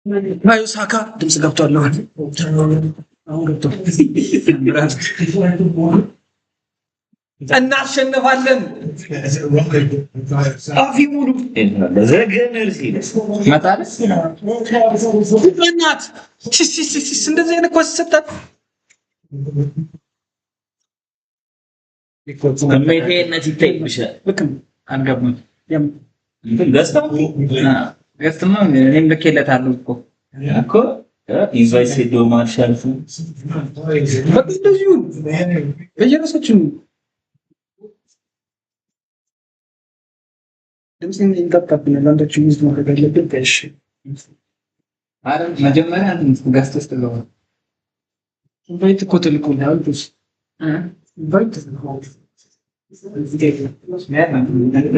ማዩ ሳካ ድምጽ ገብቷል። አሁን ገብቷል። እናሸንፋለን። አፊ ሙሉ ዘገነር ሲልስ ማታለስ እናት ሲስ እንደዚህ አይነት ኳስ ሰጣት። ከመቴነት ይታይብሻል። ልክም አንገባም። እንትን ገዝተው ገዝተማ እኔም ልኬለታለሁ እኮ ኢንቫይስ ሄዶ ማርሻል በዚህ በየራሳችን ድምጽን እንጠጣብን ለአንዳችሁ ሚስት ማድረግ አለብን። እሺ አረ መጀመሪያ አንተ ጋስተስ ተገባ ኢንቫይት እኮ ተልኮልሃል። ኢንቫይት ተልኮልሃል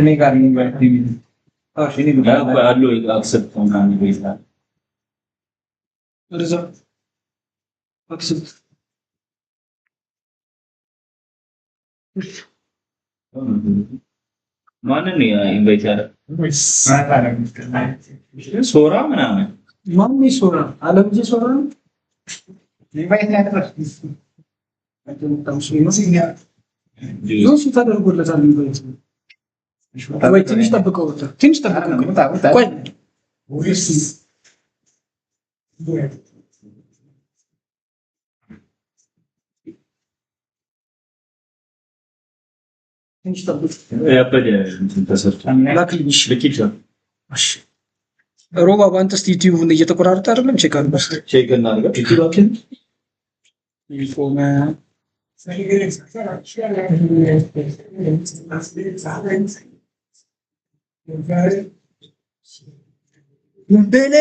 እኔ ጋር ኢንቫይት የሚል አዎ እኔ ጋር አለው አክሰፕት ማን ይይዛል ርዛ አክሰፕት ማንን ኢንቫይት ያደረገ ሶራ ምናምን ማን ሶራ አለም ጂ ሶራ ኢንቫይት ያደረገ ጆሲ ተደርጎለታል። ኢንቫይት ወይ ትንሽ ጠብቀው ቆይ ወይስ ትንሽ ጠብቅ ያበደ ተሰርቷል። ላክልሽ ልኪልሽ እሺ ሮባ ባንተስ ዩቲዩብን እየተቆራረጠ አይደለም? ቼክ አድርገው ቼክ እናድርገው። ዩቲዩባችን ኢንፎርማ ሙምቤሌ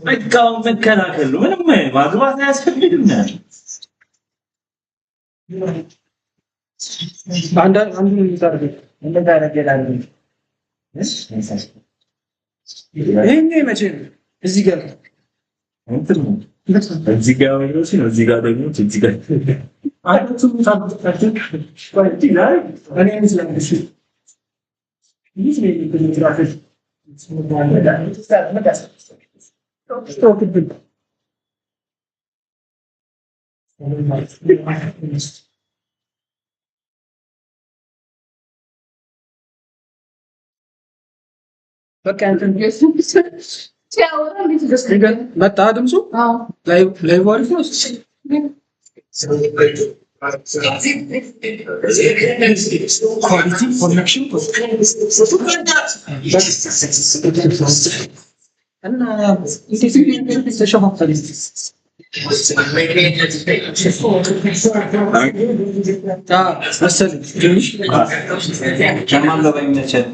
በቃው መከላከል ነው። ምንም ማግባት አያስፈልግም። አንዱ ይታረጋል እንደዛ ያረጋል። ይሄኛው መቼ ነው? እዚህ ጋር እዚህ ጋር ነው ሲል እዚህ ጋር ደግሞ እዚህ ጋር አጥቱ ታጥታችሁ ቋንቲ ላይ እኔ እንስላምሽ ይህ ነው የሚትራፈሽ በቃ እንትን ሲያወራ እንዴት ደስገን መጣ ድምፁ ላይ ዋሪፍ ነው ኳሊቲ ኮኔክሽን እና እንዴት ተሸፋፈለ መሰለኝ ትንሽ ከማን ጋር በሚመቸን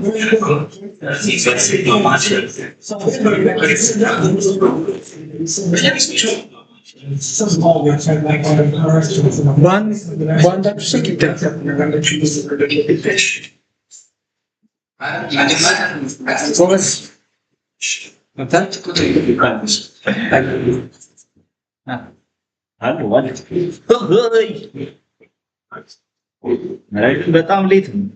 በአንዳንዱ ስልክ ይደረጋል። ጎበዝ በጣም ሌት ነው።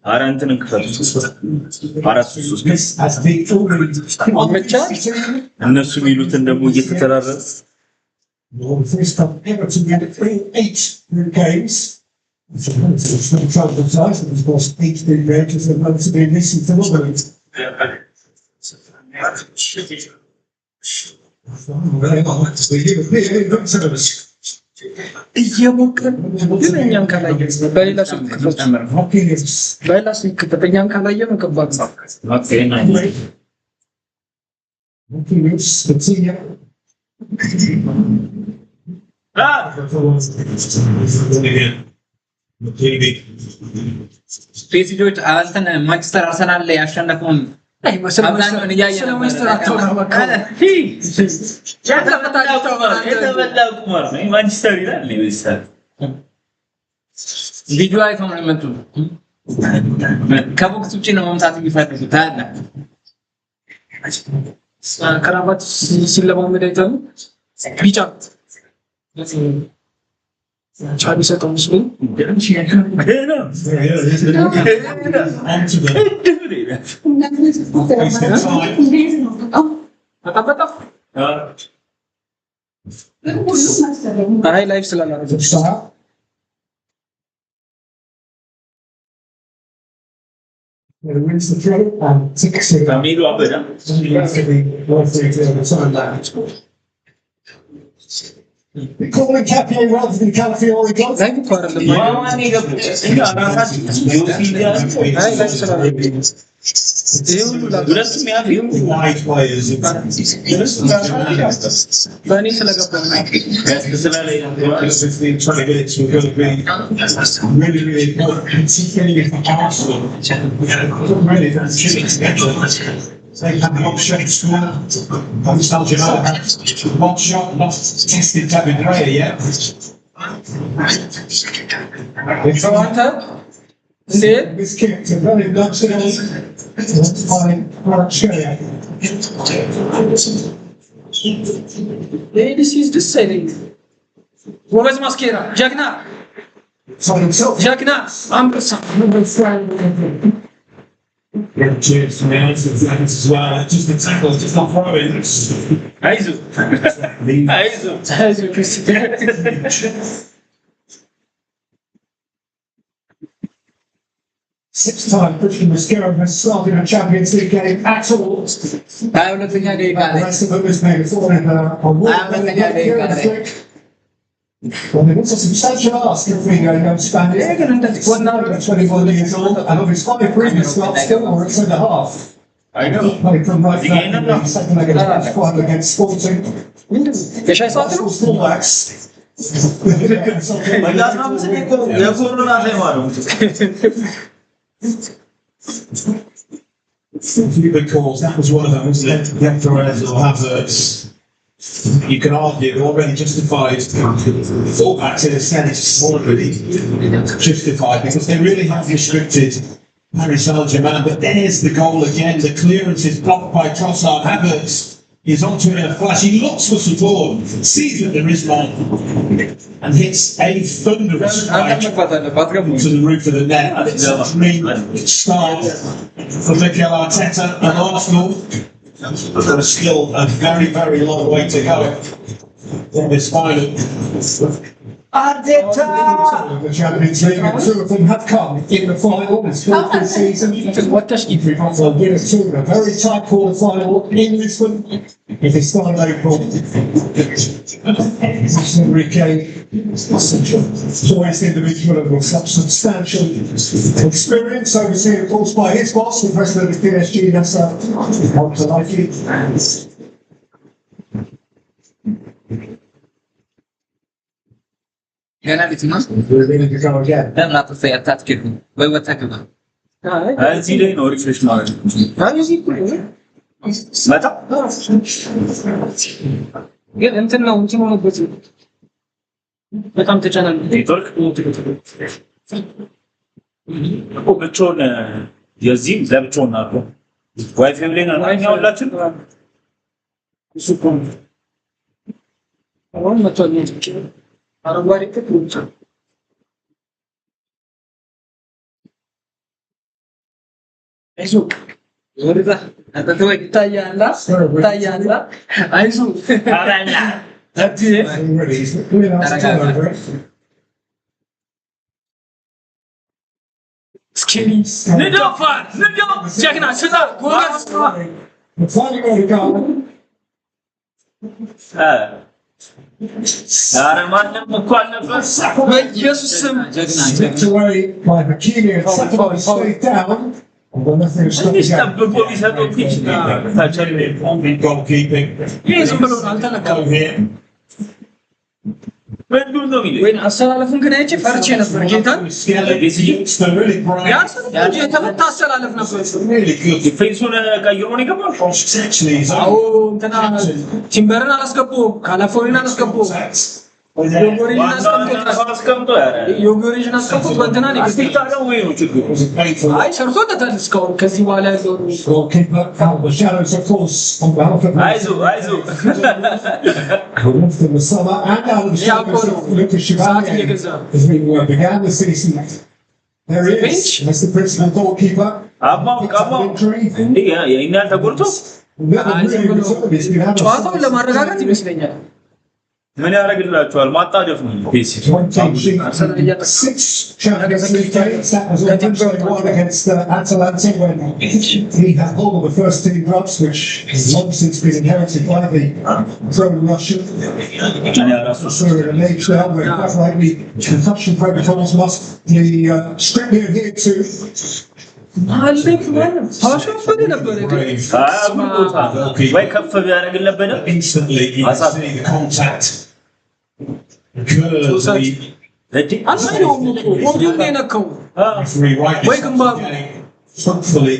አራንተን እንከፈቱ አራት ሶስት እነሱ ሚሉትን ደግሞ እየተተራረረ first time ever to get 8 games. It's a trouble size. It was 8 big games that went to be missing for the world. እየሞከርን ግን እኛም ካላየን በሌላ ስልክ በሌላ ስልክ እኛም ካላየን ነው ከባድ ነው። PSG አልተን ማንቸስተር አርሰናል ላይ ያሸነፈውን አብዛኛውን እያየን ማንቸስተር ይላል ይመስላል ቪዲዮ አይተው ነው የመጡት ከቦክስ ውጪ ነው መምታት የሚፈልጉት አለ ከራባት ሲለማመድ አይተው ቢጫ ቻቢ ሰጠው ምስሉ አይ ላይፍ ስላላረገ wins the throw and 6-0. Camilo Abeda. Calling Capier rather than Calafiori goals. ላይ እኮ አይደለም Wide players. በእኔ ስለገባ 20 minutes were going to be really, really important. Particularly for Arsenal. Really, that's they had one shot to score. Nostalgia had one shot, not tested David Raya yet. This kick to very nutshell. That's by Kvaratskhelia. this is the setting ወበዝ ማስኬራ ጀግና ጀግና አንበሳ Cheers to me, as well. Just the tackle, just not throwing. Aizu. Sixth time Christian Mascara has started a Champions League game at all. ሁለተኛ ደቂቃ The ላይ rest of them is maybe falling a wall. Well, it's a substantial ask if we go Spanish. 21 years old, and of his 5 previous starts, still more at centre half. I know. Played from right back in the second leg against final against Sporting. የሻይ ሰዓት ነው Arsenal fullbacks. A few good calls. That was one of them, wasn't it? Yeah, Perez or Havertz. You can argue already justified. Fullbacks in a sense already justified because they really have restricted Paris Saint-Germain. But there's the goal again. The clearance is blocked by Trossard. Havertz is onto it in a flash. He looks for support, sees that there is one, and hits a thunderous strike to the roof of the net. And it's a dream start for Mikel Arteta and Arsenal. But there's still a very, very long way to go in this final. Arteta! The Champions League, and 2 of them have come in the final. It's 4th this season. We've got a winner 2 in a very tight quarter final in Lisbon. If they start in April, Enrique, always the individual with such substantial experience, overseen of course by his boss, the president of PSG, Nasser Al-Khelaifi. ገና ልትማ We're ready to go again. ለምን አትፈያታትከኝ ወይ ወጣከኝ እዚህ ላይ ነው ሪፍሬሽ ማለት ነው መጣ ግን እንትን ነው እንትን ሆነበት በጣም ተጨናነቀ ኔትወርክ እኮ ብቻውን የዚህም ለብቻውን አለው ዋይፋይ ላይ ነው ያውላችሁ እሱ እኮ አሁን መጥቷል አረንጓዴ ጥቅም አይዞህ ወርዳ አጥተወይ ታያላ አይዞህ አራኛ ንደፋር ጀግና ስታ ጎበዝ ኧረ ማንም እኮ አልነበር በኢየሱስ ስም ትንሽ ጠብቆ ቢሰጠው ፒች Goalkeeping. ይህ ዝም ብሎ አልተነካም በዱን ነው የሚለው ወይን አሰላለፉን ግን አይቼ ፈርቼ ነበር ጌታን ያሰ የተመታ አሰላለፍ ነበር ፌሱን ቀይሮ ነው የገባው አዎ እንትና ቲምበርን አላስገቡ ካላፎሪን አላስገቡ ዮጎሪን አስቀምጦ በእንትና ነው አስቲካው ወይ ነው ችግሩ አይ ሰርቶታል እስካሁን ከዚህ በኋላ ያለው አይዞ ሰዓት እየገዛ አባው ይሄን ተጎልቶ ጨዋታውን ለማረጋጋት ይመስለኛል ምን ያረጋግላችኋል ማጣደፍ ነው ፒሲ 6 Champions League games that was one against Atalanta when he had all of the first team drops which has long since been inherited by the pro-Russian age now where quite rightly concussion protocols must be strictly adhered to. Instantly the contact hopefully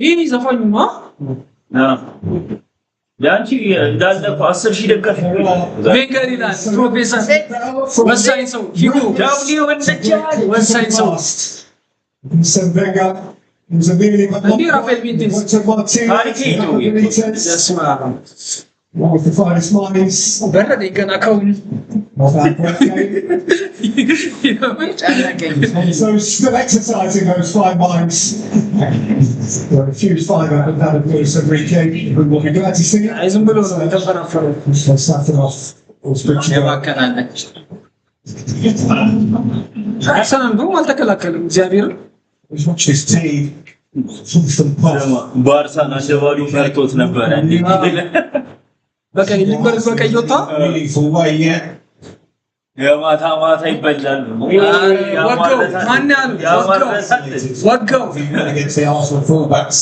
ይሄ ዘፋኙማ ያንቺ እንዳለ 10000 ደጋፊ ቬንገር ይላል ፕሮፌሰር ወሳኝ ሰው ሂጎ ዳብሊው ወንደቻ ወሳኝ ሰው ራፋኤል ቢንቲስ ታሪክ ነው one of the finest minds በረደ ገና ከውን so still exercising those fine minds there are a few five up and that of Luis Enrique who will be glad to see it አይዝም ብሎ ነው ተፈራፈረው starting off all scripture የባከናለች አርሰናል ደግሞ አልተከላከለም እግዚአብሔር as much as team ባርሳን አሸባሪ መርቶት ነበር በቀይ ሊምበር በቀይ ወጣ meaningful way yet የማታ ይበላል ወጋው ማን ያለው ወጋው against the Arsenal fullbacks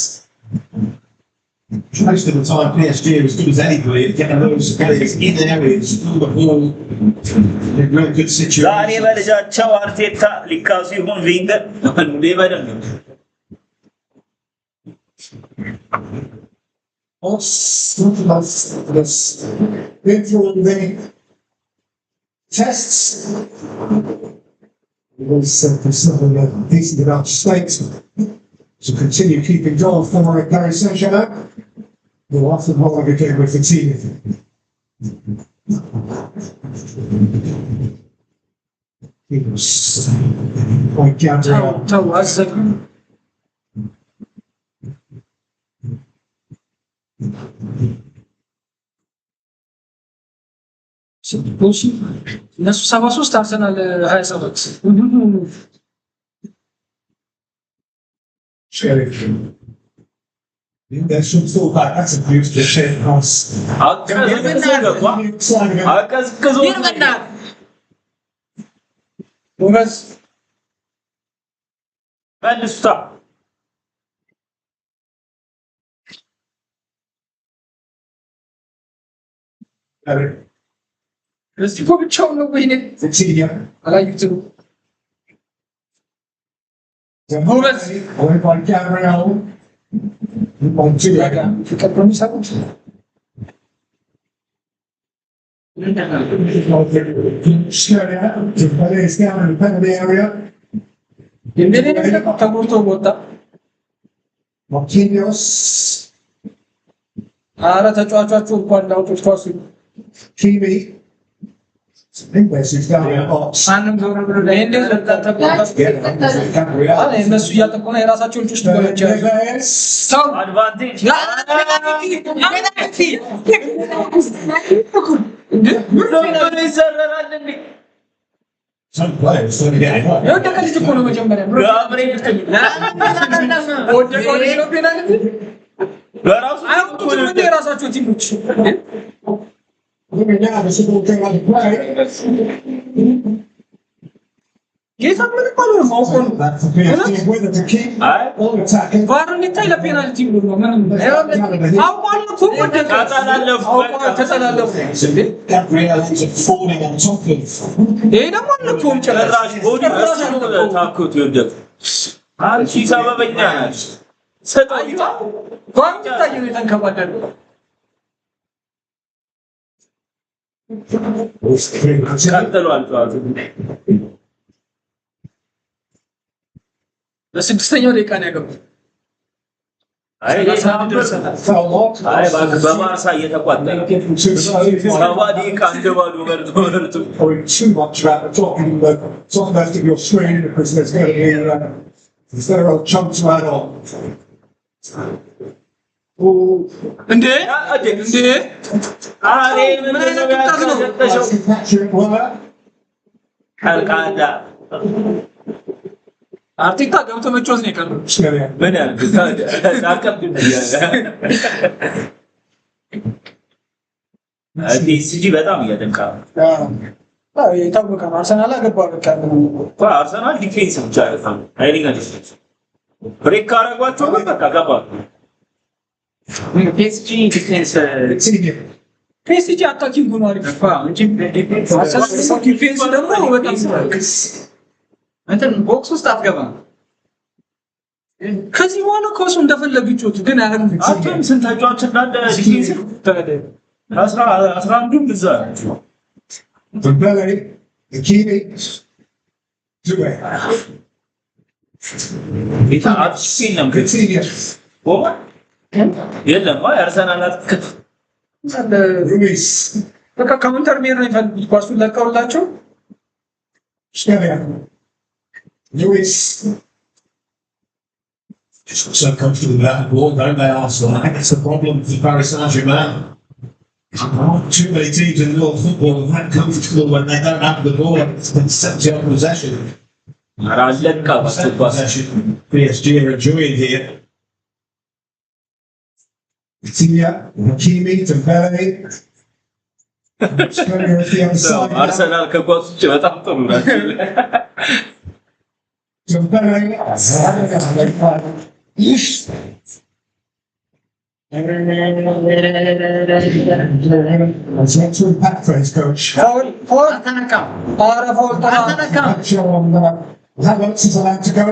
most of the time PSG are as good as anybody at getting those players in areas full of ball in real good ዛሬ situations በልጃቸው አርቴታ ሊካሱ ይሁን ቪንገር እንዴ በደንብ Let's been through the tests. There's something decent enough stakes to continue keeping goal for Paris Saint-Germain. We'll often hold again with the team. He was quite Gabriel. ተው አዘግ ስንቶሽ እነሱ 73 አርሰናል 27 Sheriff. There's some full back attributes to shape cross. አቀዝቅዞ ይርበናል ወገስ መልስታ እስቲ ብቻው ነው ወይኔ Vitinha. አላዩትም Gomez. Away by Gabriel. By Juliaga. ፍቅር በሚሰሩት Skirting out to Perez down in the penalty area. እንደኔ ተቆርጦ ወጣ Marquinhos. አረ ተጫዋቾቹ እንኳን ዳውቶች ኳሱ Kimi. Ingles down in the box. ማንም ዞር ብሎ ላይ እንደ ተቆርጦ Gabriel. እነሱ እያጠቁ ነው የራሳቸው ልጆች ተቆረጨ Neves. ሰው አድቫንቴጅ ነው ይሰራራል እንዴ Some players don't get it right. የወደቀ ልጅ እኮ ነው መጀመሪያ ጋብሬል ወደቀ ልጅ ነው ፔናልቲ በራሱ አይወጡም እንደ የራሳቸው ቲሞች Looking down, the simple thing on the play. ጌታ ምን ማለት ነው? That for PSG, whether to keep or attacking. ባርን ይታይ ለፔናልቲ ብሎ ምንም አውቋል እኮ ተሰላለፉ Gabriel ends up falling on top of. ይሄ ደግሞ ልኮም ጨራሽ ቦዲ ታኩት ይወደቅ አንቺ ሰበበኛ ነሽ ሰጣይታ ጓንታ ታየው የተንከባደለ ቀጥሏል ጨዋታው በስድስተኛው ደቂቃ ነው ያገባው አይ በባርሳ እየተቋጠረ ሰባዲ ካንደባሉ ወርዶ Too much about the top left of your screen because there's going to be there are chunks right on. እንዴ አሬ ምን ነው ያከተሸው ካልካዳ አርቲታ ገብቶ መጮስ ነው የቀረው ምን ያልኩ ታቀብኝ ፒኤስጂ በጣም እያደንቃ የታወቀ አርሰናል አገባ በቃ አርሰናል ዲፌንስ ብቻ አይደለም አይሪጋ ዲፌንስ ብሬክ አረጋቸው በቃ ገባ ፒኤስጂ ዲፌንስ ፒኤስጂ አታኪንግ ነው አሪፍ እንጂ ዲፌንስ ደግሞ በጣም እንትን ቦክስ ውስጥ አትገባም ከዚህ በኋላ ኮሱ እንደፈለጉ ይጮቱ ግን አያረም አሁን ስንት ተጫዋች እንዳለ ዲፌንስ ታደ 11 ብዛ Dembele, Hakimi, Doué. ኢታ አትሲንም Coutinho, ኦ የለም አርሰናል አትከፍ Ruiz, በቃ ካውንተር ሜር ነው ይፈልጉት ኳሱን ለቀውላቸው Skelia, Luis. Just so comfortable with that ball, don't they, Arsenal? I think that's the problem for Paris Saint-Germain. Too many teams in world football have had comfortable when they don't have the ball. It's been 70 on possession. አራለካ Possession. PSG are enjoying here. Coutinho, Hakimi, Dembele. Skelia at the other side. አርሰናል ከኳሶች በጣም ጥሩ ናቸው Dembele. That's not too impact for his coach. ፎል አተነካም ኧረ ፎል አተነካም Show on Havertz is allowed to go.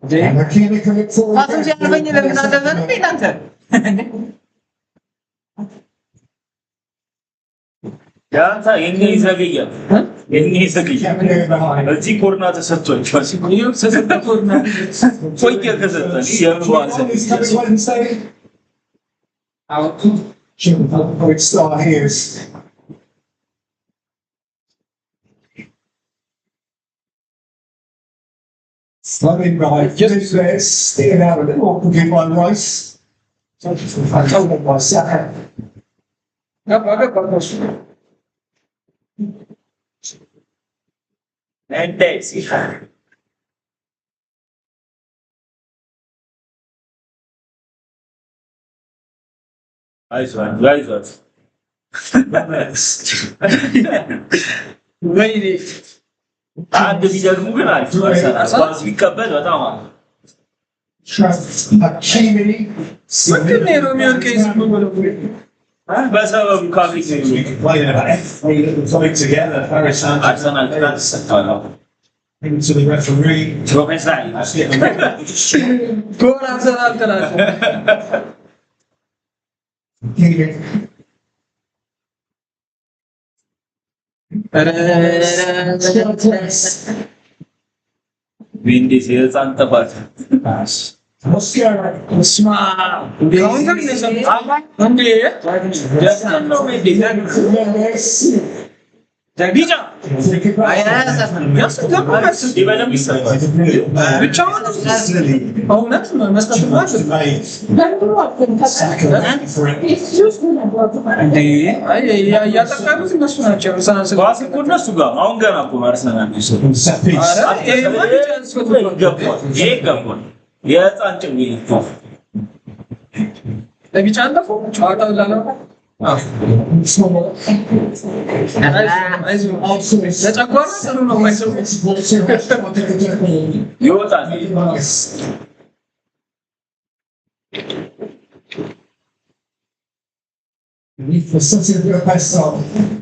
And Hakimi can look forward. ፋቱን ሲያልፈኝ ለምን አደረገ እንዴ አንተ ያንተ የኔ ይዘገያል እዚህ ኮርና ተሰጥቷል ይሄው ተሰጥቶና ቆየ ከሰጠን የባሰ He's coming Wednesday. Which star he is. Stunning by just there, sticking out a little awkwardly by Rice. I told him by Saka. ገባ ኳሱ እንደሲ አይዟት ወይኔ አንድ ቢደግሙ ግን አሪፍ አርሰናል ቢቀበል በጣም አሪፍ Hakimi. ምንድን ነው የሮሚዮን ኬዝ በሰበቡ ካፊክ Playing about every little something together. Paris Saint-Germain አርሰናል ትናንት ሰጥቷል into the referee. ፕሮፌሰር ጎል አርሰናል ተላለ Hakimi. ቪንዲስ የህፃን ጥፋት Mosquera. ስማ ካውንተር ነው የሰማው እንዴ ጀስት ነው ሜዲ ቢጫ ይበለም ይሰጣል ብቻውን እውነት መስጠት ማለት ያጠቃሉት እነሱ ናቸው ኳስ እኮ እነሱ ጋር አሁን ገና እኮ አርሰናል Set piece. ይገባል የህፃን ጭንብል ለቢጫ አለፈው ጨዋታው ላለው ይወጣል።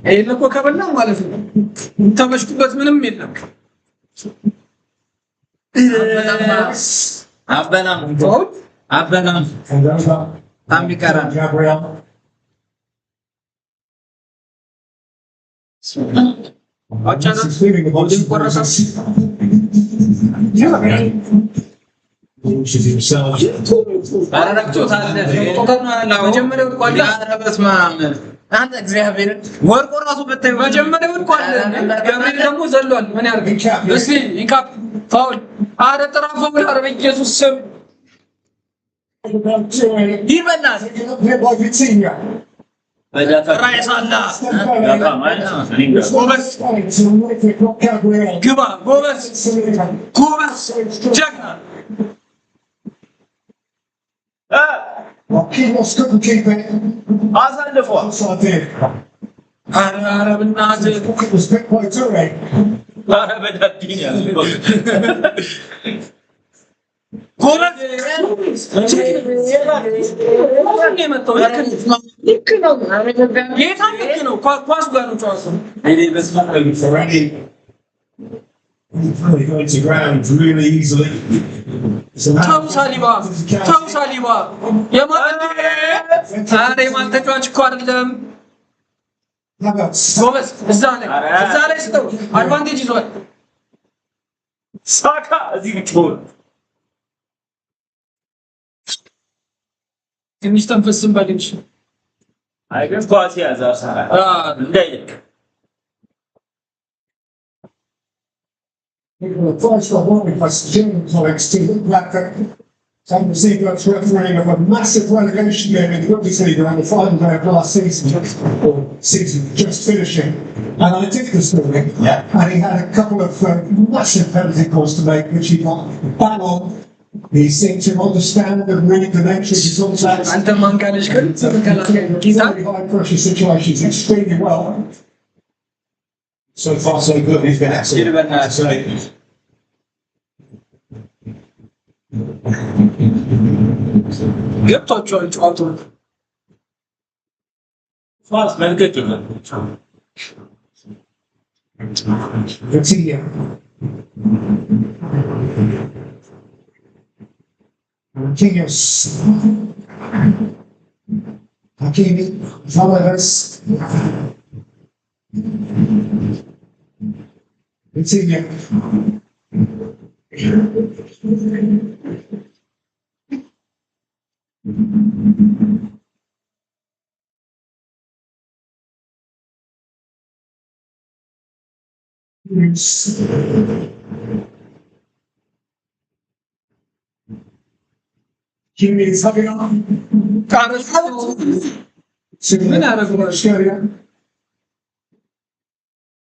ይሄን እኮ ከበላው ማለት ነው ተመሽኩበት ምንም የለም። አበላም ታምቢካራ አንተ እግዚአብሔር ወርቆ ራሱ በተይ መጀመሪያው እንኳን ገብርኤል ደግሞ ዘሏል። ምን ያርግ እስቲ ይካፕ ፋውል አረ ጥራፈው አረ በኢየሱስ ስም ይበላል ራይሳላ ግባ ጎበዝ ጀግና አሳልፏል። ኧረ በእናትህ ኧረ በዳዲን ያለው Going to ground really easily. ሳሊባ የማን ተጫዋች እኮ አይደለም። ጎበዝ እዛ ላይ ስተው አድቫንቴጅ ይዟል። ሳካ እዚህ ብቻውን ትንሽ ተንፈስም በልንሽ አይገርም ኳስ ያዛ ሳራ እንዳይለቅ First of all, we must German colleagues to look back at some received refereeing of a massive relegation game in the Bundesliga on the final day of last season, or season just finishing. And I did the story, and he had a couple of massive penalty calls to make, which he got bang on. He seemed to understand and read the nature of his own very high pressure situations extremely well. So far, so good. He's been excellent. ገብቷቸዋል ጨዋታው ኳስ መልቀቅ ይላል Vitinha. Marquinhos. Hakimi. Alves. Vitinha. Kimi is having on. ምን አደረጉ?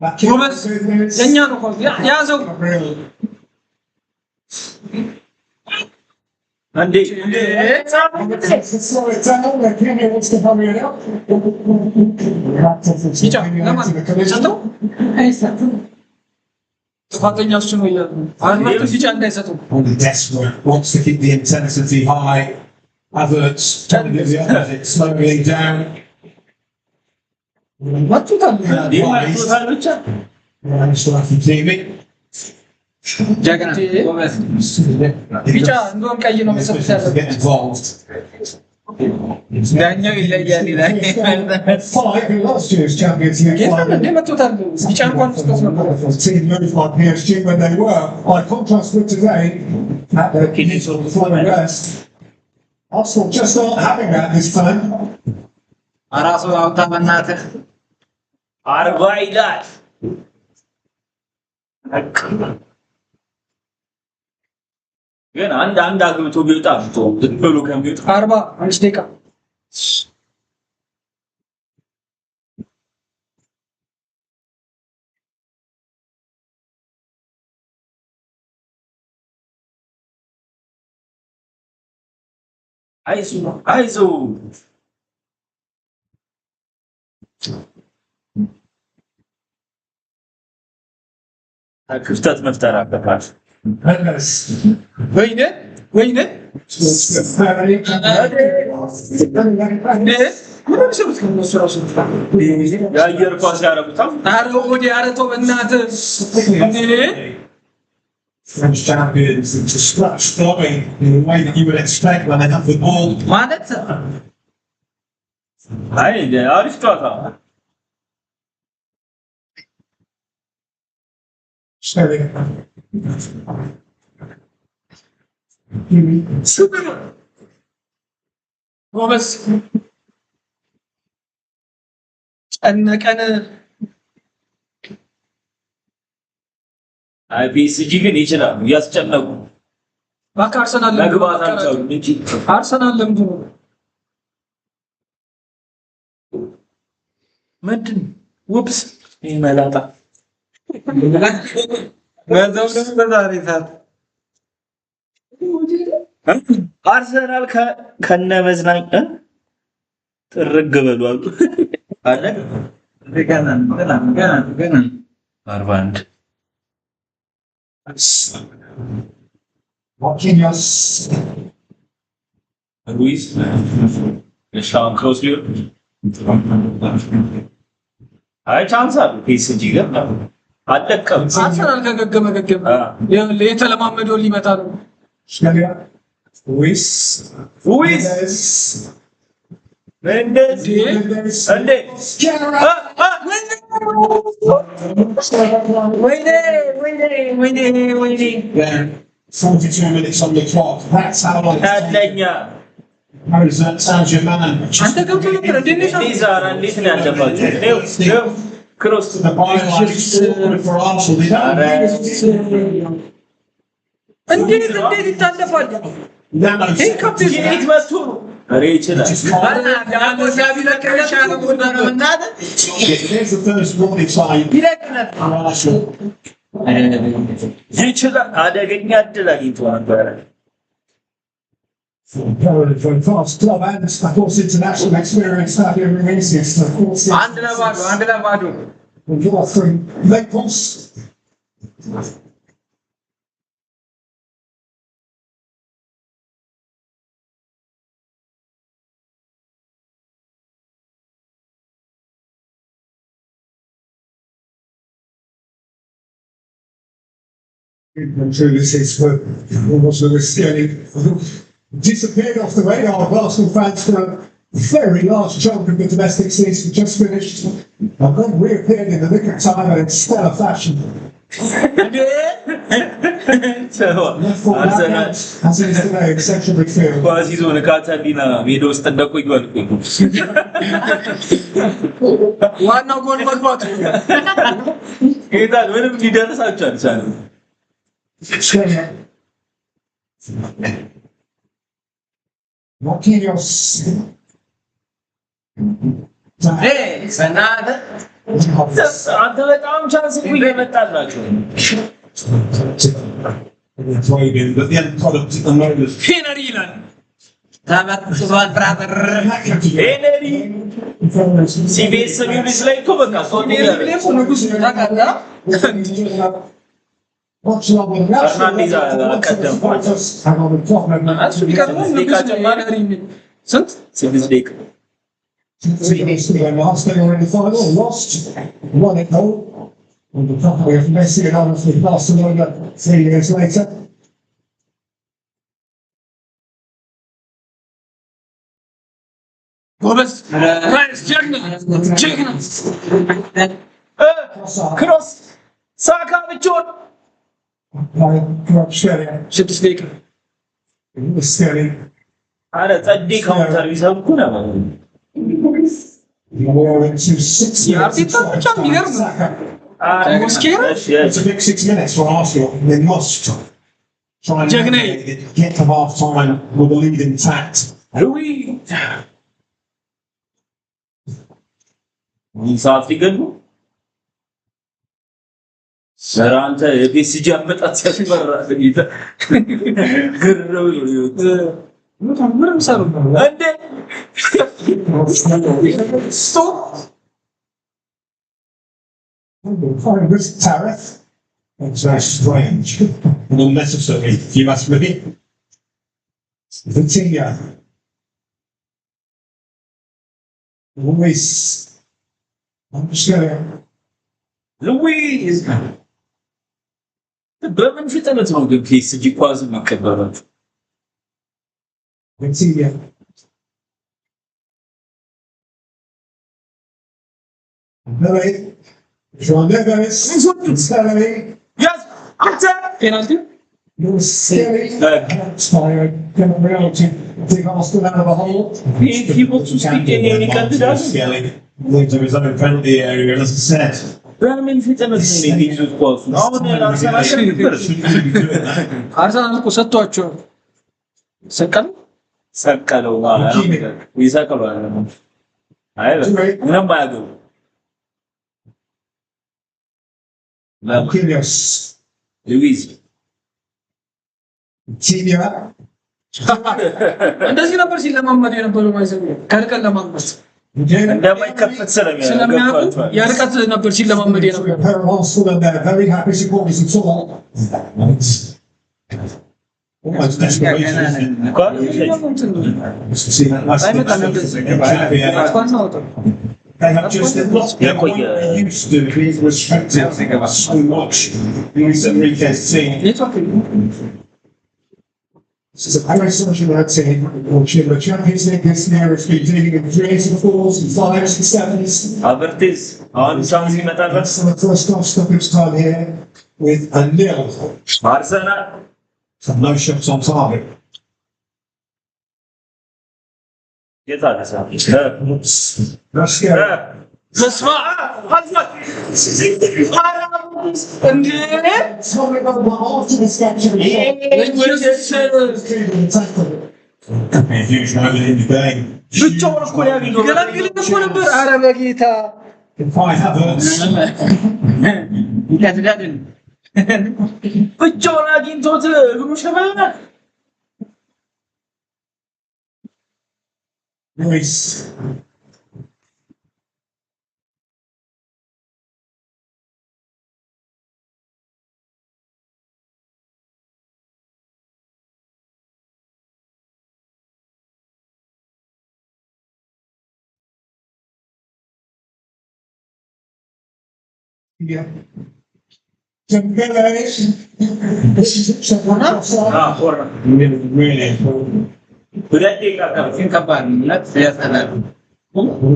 ጎበዝ የእኛ ነው እኮ ያዘው እንዴ ጥፋተኛ እሱ ነው እያሉ አርማት ቢጫ እንዳይሰጡ Only desperate, wants to keep the intensity high. Havertz trying to do the opposite, slowing down. መጡታል ዲማርኮታል ብቻ TV. ጀግና ጎበዝ ቢጫ እንደውም ቀይ ነው መሰለኝ ያለው Get involved. ዳኛው ይለያል ይላል 5 in last year's Champions League final. እንደ መጡታል ቢጫ እንኳን መስጠት ነበር Team moved by PSG when they were, by contrast with today, at the final rest. Arsenal just not having that this time. አራሱ አውጣ በእናትህ አርባ ይላል ግን አንድ አግብቶ ቢወጣ ዝም ብሎ ከሚወጣ 45 ደቂቃ አይዞህ ክፍተት መፍጠር አለባት። ወይኔ ወይኔ የአየር ኳስ ያረጉታል። ኧረ ወዲ ኧረ ተው በእናትህ French champions just stopping in the way that you would expect when they have the ball. ማለት አይ አሪፍ ጨዋታ ጎበዝ ጨነቀን። አይ ፒኤስጂ ግን ይችላል ያስጨነቁ እባክህ አርሰናል መግባት አልቻሉም እንጂ አርሰናል ለምንድን ነው ምንድን ውብስ ይመላጣ በዛው ደግሞ በዛሬ ሰዓት አርሰናል ከነ መዝናኛ ጥርግ በሏል አለ ገና 41 Marquinhos. Ruiz, Sean Crosby. አይ ቻንስ አለ ፒኤስጂ ግን አለቀም። አርሰናል ከገገመ የተለማመደው ሊመታ ነው። Schneider. Ruiz. Mendes. እንዴ ወይኔ 42 minutes on the clock. That's how long ታለኛ Saint-Germain. አንተ ገብቶ ነበር እንደነሽ ዲዛራ እንዴት ነው ያለባችሁ? ክሮስ To the byline for Arsenal. እንዴት ይታለፋል? ይሄ ካፕቴን የት መጥቶ ነው? ኧረ ይችላል Here's the first warning sign for Arsenal. ይችላል አደገኛ እድል አግኝቶ ነበረ። Very fast club and of course international experience Fabio Ruiz is of course አንድ ለባዶ offering late post. And so this is for almost Lewis Skelly disappeared off the radar of Arsenal fans for a very large chunk of the domestic season just finished and then reappeared in the nick of time and in stellar fashion. አርሰናል As it is today, exceptionally field. ኳስ ይዞ ካታቢና ሜዳ ውስጥ እንደቆዩ አልኩኝ። ዋናው ጎል መግባቱ ጌታ ምንም ሊደርሳቸው አልቻለም። Marquinhos. አንተ በጣም ቻንስ እኮ እየመጣላቸው Playing, but the end product at the moment. ሄነሪ ይላል ተመትቷል ብራዘር ሄነሪ ሲቢኤስ ኒውስ ላይ እኮ በቃ ንጉስ ታውቃለህ ፈርናንዴዝ አቀደም እሱ ቢቀርም ንጉስ ሄነሪ ስንት 6 ደቂቃ Last they were in the final, lost, won it though. On the top of Messi and honestly Barcelona 3 years later. ጎበዝ ራይስ ጀግና ክሮስ ሳካ ብቻውን Australia. 6 ደቂቃ Skelly. አረ ጸዴ ካውንተር ቢሰብኩ ነው We're into 6 የአርቴታ ብቻ የሚገርም It's a big 6 minutes for Arsenal. They must try and get to half time with the lead intact. ሰዓት ሊገሉ ስራ አንተ የፒኤስጂ አመጣጥ ሲያስፈራ ግርው ይሉት ምንም ሰሩ እንዴ Fine risk tariff. It's very strange. And unnecessary, if you ask me. Vitinha. Luis. I'm just gonna. Luis! በምን ፍጥነት ነው ግን ፒኤስጂ ኳስ ማከበራት? Vitinha. Nelly. João Neves. Nelly. Yes! ፔናልቲ It was scary. Inspired. Gabriel to dig Arsenal out of a hole. He wants to speak in any country, doesn't he? Skelly. Into his own penalty area, as I said. በምን ፍጥነት ነው የሚይዙት ኳስ? አሁን አርሰናል ነበር አርሰናል እኮ ሰጥቷቸው ሰቀለው ማለት ይሰቀለው አይደለም። አይ ምንም አያገቡ Marquinhos. ሉዊስ Vitinha. እንደዚህ ነበር ሲለማመድ የነበረው ማለት ነው። ከርቀት ለማመድ እንደማይከፈት ስለሚያውቁ የርቀት ነበር ሲለማመድ የነበረው። Very happy supporters and so on. Almost desperation. They have just lost their point they used to be restricted so much in this Enrique's team. This is a very social team, watching the Champions League this year. It's been dealing with 3s and 4s and 5s and 7s. አቨርቲዝ አሁን ቻንስ ይመጣበት That's the first half stoppage time here with a 0. አርሰናል So no shots on target. የታደሰ That's scary. ተስፋ እንዴ Tommy got one after the sketch of the A huge moment in the game. ብቻውን እኮ ያገኘው ገላግል እኮ ነበር። ኧረ በጌታ Kai Havertz. ይከትዳልን ብቻውን አግኝቶት እግሩ ሸበና Luis. Yeah. Dembele. This is someone else. ኮራ Really important. ሁለት ደቂቃ ከባድ ነው ያስጠላል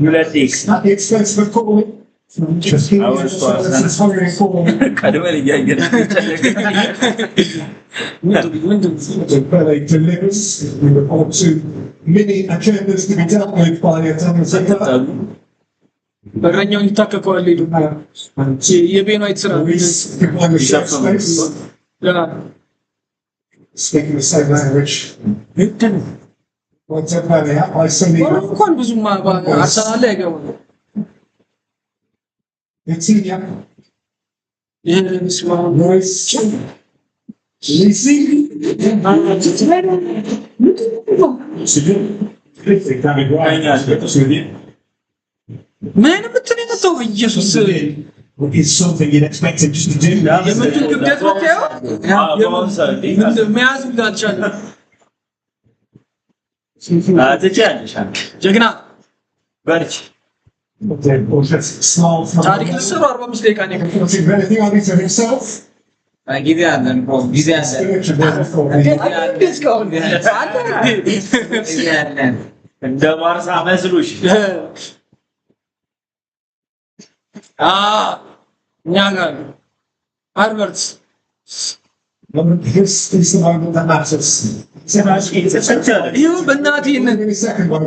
ሁለት ደቂቃ At the expense of a goal. Just I was hurrying forward. ቀድመን እያየን Dembele delivers. We report to many agendas to be dealt with by the attendance sector. በረኛውን ይታከከዋል ሄዱ የቤኑ አይትስራ Luis behind the shed space. Speaking the same language. Like Dembele, I say እንኳን ብዙም አርሰናል ላይ አይገባም። Vitinha. ይሄንስ ማን Luis. Lisi. Terrific, David Ryan. ምን ምትል ነው ኢየሱስ It's something you'd expect him just to do. የምትል ክብደት ነው መያዝ እንዳልቻለ ትችያለሽ ጀግና በርቺ Small from ታሪክ ልስሩ 45 ደቂቃ ነው የከፈለው። anything on it himself. ጊዜ አለን እኮ ጊዜ አለን ጊዜ አለን እንደ ማርሳ መስሉሽ እኛ ጋር አልበርትስ This is the moment that matters. ይኸው በእናትህ ይህንን Maybe second one.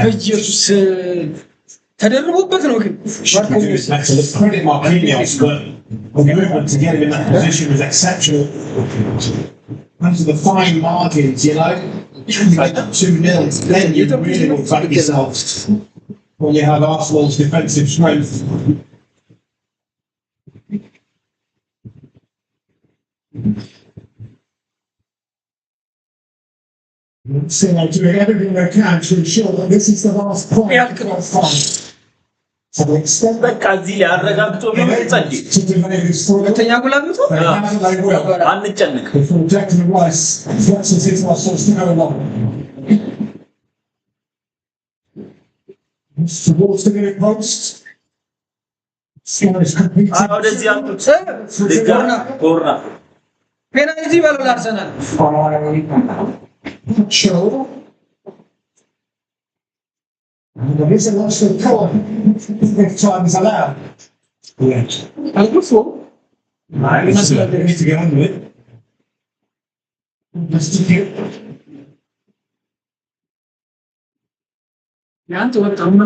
በኢየሱስ ተደርቦበት ነው ግን Credit Marquinhos, but the movement to get him in that position was exceptional. Those are the fine margins, you know. You get up 2-0, then you really will back yourselves when you have Arsenal's defensive strength. So they're doing everything they can to ensure that this is the last point. to the extent በቃ እዚህ ላይ አረጋግጦ ነው ይጸልይ to delay this further. ሁለተኛ ጎል አግብቶ They will. አንጨነቅ If Declan Rice gets us into ourselves to go along. Towards the near post. Sky is competing. ወደዚህ አምጡት ድጋሚ ኮርና ፔናልቲ ባለው ለአርሰናል Show. And there is an extra corner if time is allowed. Yes. አልኩሶ They need to get under it. Just to get ያንተ ወጣማ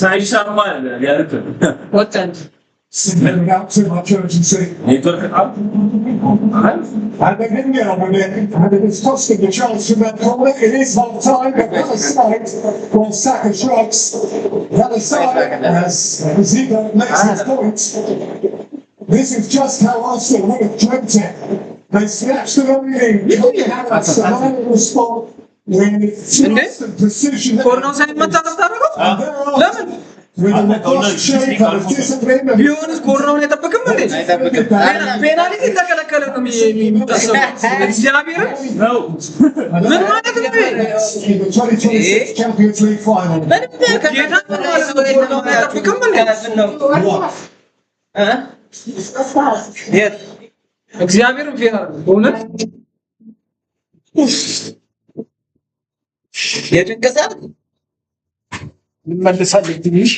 ሳይሻማ ያርክ ወጣን without too much urgency. ኔትወርክ አፕ And they didn't get on with it, and it is costing the chance from that corner. It is half time, but the other side, well, Saka strikes. The other side, as Zico makes his point. This is just how Arsenal would have dreamt it. They snatched the leading. Survival spot with trust and precision. ኮርናው ሳይመታ ነው ታረጋው ለምን With a robust shape and a discipline. ቢሆንስ ኮርናውን አይጠብቅም እንዴ ፔናልቲ ተከለከለ ነው የሚታሰበው እግዚአብሔር ነው ምን ማለት ነው In the 2026 Champions League final. ጌታ ማለት ነው ኮርናውን አይጠብቅም እንዴ እግዚአብሔር ፌራ በእውነት የድንቀሳት እንመልሳለን ትንሽ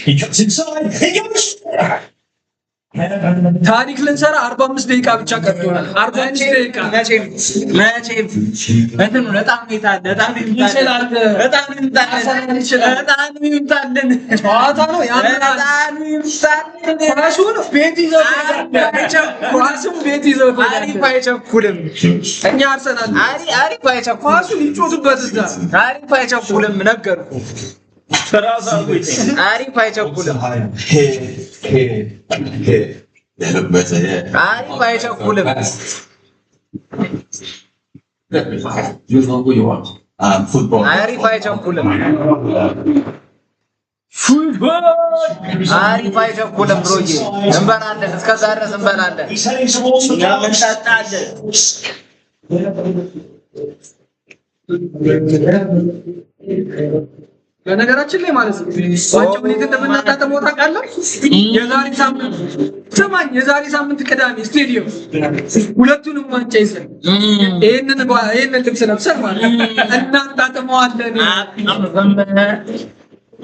ታሪክ ልንሰራ 45 ደቂቃ ብቻ ቀርቶናል 45 ደቂቃ መቼም እንትን በጣም ይምጣልን ጨዋታ ነው ኳሱን ቤት ይዘው ኳሱን ቤት ይዘው አሪፍ አይቸኩልም እኛ አርሰናል አሪፍ አይቸኩልም ኳሱን ይጮቱበት እዛ አሪፍ አይቸኩልም ነገርኩ ራስ አርጎት አሪፍ አይቸኩልም አሪፍ አይቸኩልም አሪፍ አይቸኩልም አሪፍ አይቸኩልም ብሮዬ እንበላለን እስከዛ ድረስ እንበላለን ያመጣጣለን በነገራችን ላይ ማለት ነው ዋንጫው እንዴት እንደምናጣጥመው ታውቃለህ የዛሬ ሳምንት ቅዳሜ ስቴዲየም ሁለቱንም ዋንጫ ይዘን ይሄንን ልብስ ለብሰን ማለት እናጣጥመዋለን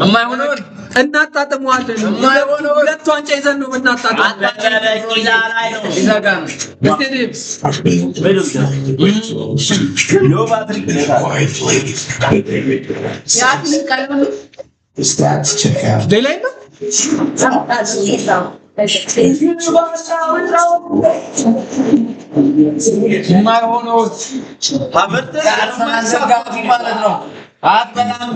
የማይሆነውን እናጣጥመዋለን ሁለት ዋንጫ ይዘን ነው እናጣጥመው ይዘጋ ነው ስቴዲየም ሎ ባትሪክ The stats check out. ሌላ ነው የማይሆነው አርሰናል ደጋፊ ማለት ነው አትበላም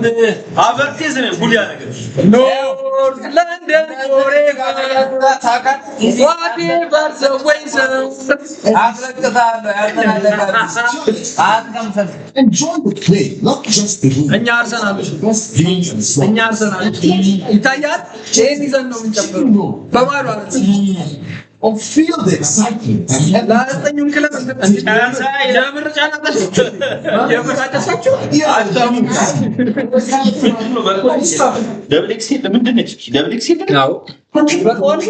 አቨርቲዝ ነው ጉሊያ ነገር ኖርዝ ለንደን ፎሬቨር ዋቴቨር ዘ ዌዘር አስረክታለሁ ያርሰናል ደጋፊ አትቀምሰን Enjoy the play, not just the win. እኛ አርሰናሎች Best games and stuff. እኛ አርሰናሎች ይታያል ይሄን ይዘን ነው የምንጨፍረው በባዶ አይደል Or feel the excitement. ለአስተኙም ክለብ የምር ጫናታችሁ የምር አጨሳችሁ ደብል ኤክስ ምንድን ነች ደብል ኤክስ ነው በቆን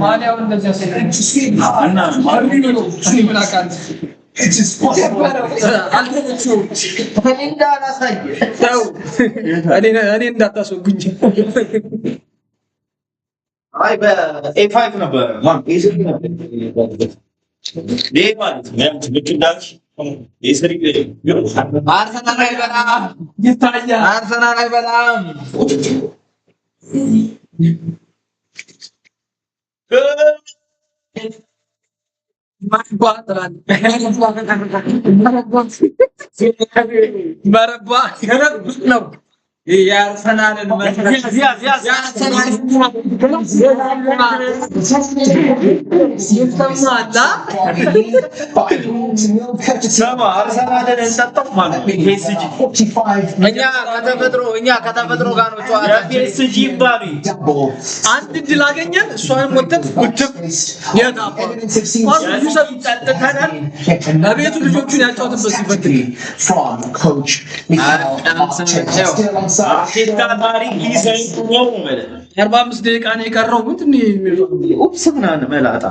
ማሊያው እንደዚህ እና ማርቪኖ ሲብላካን It is possible. እኔ እንዳታስወጉኝ አይ በኤ5 ነበር ማን ኤ6 ነበር ማለት ነው ልክ እንዳልሽ አርሰናል አይበላም ይታያል። አርሰናል አይበላም። መረባ ነው የአርሰናልን እኛ ከተፈጥሮ ጋር ነው ጨዋታ። አንድ ድል አገኘን፣ እሷንም ወተን ውድብ ለቤቱ ልጆቹን ያጫወትበት ሲፈልግ አርባ አምስት ደቂቃ ነው የቀረው። ምንድን ነው የሚለው? ኡፕስ ምናምን መላጣ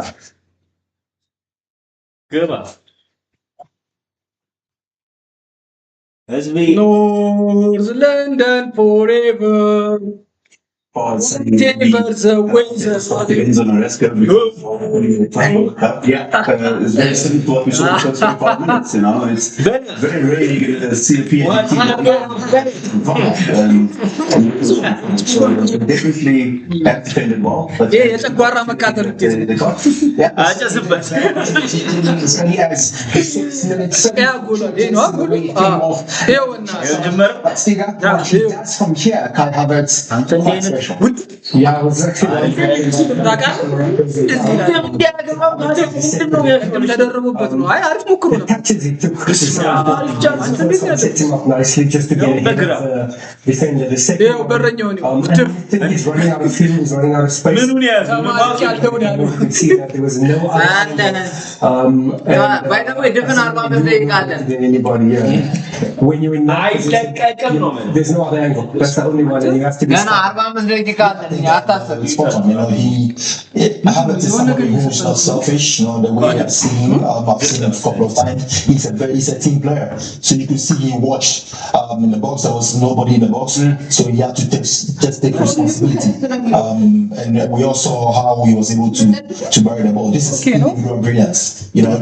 ገባ ኖርዝ ለንደን ፎሬቨር Depends on the rest of it's very simple to watch the first 5 minutes, you know. It's very rare you get to see a PSG team. Definitely have defended well. But የጨጓራ መቃጠል from here, Kai Havertz. Yeah, I was actually set him up nicely just to get defender the second. He's running out of field, he's running out of space. You could see that there was no by the way, different than anybody here. When you're in that, there's no other angle. That's the only one, and you have to be Havertz is somebody who's not selfish, you know, the way I've seen him a couple of times. He's a team player. So you could see he watched in the box, there was nobody in the box, so he had to just take responsibility. And we all saw how he was able to bury the ball. This is individual brilliance. You know,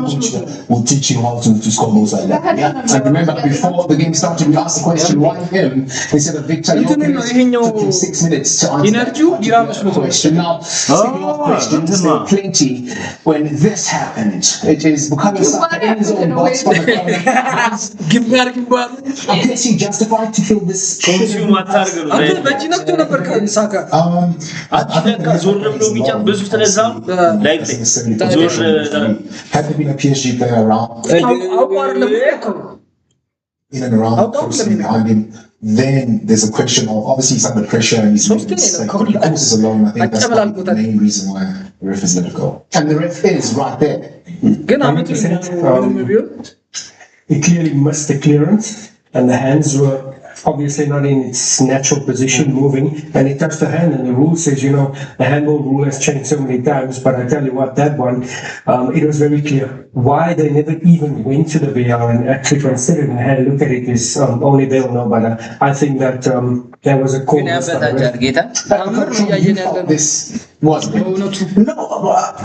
coach will teach you how to score goals like that. Yeah. I remember before the game started, we asked the question, why him instead of Victor Jokic? Took him 6 minutes to answer that question. Now, speaking of questions, there are plenty. When this happened, it is Bukayo Saka in his own box from the corner. Is he justified to feel this? Had there been a PSG player around, in and around, closely behind him, then there's a question of obviously he's under pressure and he's causes alone. I think that's the main reason why the ref has let it go. And the ref is right there. 100%. He clearly missed the clearance, and the hands were obviously not in its natural position, moving, and he touched the hand, and the rule says, you know, the handball rule has changed so many times, but I tell you what, that one, it was very clear. Why they never even went to the VAR and actually considered and had a look at it is only they'll know, but I think that there was a call. This was no,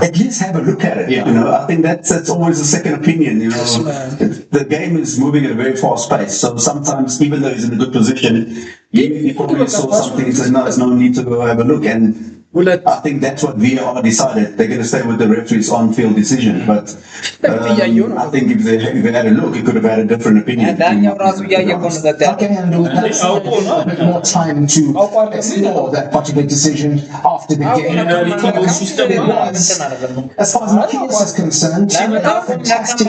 at least have a look at it. You know, I think that's always a second opinion. You know, the game is moving at a very fast pace, so sometimes even though he's in a good position, you probably saw something and said, no, there's no need to go have a look. And I think that's what VAR decided. They're going to stay with the referee's on-field decision. But I think if they had a look, he could have had a different opinion. Okay, and we had a bit more time to explore that particular decision after the game. As far as Marquinhos is concerned, a fantastic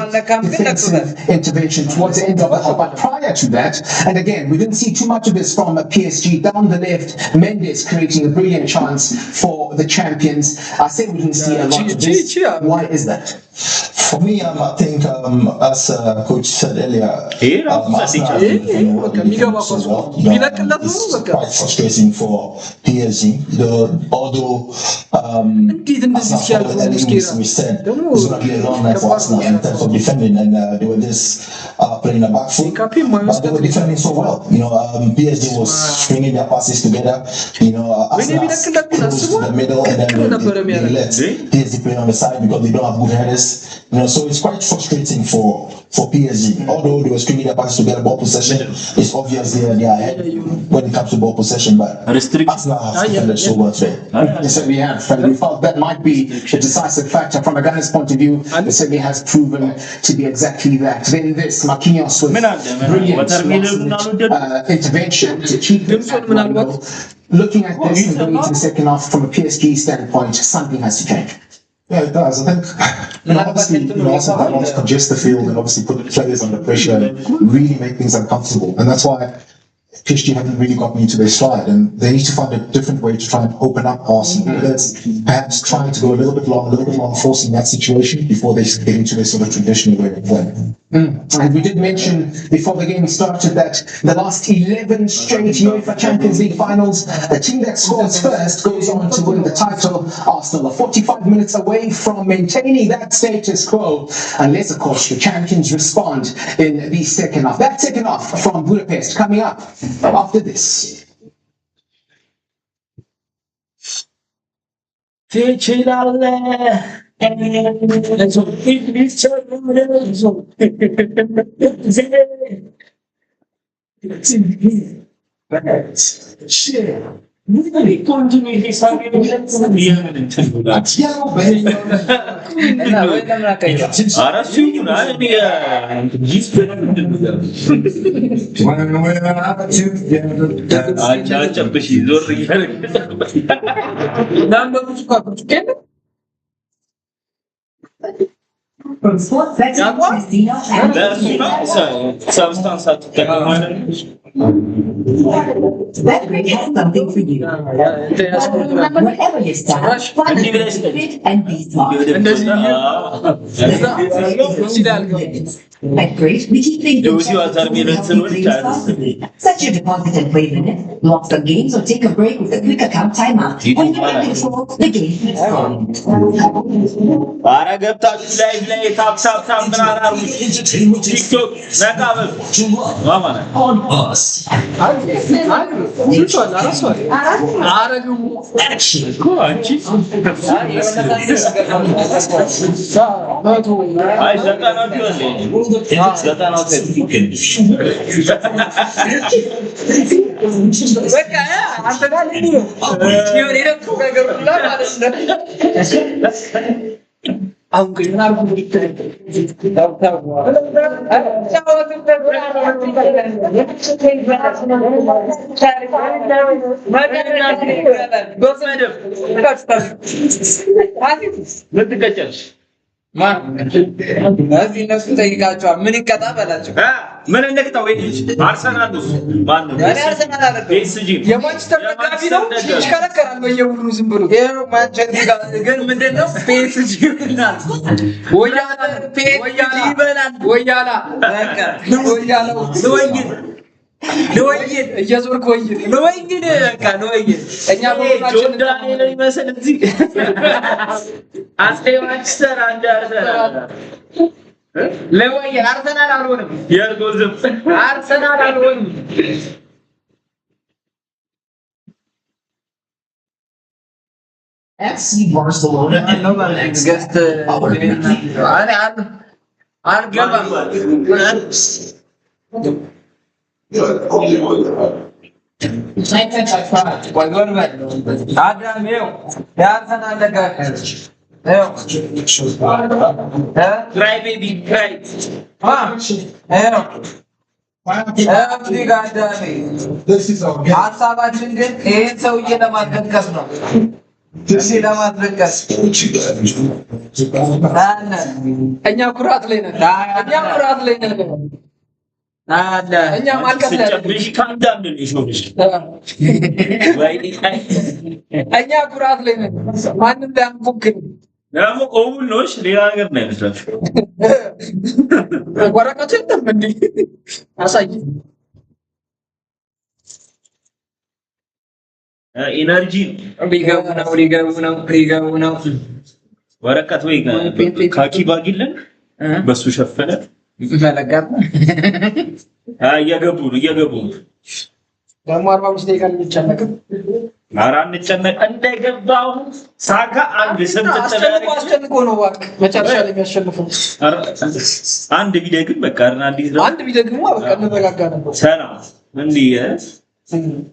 defensive intervention towards the end of the half. But prior to that, and again, we didn't see too much of this from PSG. Down the left, Mendes creating a brilliant chance for the champions. I say we didn't see a lot of this. Why is that? For me, I think, as Coach said earlier, it's quite frustrating for PSG. Although we said it's not really a long night for Arsenal in terms of defending, and they were just playing a back foot, but they were defending so well. You know, PSG was stringing their passes together. You know, Arsenal close to the middle, and then they let PSG play on the side because they don't have good headers. this. So it's quite frustrating for PSG. Although they were stringing their backs to get a ball possession, it's obvious they are ahead when it comes to ball possession. But Arsenal has defended so well today. They certainly have, and we felt that might be a decisive factor from a Ghana's point of view. It certainly has proven to be exactly that. Then this Marquinhos with brilliant intervention to keep them at 1-0. Looking at this and going into the second half from a PSG standpoint, something has to change. Yeah, it does. I think obviously Arsenal wants to congest the field and obviously put the players under pressure and really make things uncomfortable. And that's why PSG haven't really gotten into their stride, and they need to find a different way to try and open up Arsenal. Perhaps trying to go a little bit long, forcing that situation before they get into their sort of traditional way of playing. And we did mention before the game started that the last 11 straight UEFA Champions League finals, the team that scores first goes on to win the title. Arsenal are 45 minutes away from maintaining that status quo, unless, of course, the champions respond in the second half. That second half from Budapest coming up after this. That drink has something for you. Whatever your style, find fit and be smart. At Great, we keep things responsibly. Set your deposit and play limit, lock some games, or take a break with a quick account timeout. When you're in control, the game is on. On us. ምን እንደከታው አርሰናል ማን ነው PSG የማንቸስተር ደጋፊ ነው ይሽከረከራል በየቡድኑ ዝም ብሎ ይሄው ማንቸስተር ግን ምንድነው PSG ይላል ወያላ ወያላ በቃ ወያላው ለወይን እየዞርክ ለወይን በቃ ለወይን እኛ ቦታችን ዳንኤል ይመስል እዚህ አስቴ ማንቸስተር አንድ አርሰናል ለወይን አርሰናል አልሆነም የርጎዝም አርሰናል አልሆነም FC Barcelona and ገስት አልገባም cry baby cry This is our game. ሀሳባችን ግን ይሄን ሰውዬ ለማድረስ ነው ለማድረስ እኛ ኩራት ላይ ነን እኛ ማልቀስ ላይ እኛ ኩራት ላይ ነን ማንም ዳንኩክ ደግሞ ቆሙን ነው ሌላ ነገር ነው ያስራችሁ ወረቀቱ የለም እንዴ አሳይ ኢነርጂ ሊገቡ ነው ወረቀት ወይ ካኪ ባጊለን በሱ ሸፈነ መለጋት እየገቡ ነው ደግሞ 45 ደቂቃ ልንጨነቅ አራን ጨነቀ እንደገባው ሳካ አንድ ስንት አስጨንቆ ነው ባክ መጨረሻ ላይ የሚያሸንፈው አንድ ቢደግም በቃ አንድ ቢደግም በቃ እንረጋጋ ነበር ሰላም እንዴ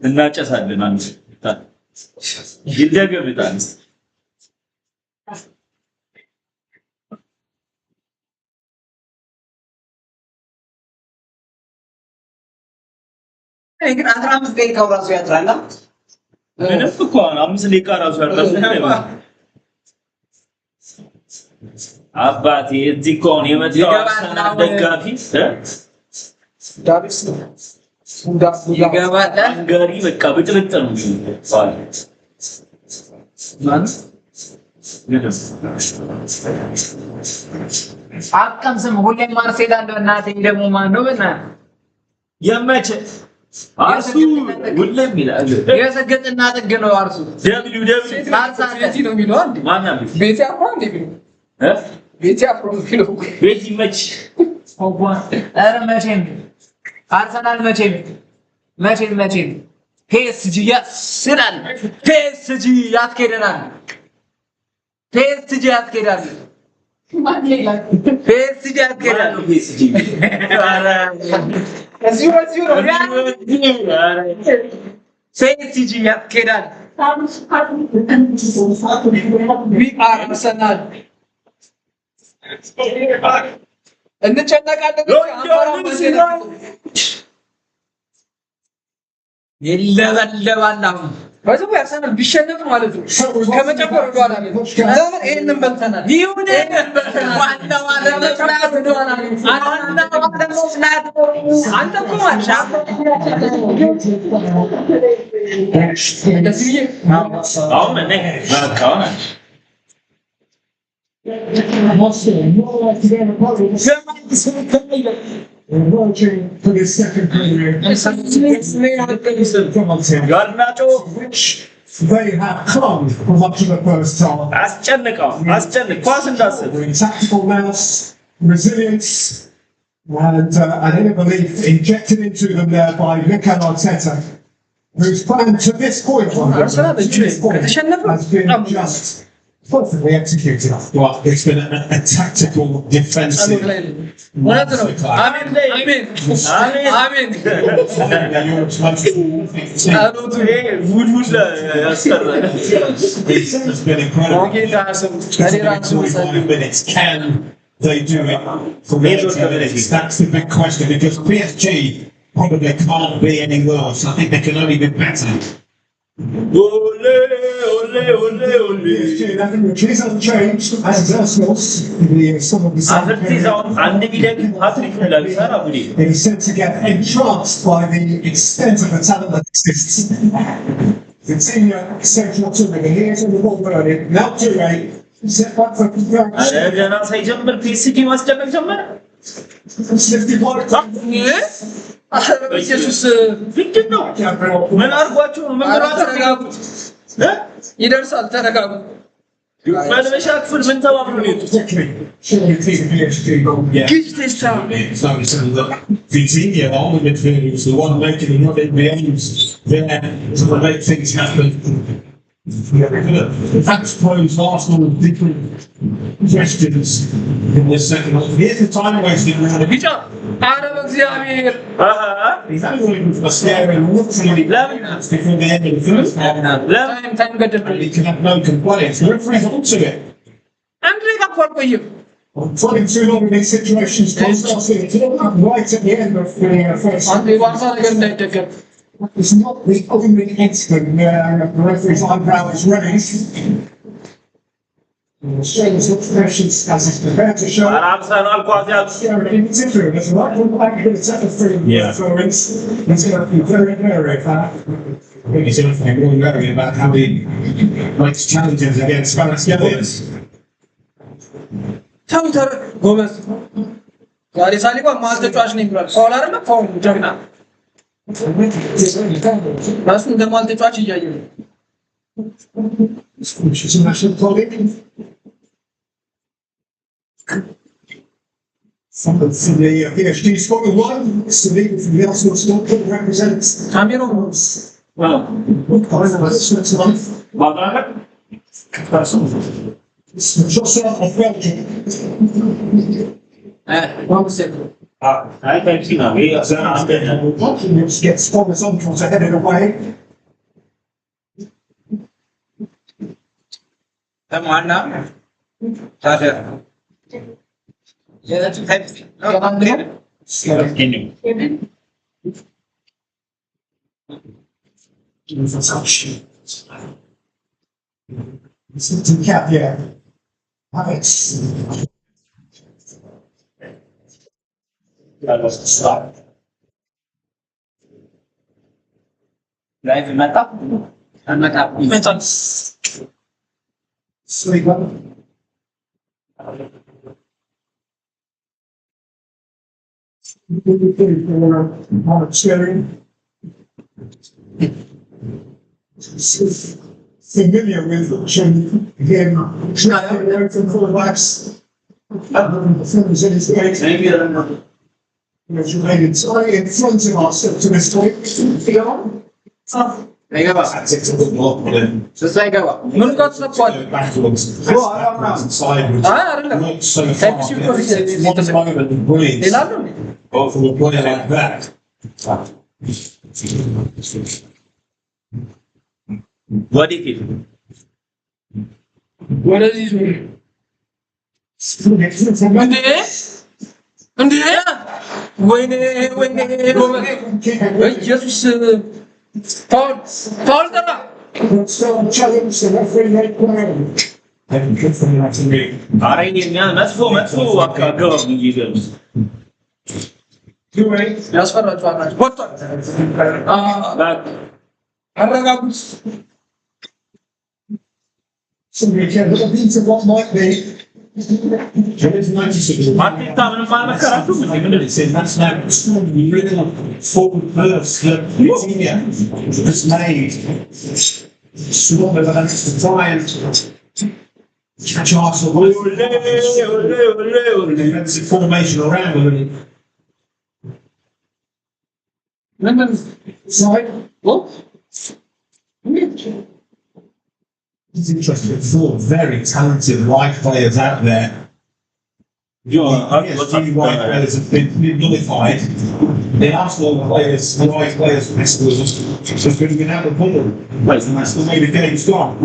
እናጨሳለን አንድ ይደገም ይጣል ግን 15 ደቂቃው ራሱ ያጥራል ምንም እኮ 5 ደቂቃ ራሱ ያጥራል አባቴ እዚህ እኮ ነው የመጣው አርሰናል ደጋፊ ዳቪስ ይገባል አንጋሪ በቃ ብጥብጥ ነው ማን አቀም ስም ሁሌም ማርሴል አለ እናቴ ደግሞ ማን ነው በእና የመቸ አርሱ ሁሌም ይላል የሰገጥና ጥግ ነው አርሱ ደብሊው ቤቲ ነው የሚለው አንዴ ማን ነው ቤቲ አፍሮ እንዴ ቢሉ ቤቲ አፍሮ ቢሉ ቤቲ መች ኧረ መቼም አርሰናል መቼም ፒኤስጂ ያስራል ፒኤስጂ ያስኬደናል ፒኤስጂ ያስኬዳል ፒኤስጂ ያስኬዳል ኧረ እዚሁ ነው ፒኤስጂ ያስኬዳል አርሰናል እንጨነቃለን ይለበለባል በዚህ ያርሰናል ቢሸነፍ ማለት ነው ከመጨፈር ወደኋላ ነው ለምን ይሄንን በልተናል ይሁን ዋናው አለመብላት ወደኋላ ነው አንተ እኮ ማቻ እንደዚህ አሁን እኔ ማካውና for the second period. Which they have clung for much of the first half. አስጨንቀው ኳስ እንዳስብ Tactical nous, resilience, and an inner belief injected into them there by Mikel Arteta, whose plan to this point has been just perfectly executed. Well, it's been a tactical defensive. It's been incredible. Minutes. Can they do it for 90 minutes? That's the big question because PSG probably can't be any worse. I think they can only be better. She's unchanged as Aresnal some of the He said to get entranced by the extent of the talent that exists. The senior central to me, here's in the ball burning, now to rate, set back for ኢየሱስ ምንድነው ምን አርጓችሁ ነው ይደርሳል ተረጋጉ መልበሻ ክፍል ምን ተባብሩ ነው ግጭ ተስታ Vitinha, all the midfielders, the one making the running behind there to make things happen. That's posed Arsenal with different questions in the second half. Here's the time wasting round. አረ በእግዚአብሔር He's only a staring literally before the end of the first half. ታይም ገደብ He can have no complaints. The referee's onto it. አንድ ደቂቃ ቆይም Putting too long in these situations, right at the end of the first half. አንዴ ዋሳ ነገር እንዳይደገም It's not the only incident where the referee's eyebrow is raised. Shows what pressures as he's prepared to show. አርሰናል ኳስ It's different. There's a lot of back to the second free reference. He's going to be very wary of that. I think he's going to be really wary about how he makes challenges against Spanish. ተውተር ጎበዝ ዛሬ ሳሊባ ማል ተጫዋች ነኝ ብሏል ፋውል አይደል ፋውል ጀግና ራሱ እንደማል ተጫዋች እያየው She's a national colleague. From the PSG squad one, Celine from the Arsenal squad represents ካሜራው Just of Belgium. Vamos ser. I can't see now. We are Gets Thomas Uncle to head it away. Mana? Ada. Ya, type. Cap, yeah. Alex. Live mata. Mata. Mata. Sleeper. Familiar with him, away from quarterbacks. The films in his gate. Related so in front of us to this point. Lega ba? Just like a Mun got the point. backwards. Sideways. Not so far. Type super One moment breathes. Elano. But from a player like that. What do you feel? What does this mean? እንዴ ወይኔ ኢየሱስ ፓውል ጠራ Challenge the referee late play. አረኝ የሚያል መጥፎ አካባቢ ይገርም ያስፈራችኋል ናቸው ወጥቷል አረጋጉት Somebody can look into what might be. ማርቲታ ምንም አልመከራችሁም እንዴ ምንድን That's now really full burst that has made Swallow has to try and catch Arsenal with the defensive formation around them. ምንድን Side. It's interesting. 4 very talented wide players out there. Yes, the wide players have been nullified. The Arsenal players, the wide players, have been out of the ball. And that's the way the game's gone.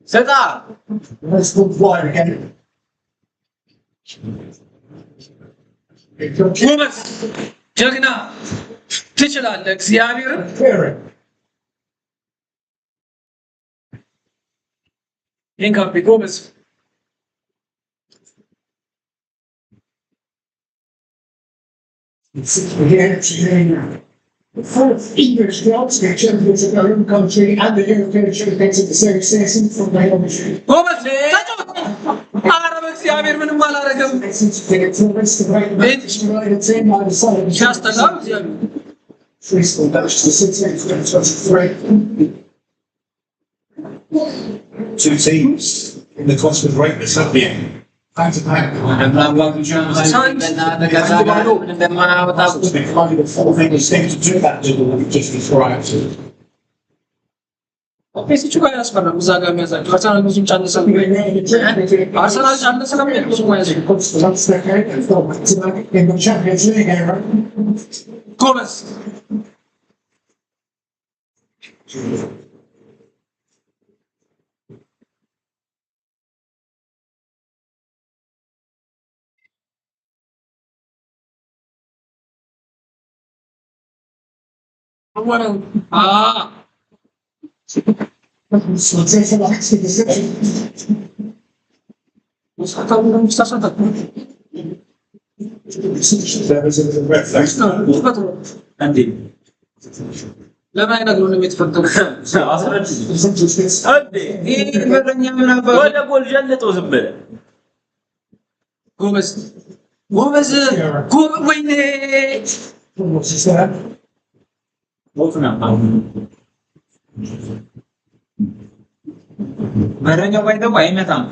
ሰጣ Let's go wide again. ጎበዝ ጀግና ትችላለህ እግዚአብሔርን Clear it. ይህን ካምፒ ጎበዝ The fourth English clubs get champions of their own country and the European champions of the same season from the country. ጎበዝ ኧረ በእግዚአብሔር ምንም አላረገም ሲያስጠላ እግዚአብሔር Free school match to City in 2023. 2 teams in the Cosford Raiders have been back to back. It's been kind of the 4th English team to do that to what we've just described. ፔሲቹ ጋር ያስፈራል እዛ ጋር የሚያዛቸው አርሰናል ብዙም ጫነሰ አርሰናል ጫነሰ ከሚል ብዙም አያዘኝ In the Champions League era. ጎበዝ So take a look at the city. ለምን አይነግሩንም የተፈጠሩት ይህ በረኛ ምን አባ ወደ ጎል ጀልጠው ዝም ብለህ ጎበዝ ጎበዝ ወይኔ What's this there? በረኛው ባይተው አይመጣም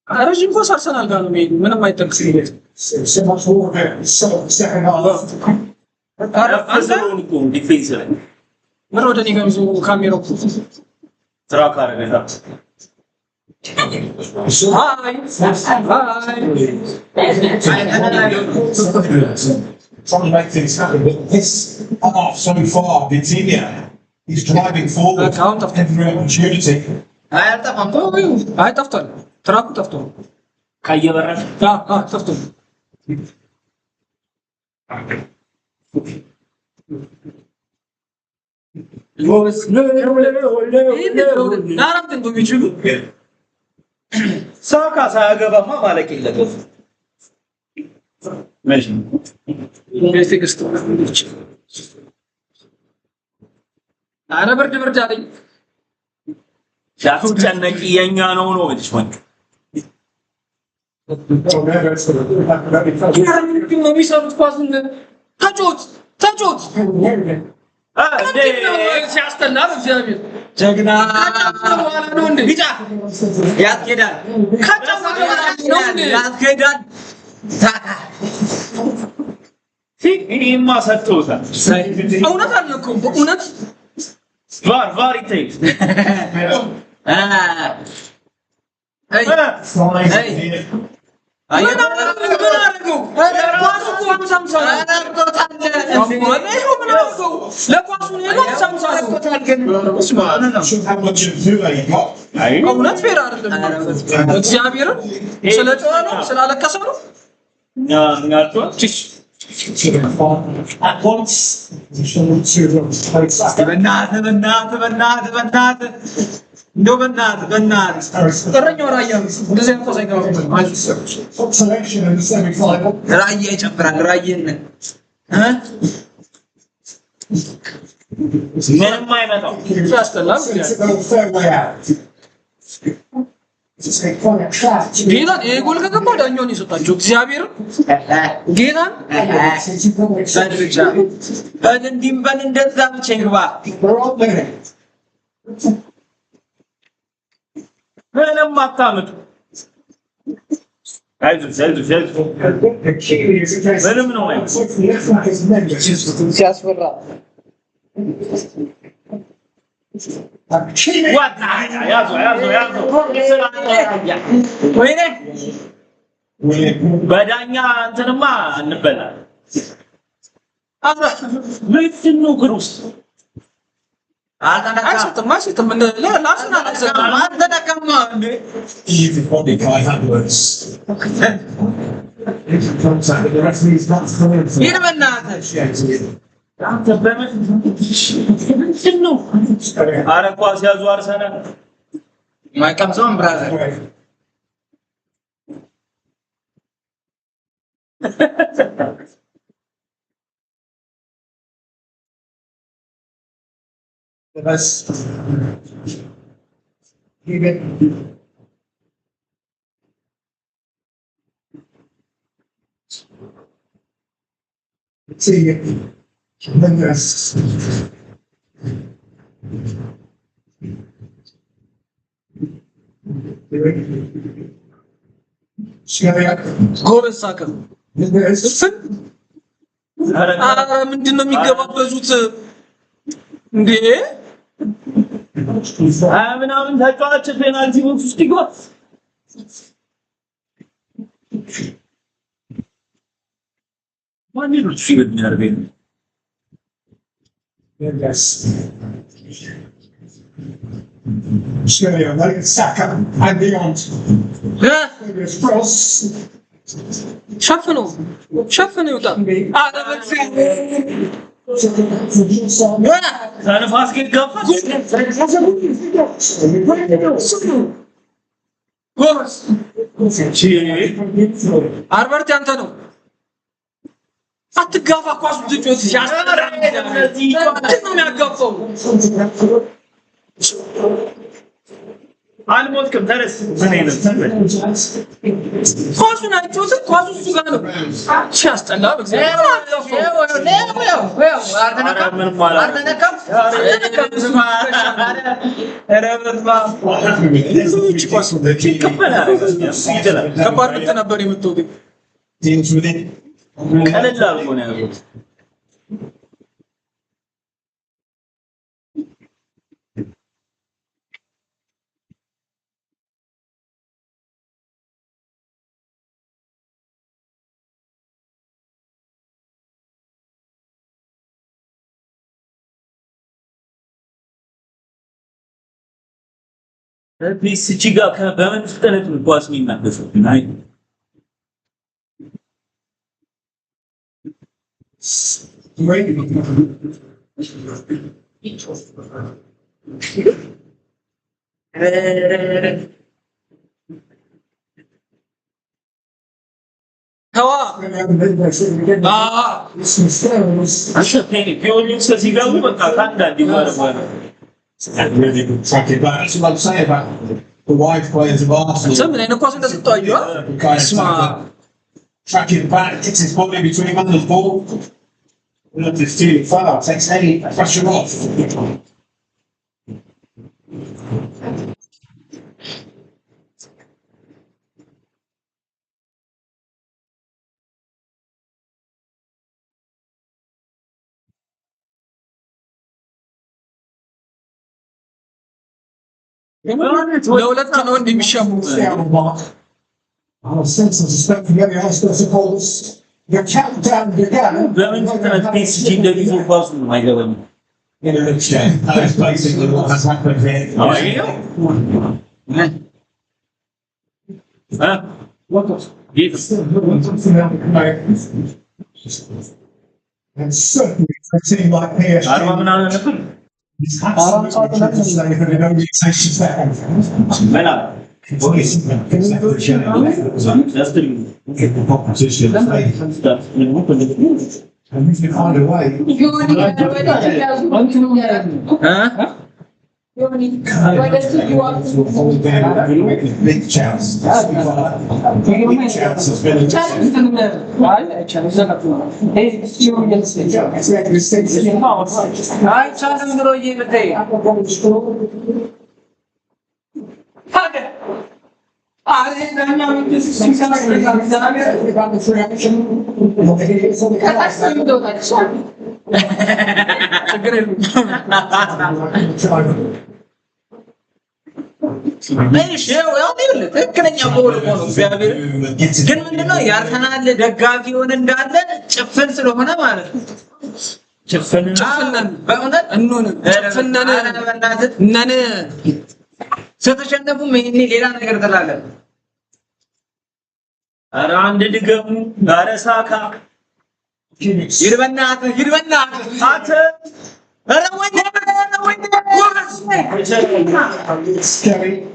ረጅም ኳስ አርሰናል ጋር ነው የሚሄዱ ምንም አይጠቅስም So much more of it. So second half. ዲፌንስ ላይ ምን ወደ እኔ ጋር ይዞ ካሜራው ትራክ አረገታ Trying to make things happen, but this half so far, Vitinha, he's driving forward every opportunity. አይ ጠፍቷል ትራኩ ጠፍቷል ካየበራሽ ጠፍቷል ጎበዝ አራት እንደሚችሉ ሳካ ሳያገባማ ማለቅ የለበት መቼ በቴክስት አረ ብርድ አለኝ ሲያስጨነቂ የኛ ነው እልሽ ወይ ነው የሚሰሩት ኳሱን ተጮት ሲያስጠላ እግዚአብሔር ጀግና በኋላ ነው እንዴ ቢጫ ያስኬዳል ያስኬዳል ይሄማ ሰጥቶታል እውነት አልነኩም በእውነት ቫር ይታይ Should have much of Zule got. እውነት ፌር አይደለም እግዚአብሔር ስለጨዋ ነው ስላለቀሰ ነው At once. እረኛው ራያ እንደዚህ አይነት ኳስ አይገባም Top selection in the semi-final. ራያ ይጨምራል ራየነት ምንም አይመጣው ያስጠላል It's a fair way out. It's a quite a trap. ጌታን ይሄ ጎል ከገባ ዳኛውን ይሰጣቸው እግዚአብሔር ጌታን ብቻ በእንዲም እንደዛ ብቻ ይግባ They're all there. ምንም አታምጡ አይዞሽ The key is in case ምንም ነው it's like the left back is members. ሲያስፈራ ዋታ ያዞ ወይኔ በዳኛ እንትንማ እንበላለን አብራ ምንድን ነው ግሩስ አይሰጥም ለአርሰናል አይሰጥም አልተጠቀማ እንዴ Easy body by handlers. Contact with the referee's not coming. ይሄን በእናትህ አንተ ምንድን ነው ኧረ ኳስ ያዙ አርሰናል ማይቀምሰውን ብራዘር Let's keep it. See it. Then there's ጎበዝ ሳከ ኧረ ምንድን ነው የሚገባበዙት እንዴ ምናምን ተጫዋች ፔናልቲ ቦክስ ውስጥ ይገባ ማን ነው እሱ የሚያደርገው Yes. Australia, like Saka and beyond. There's cross. ሸፍነው ይውጣ ኧረ ተነፋስ ግን ገፋ ጎበዝ አርበርት ያንተ ነው አትጋፋ ኳሱ ትጮት ሲያስጠራ ነው የሚያጋፋው አልሞትክም። ተነስ ኳሱን አይቶት ኳሱ እሱ ጋር ነው። ሲያስጠላ ከባድ ነበር የምትወው ግን ቀለል አድርጎ ነው ያሉት። ፒኤስጂ ጋር በምን ፍጥነት ነው ኳስ የሚናገሰው? ናይ ተዋ ፒዮኒክስ ሲገቡ በቃ ከአንዳንድ ይባረባል። Really good tracking back. That's what I'm saying about the wide players of Arsenal. ሰምን አይነት ኳስ እንደሰጣዩ Tracking back, gets his body between him and the ball. Look, it's too far, takes any pressure off. ለሁለት ነው እንደሚሻሙ Our sense of respect for many Arsenal supporters. The countdown began. በምን ፍጥነት ፒኤስጂ እንደሚዞር ኳሱ ነው አይገባኝም። In a exchange. That is basically what has happened here. And certainly for a team like PSG. አርባ ምናምን ነበር It's absolutely true to say that it only takes a second. በላ That's the proposition. And if you find a way, big chance. Big chance has been a ትክክለኛ ጎል ሆኖ እግዚአብሔር ግን ምንድነው ያርሰናል ደጋፊ ሆነ እንዳለ ጭፍን ስለሆነ ማለት ነው። ጭፍነን በእውነት እንሆን ጭፍነን ነን ስትሸነፉ ምን ሌላ ነገር ትላለህ? ኧረ አንድ ድገሙ። ኧረ ሳካ ይርበናት አተ ኧረ ወይኔ It's scary.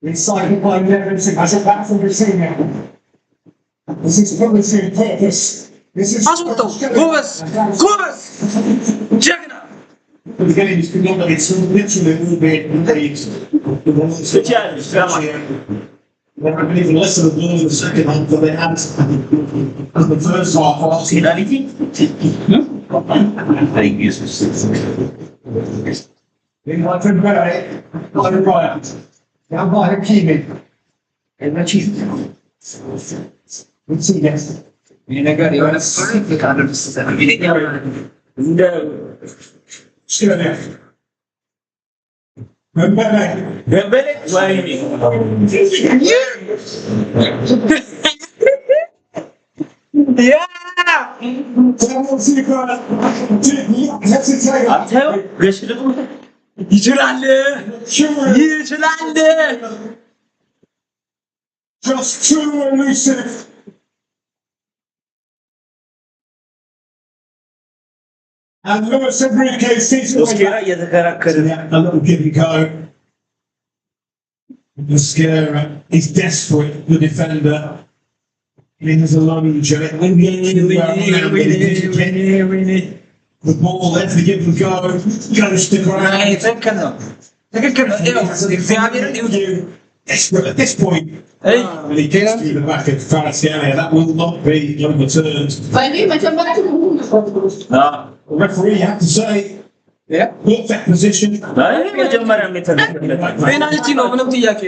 Incited by Neville to as a back from the team now. This is policy and purpose. This is አስወጣው ጎበዝ ጀግና But again, it's not that it's literally a little bit late. ትችያለሽ ጋማ They're even less of a goal in the second half than they had in the first half. ፔናልቲ in my friend Barry, by the right. Now by the keeping. And the chief. Let's see this. ይሄ ነገር የሆነ ፍቃድ እንደ Still there. Remember, ደበለ ወይኔ አታየው ገሽልጡ ይችላል just too elusive. And Lewis Enrique sees it. ኦስኬራ እየተከራከረ A little give and go. Mascara is desperate, the defender. There's a lunge at it. The ball, let's the give and go. Goes to ground. Desperate at this point. When he gets to the back of Kvaratskhelia, that will not be overturned. The referee had to say, perfect position. Penalty no, ምንም ጥያቄ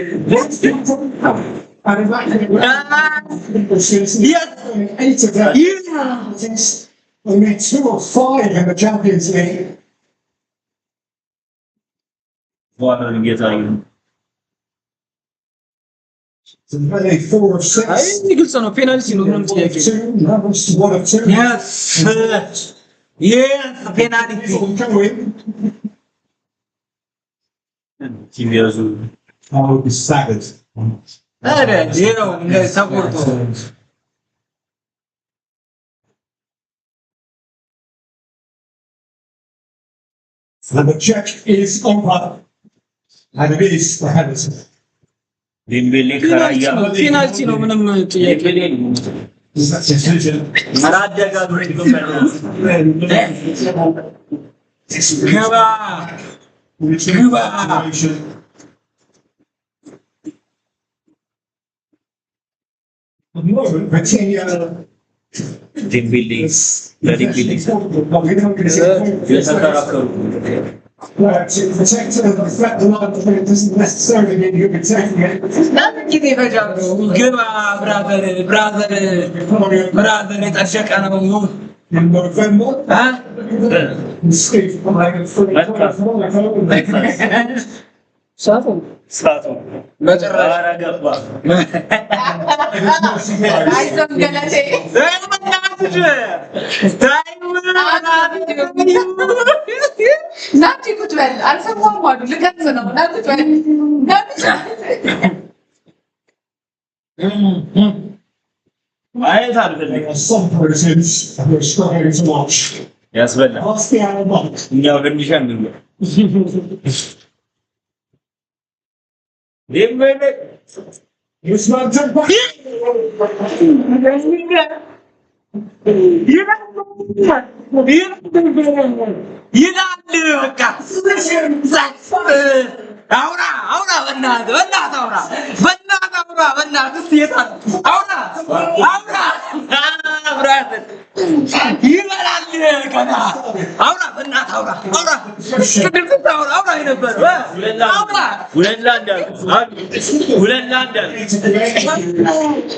Yes. Only 2 or 5 in the Champions League. Only 4 of 6. አይ ግልጽ ነው ፔናልቲ ነው ምንም ጥያቄ 1 of 2. Yes. Yes, penalty. I would be staggered. And the check is over. And it is for Henderson. ፔናልቲ ነው ምንም ጥያቄ That decision. Situation. At the moment, Vitinha to protect the threat the line it doesn't necessarily mean you'll be taking it. In November, Steve playing some persons who are struggling to watch. Yes, well. Ask the Almont. No, let me show you. It's not too bad.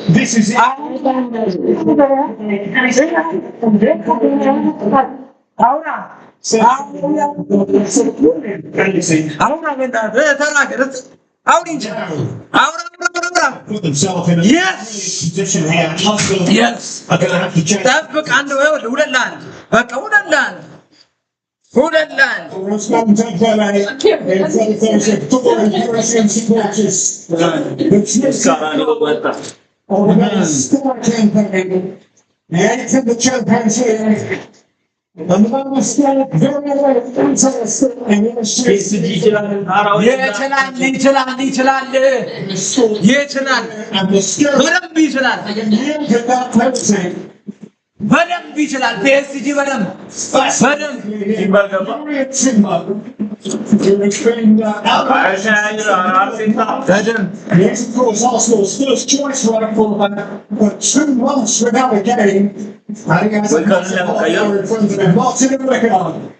This is it. Put themselves in a position here. Yes. I'm going to have to check. Rosman Dembele in front of adoring Parisian supporters. On the star campaign, the 8th of the Champions League. And the man was still very well interested in the streets. And the skill of that penalty. PSG Yes, of course, Arsenal's first choice right fullback, but 2 months without a game. I think that's a massive player in front of him. Martin Odegaard.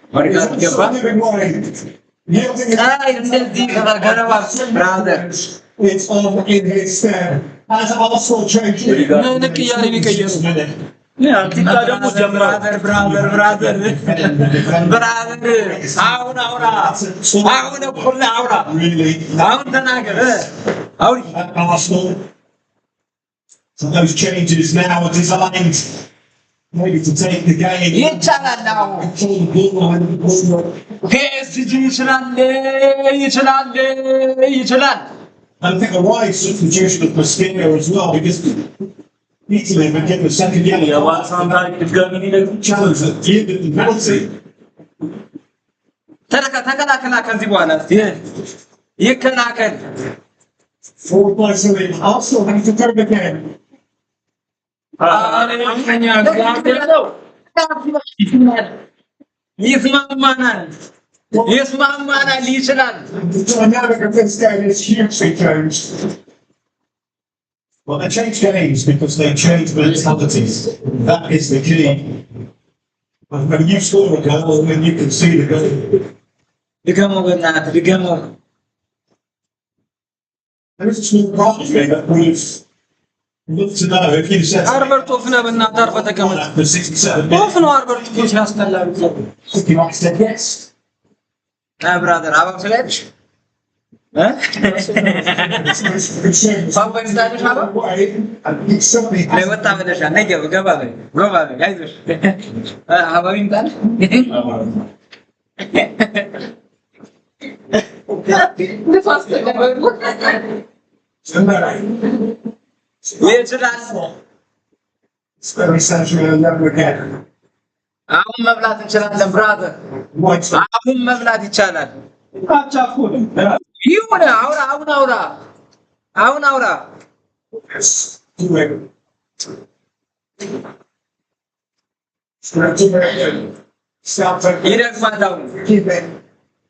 He's living way. Yielding it's on in his stead. As Arsenal changes. Arsenal. So those changes now are designed maybe to take the game. I think a wise substitution of Mosquito as well, because Italy have been given a second yellow challenge that yielded the penalty. Forward by Salim. Arsenal have to turn again. Yes, ma'am, man, I listen. The dynamic of this game is hugely changed. Well, they change games because they change mentalities. That is the key. When you score a goal, then you can see the goal. Become There is a small part of me that would love to know if you said Albert ofna በእናትህ አርፈህ ተቀመጥ after 67 ኦፍ ነው አልበርት እኮ ሲያስጠላ you might say yes. ብራዘር አባብ ስለች ሳምባይ ስታዲሽ አባብ ላይ ወጣ በለሻ ነገ ገባ በይ ገባ በይ አይዞሽ አባብ ይምጣል ንፋስ ተቀበል ይችላል Very essentially a level again. አሁን መብላት እንችላለን ብራዘር አሁን መብላት ይቻላል ይሁን አሁን አውራ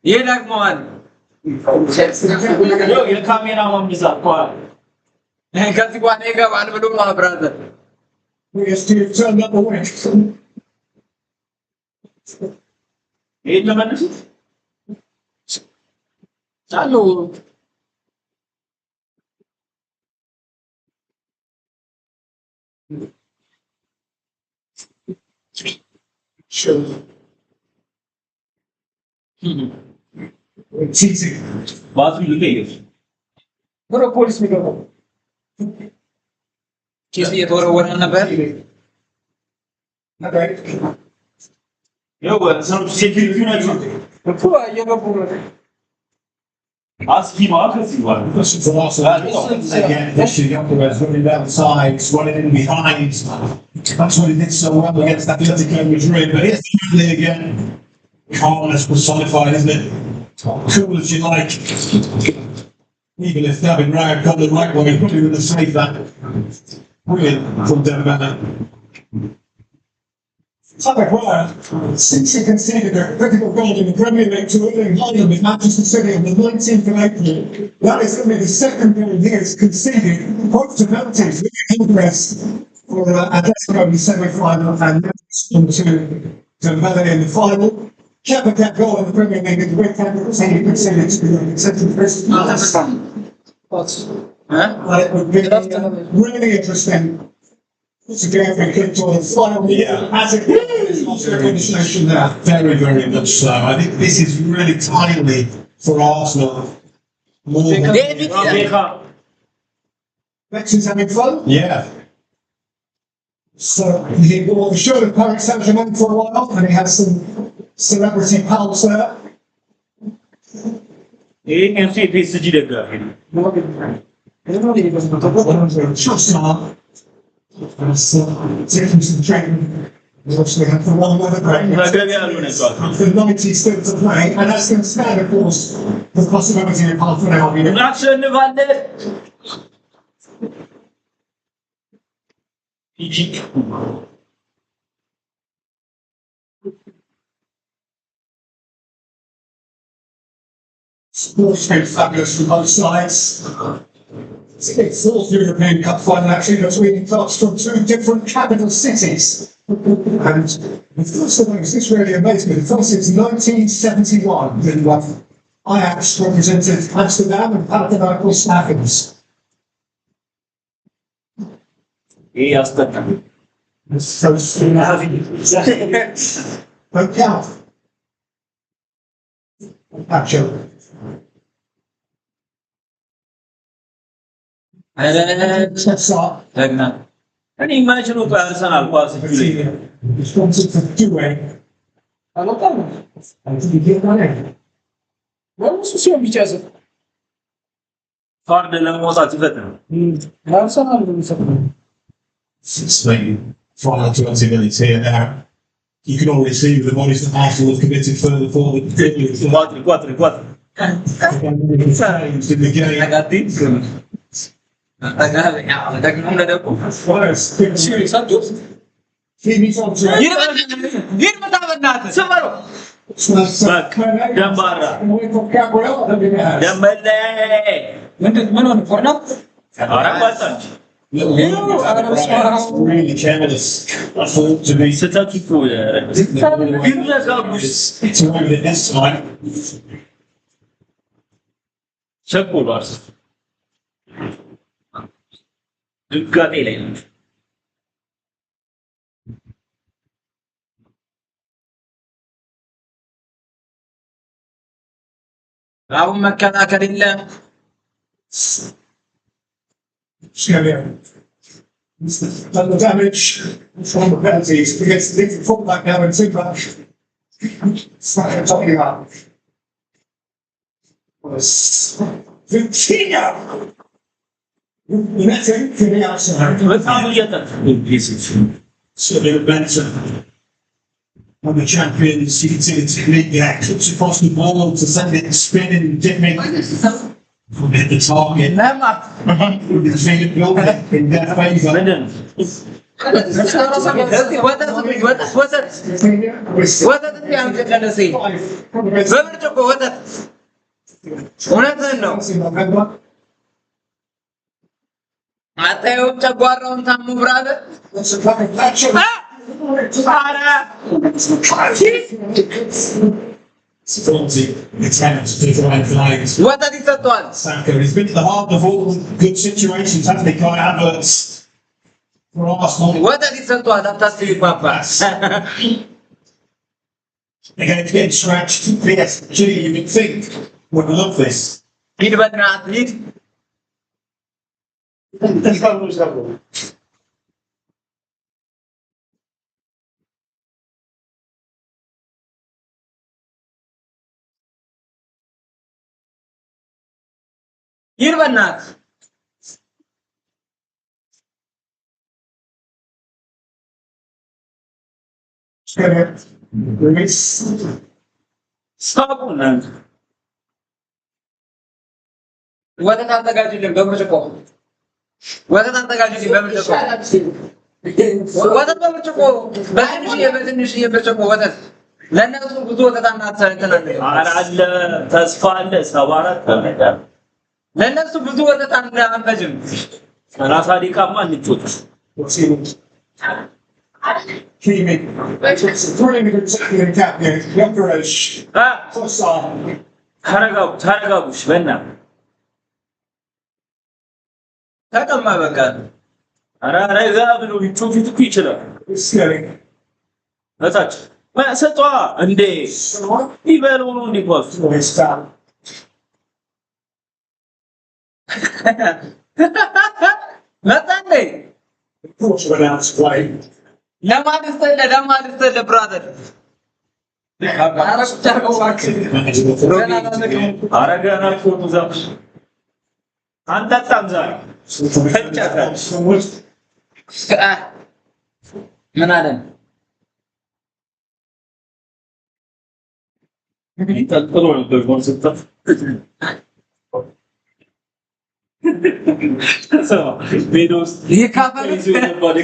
ይደግመዋል የካሜራማን ብዛት ከዚህ በኋላ ይገባል ብሎ ብራዘር ይሄን ለመነሱት ቻሉ ባቱ ልቀይር ወደ ፖሊስ የሚገባው ኬስ እየተወረወረ ነበር ያው ሰው ሴኩሪቲ ነው እኮ እየገቡ ነው አስኪ ማከስ ይዋል This is the last again, this is Yoko's running down the sides, running in behind. That's what he did so well against Atletico Madrid. But here's the Burnley again. Calmness personified, isn't it? Cool as you like. Even if David Raya got the right way, he probably would have saved that. Brilliant from Dembele. Since he conceded a critical goal in the Premier League to Erling Haaland with Manchester City on the 19th of April, that is only the second goal he has conceded, both to penalties, with progress for Atletico in the semi-final and on to Dembele in the final. Kepa kept goal in the Premier League with penalties, and he conceded to the second first. It would be really interesting. It's a game we clicked on the final year as it is conversation there. Very, very much so. I think this is really timely for Arsenal. Bex is having fun. Yeah. So he wore the shirt of Paris Saint-Germain for a while, and he has some celebrity pals there. ኤንሲ ፒኤስጂ ደጋፊ Just taking some training. We actually have the one weather break. The 90s still to play, and that's going to stand, of course, the possibility of half an hour. እናሸንፋለን Sports been fabulous from both sides. It's the fourth European Cup final actually between clubs from two different capital cities. And the first of those, this really amazed me. The first since 1971 when Ajax represented Amsterdam and Panathinaikos Athens. ይሄ ያስጠቃል So don't count. Actually. ደግና እኔ ኢማጂን ነው አርሰናል ኳስ እጁ ላይ Responsible for doing. አልወጣም ወንሱ ሲሆን ቢጫዘ ካርድ ለመውጣት ይፈትናል አርሰናል ነው የሚሰጠው It's maybe 5-20 minutes here now. You can already see the bodies that Arsenal have committed further forward. ኳትር Changed in the game. Phoebe's on to ይርመጣ በእናትህ ስበረው ደንባራ ደንበሌ ምን ሆነ ፎርና አራባታች Really careless. I thought to be ስህተት እኮ ቢረጋጉስ it's over this time. ቸኮሏል። ድጋጤ ላይ ነው። አሁን መከላከል የለም። Done the damage from the penalties against the different fullback now in Timber. Starting talking about. Vitinha! Netting to the outside. በጣም እየጠጡ So they were better. On the champions, you can see the technique, yeah, cuts across the ball to send it spinning, dipping. Hit the target. With the finger building in their favour. ምንድን ነው? ወተት ያምጨቀለሴ በብርጭቆ ወተት እውነትህን ነው። አታየውም ጨጓራውን ታሙ ብራዘር ወተት ይሰጠዋል። Saka, he's been to the heart of all good situations, hasn't he? Kai Havertz for Arsenal. ወተት ይሰጠዋል። አታስቢ ፓፓ Again, it's getting scratched. PSG, you would think, would love this. ሂድ በእናትህ ሂድ። ሂድ በእናትህ ሳቁ እናንተ ወተት አዘጋጅልን በብርጭቆ ወተት አዘጋጅልን በብርጭቆ ወተት በብርጭቆ በትንሽዬ ብርጭቆ ወተት ለእነሱ ብዙ ወተት አናተናል። ኧረ አለ ተስፋ አለ 74 ተመጣጣ ለእነሱ ብዙ ወተት አንፈጅም። 30 ደቂቃማ እንጮት Keeming. Brilliant good tackling in cap here. Yokeresh. Tossar. ተረጋጉሽ በእናትህ ተቀማ በቃ ኧረ ረጋ ብሎ ሊጮት እኮ ይችላል። Skelling. እታች ሰጧ እንዴ ይበለው ነው እንዴ ኳስ It's down. መጣ እንዴ Of course, we're allowed to play. ለማድስተለ ብራዘር ኧረ ገና እኮ ነው አንጠጣም ዛሬ ምን አለን? ጠጥሎ ነበር ኮንሰፕት ሜዳ ውስጥ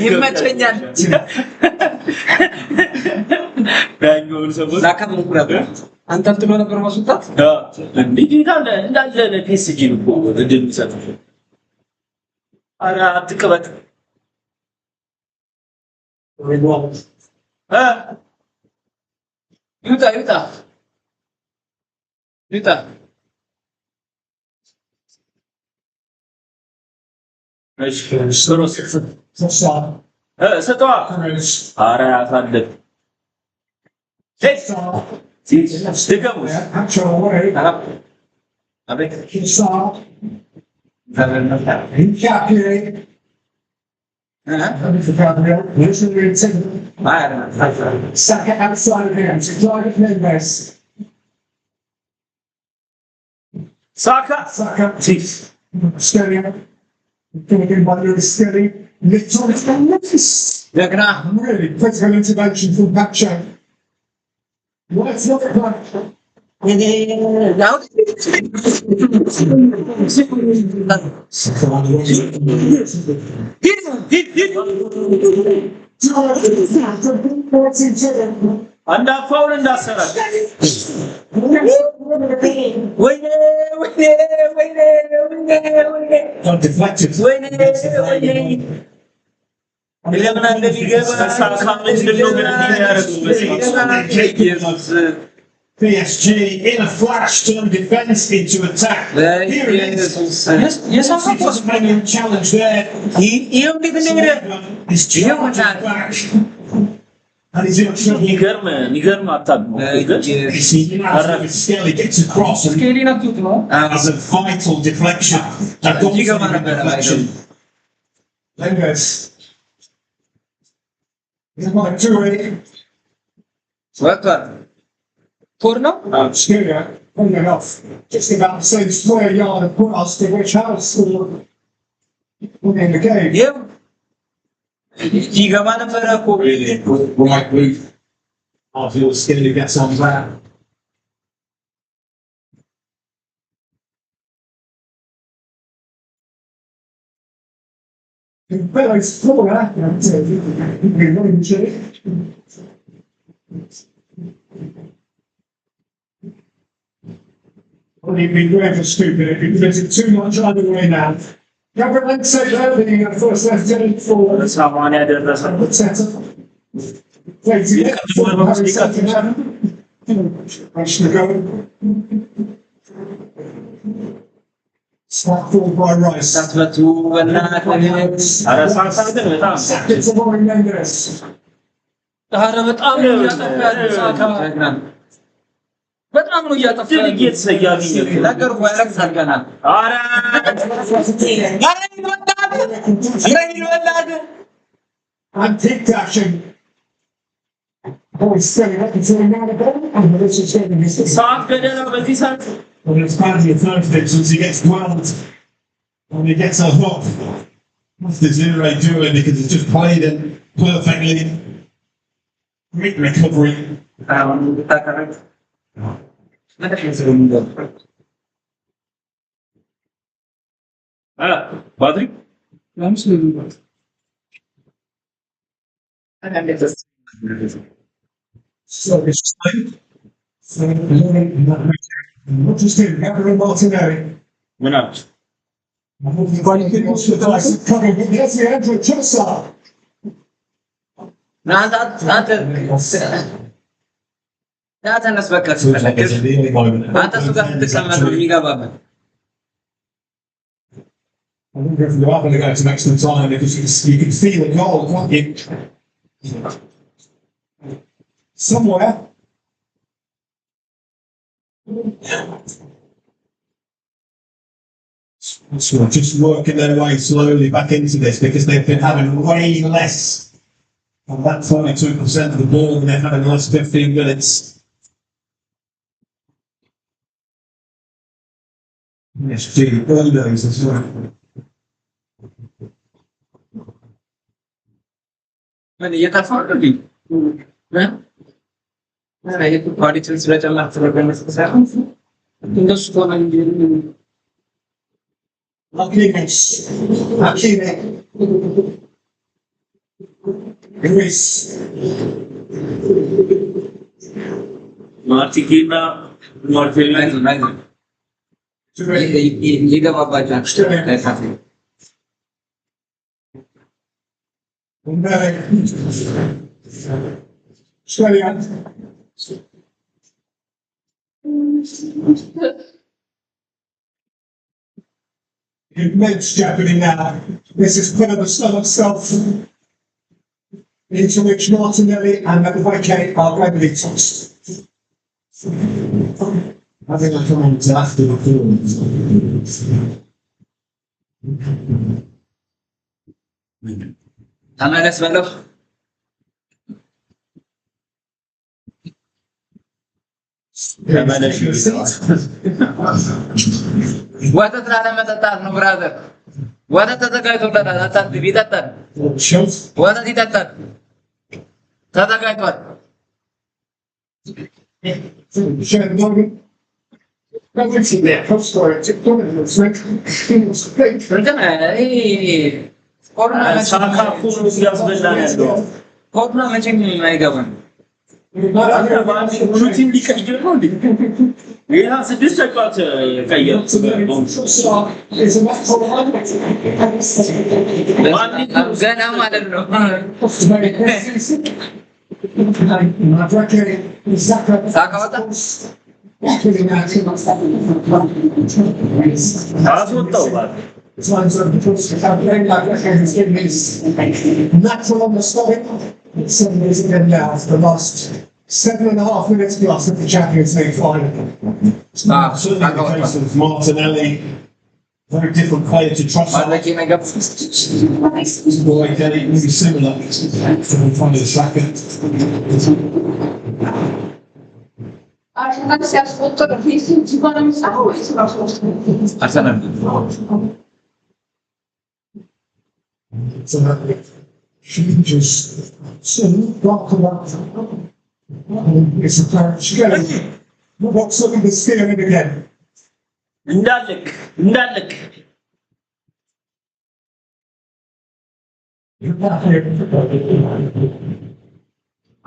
ይመቸኛል። ዳኛውን ሰሞኑን አንጠልጥሎ ነበር ማስወጣት እንዴት እንዳለ ለፒኤስጂ ነው እድል የሚሰጠው። ኧረ አትቀበጥ ይውጣ እሺ ሶሮስ Tossar. ሰጠዋ Yokeresh. ኧረ ያሳልፍ ድገሙሽ Actual way. አቤት Tossar. Capie. Listen to it. Saka outside of him to drive it Mendes. ሳካ Saka. ሲስ Skelly. Thinking by Lewis Skelly. Little nice. ደግና Really critical intervention from Pacho. Let's look at that. አንድ አፋውን እንዳሰራች ወይኔ ለምን እንደሚገባ ሳካምን እንደው ግን ያረጋግጥ PSG in a flash turned defence into attack. Here it is. Yes, I was making a challenge there. ይሄው እንዴት እንደሄደ He's charging back. And he's in ይገርም አታክ ነው Skelly gets across and Skelly ነክቶት ነው has a vital deflection. ይገባ ነበር deflection. Lengers. He's like 2-8. ወጥቷል ፎር ነው Skelly, on and off, just about the same square yard across to which House scored in the game. ይሄው ይገባ ነበር እኮ Really good right move. I feel Skelly gets on that. But it's full of that, you can really check. Well, you've been doing for stupid, because it's too much either way now. Government said earlier, first lieutenant for ሳማን ያደረሰ the setup. Played together for Harry second heaven. Actually going. Start forward by Rice. ታስበቱ በእናትህ አረሳሳ ግን በጣም Second to Warren Mendes. ኧረ በጣም ነው ያጠፋው ሳካ በጣም ነው ያጠፋው ድርጊት ሰያሚ ነገር ያረክሳል ገና አረ And tick dashing. Boy, steady up until now the ball, and this is getting his ሰዓት ገደላ በዚህ ሰዓት Well, it's badly a third fix once he gets dwelled. And he gets a hook. What's the Zero doing? Because he's just played it perfectly. Great recovery. አሁን ተከራክ ባትሪ So it's not just him, Gabriel Martinelli. ምን አልሽ Here's the Andrew Trossard. ተነስ በቃ አንተ እሱ ጋር ስትቀመጥ ነው የሚገባበት I wonder if you are going to go to extra time because you can feel a goal, can't you? Somewhere. So just working their way slowly back into this because they've been having way less of that 42% of the ball than they've had in the last 15 minutes. Yes, gee, early days as well. ምን እየጠፋው ነው ግን ኳሊቲውን ስለጨመርክ ስለገለጽክ ሳይሆን እንደሱ ከሆነ እንጂ Hakimis. Greece. ማርቲኪና ማርቴል ይገባባቸዋል Australia. Immense jeopardy now. This is put of the stomach stuff into which Martinelli and Mavake are readily tossed. I think I come on to after the performance. ተመለስ በለው ወተት ላለመጠጣት ነው ብራዘር ወተት ተዘጋጅቶለታል አታስብ ይጠጣል ወተት ይጠጣል ተዘጋጅቷል ኮሮና መቼም አይገባም ሩቲን ሊቀይር ነው እንዴ? ሌላ 6 ተጫዋች ቀየር ገና ማለት ነው። ሳካ ወጣ አስወጣው ማለት natural on the stomach. Seven years ago now for the last 7.5 minutes plus of the Champions League final. Certainly the case of Martinelli. Very different player to trust. Boy, Kelly, really similar to the front of the second. Arsenal. So she just blocked her up. It's a player. She goes, what's looking to steal it again? እንዳልክ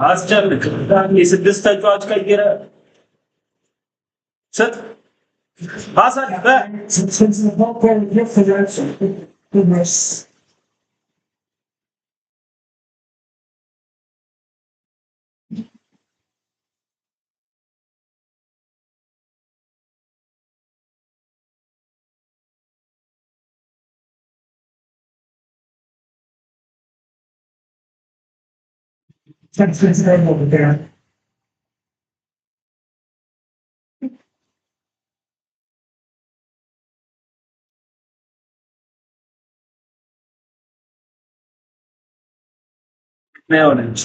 አስጨንቅ የ6 ተጫዋች ቀይረ ሰጥ ሐሰን Since the ball player yesterday, Thanks over there. ሜዮነች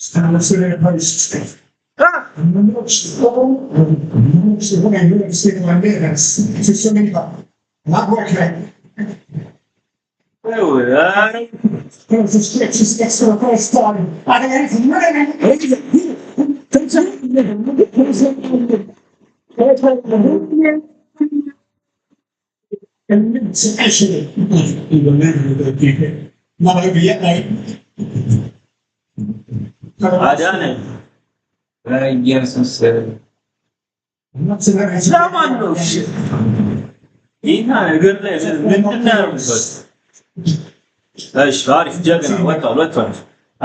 Stand up to their post. And the watch the ball, and watch the way you have seen my minutes to Saliba. Not working. There's the stretches gets for the first time. And it's running. And it's actually even not over yet, mate. አዳነ ኢየሱስ ለማን ነው? ይሄ ነገር ላይ ምንድን ነው ያደረጉት? እሺ አሪፍ ጀግና ወጣል።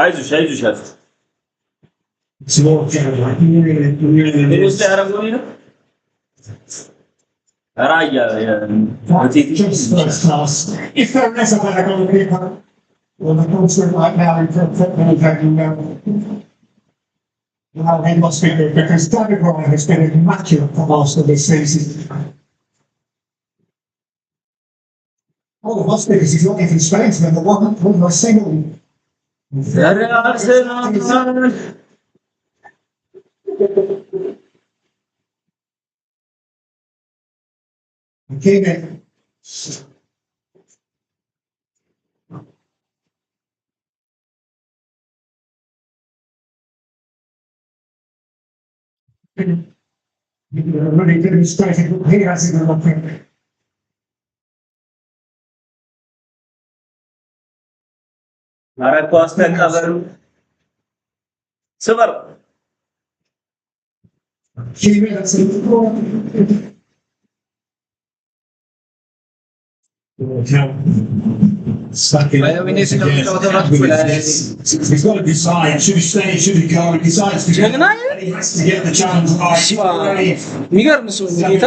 አይዞሽ አፍ ውስጥ ያደረጉት ነው ራያ Just first class. If there is a better goalkeeper, well, the concert right now in football taking well, he must be good because David Ryan has been immaculate for most of this season. Oh, it must be because he's not even Spain to the one my single. Arsenal Came in. Really demonstrated what he has in the locker. ኳስ ተቀበሉ ስበር Came in and said, stuck in. He's got to decide. Should he stay? Should he go? He decides to go. He has to get the challenge right. የሚገርም ሰው ጌታ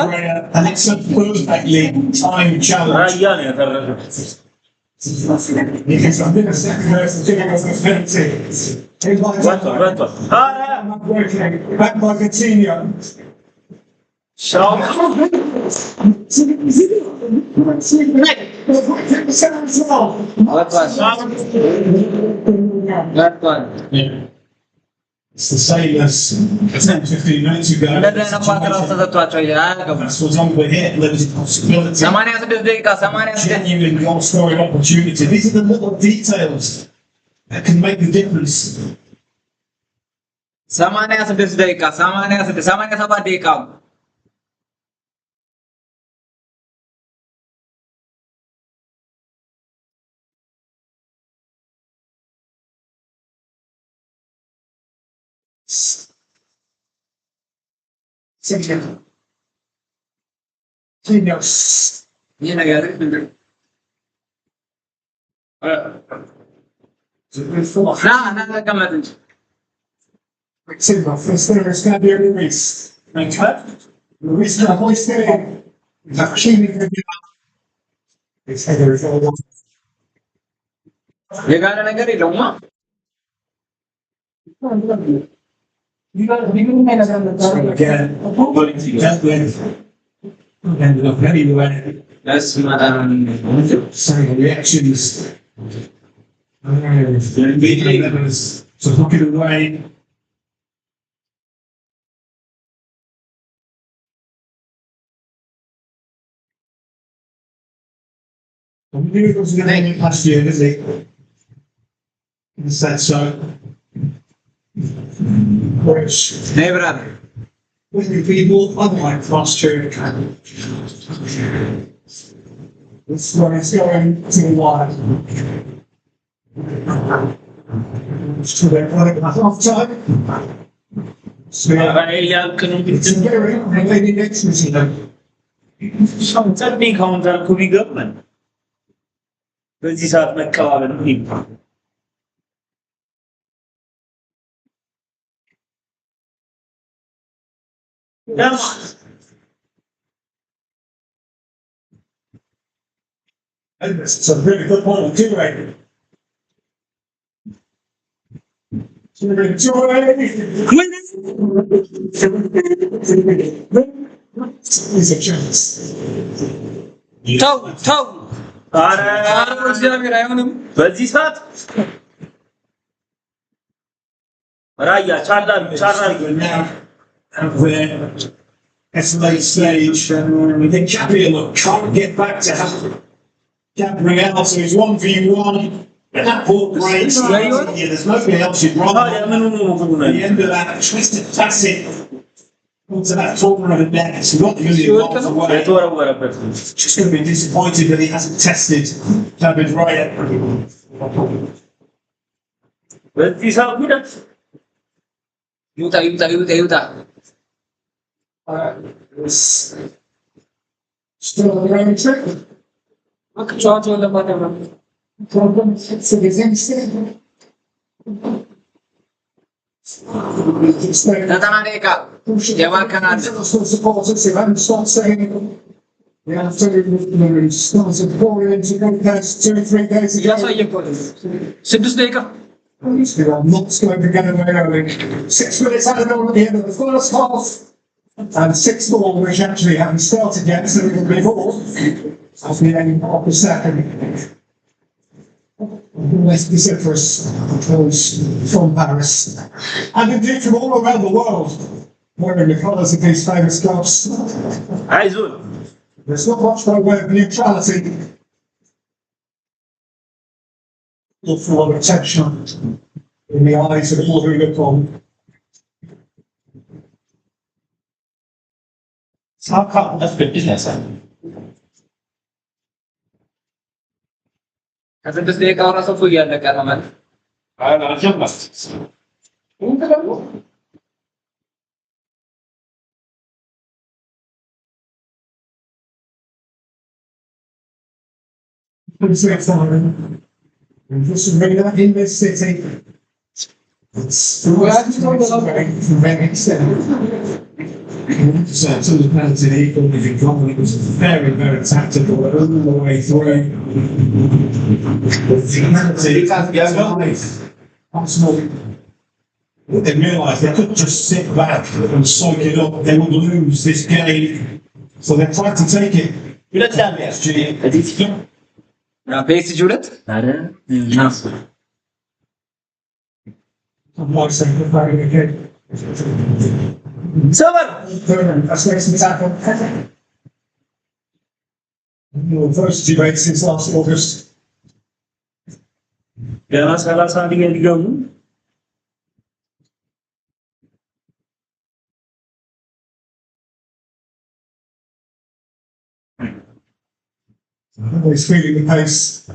And it's a perfectly timed challenge. ራያ ነው ያፈረሰው Because I've been a second person doing it for 50. He's like, ወጥቷል not working. Back by Coutinho. ሻው It's the same as 10-15 minutes ago. That's what's on for here. There was a possibility. 86 ደቂቃ 86 Genuine goal-scoring opportunity. These are the little details that can make the difference. 86 ደቂቃ 86 87 ደቂቃ ይህ ነገር ና ተቀመጥ እንጂ Silva, first there is going to be a release. Release the voice there. Actually, it's header is all one. የጋለ ነገር የለውማ Again, that went ended up anywhere. So reactions. So look it away. I'm going to go to the name last year, is it? In the sense so. Which, ነይ ብራዘር with the people, unlike last year, this one is going to the wide. So they're running at half time. So ያልክ ነው it's very, and maybe next meeting. ጸጥ ካውንተር እኮ ቢገርመን በዚህ ሰዓት መቀባበል ነው ይባል it's a really good point, too, right? Is a chance. ተው ተው አረ እግዚአብሔር አይሆንም በዚህ ሰዓት ራያ ቻላ And we're at the late stage, we think Gabriel can't get back to Gabriel, so he's 1v1, and that ball breaks. There's nobody else who'd run. At the end of that, twisted classic onto that corner of the net, so not really miles away. የተወረወረበት Just going to be disappointed that he hasn't tested David right. በዚህ ሰዓት ጉዳት ይውጣ ይውጣ ይውጣ ይውጣ Still on the round trip. ጨዋታውን ለማዳመጥ Problem so there's instant. ዘጠና ደቂቃ የባከናል Supporters who haven't stopped saying the afternoon started pouring into Budapest 2 or 3 days ago. እያሳየ እኮ ነው 6 ደቂቃ I'm not going to get away early. 6 minutes added on at the end of the first half. And 6 more, which actually haven't started yet, so it'll be 4 at the end of the second. Let's be citrus, those from Paris. And indeed from all around the world, wearing the colours of these famous clubs. አይዞን There's not much by way of neutrality. Or full of attention in the eyes of all who look on. ከ6 ደቂቃ ራሱ እኮ እያለቀ ነው ማለት Foreign. And this arena in this city. It's very extended. So the penalty equal with the goal, it was very, very tactical all the way through. The penalty, Arsenal, they realised they couldn't just sit back and soak it up, they would lose this game. So they tried to take it. PSG. ፒኤስጂ ሁለት አረ ሰበር First debate since last August. ገና 30 ሊገቡ He's feeling the pace.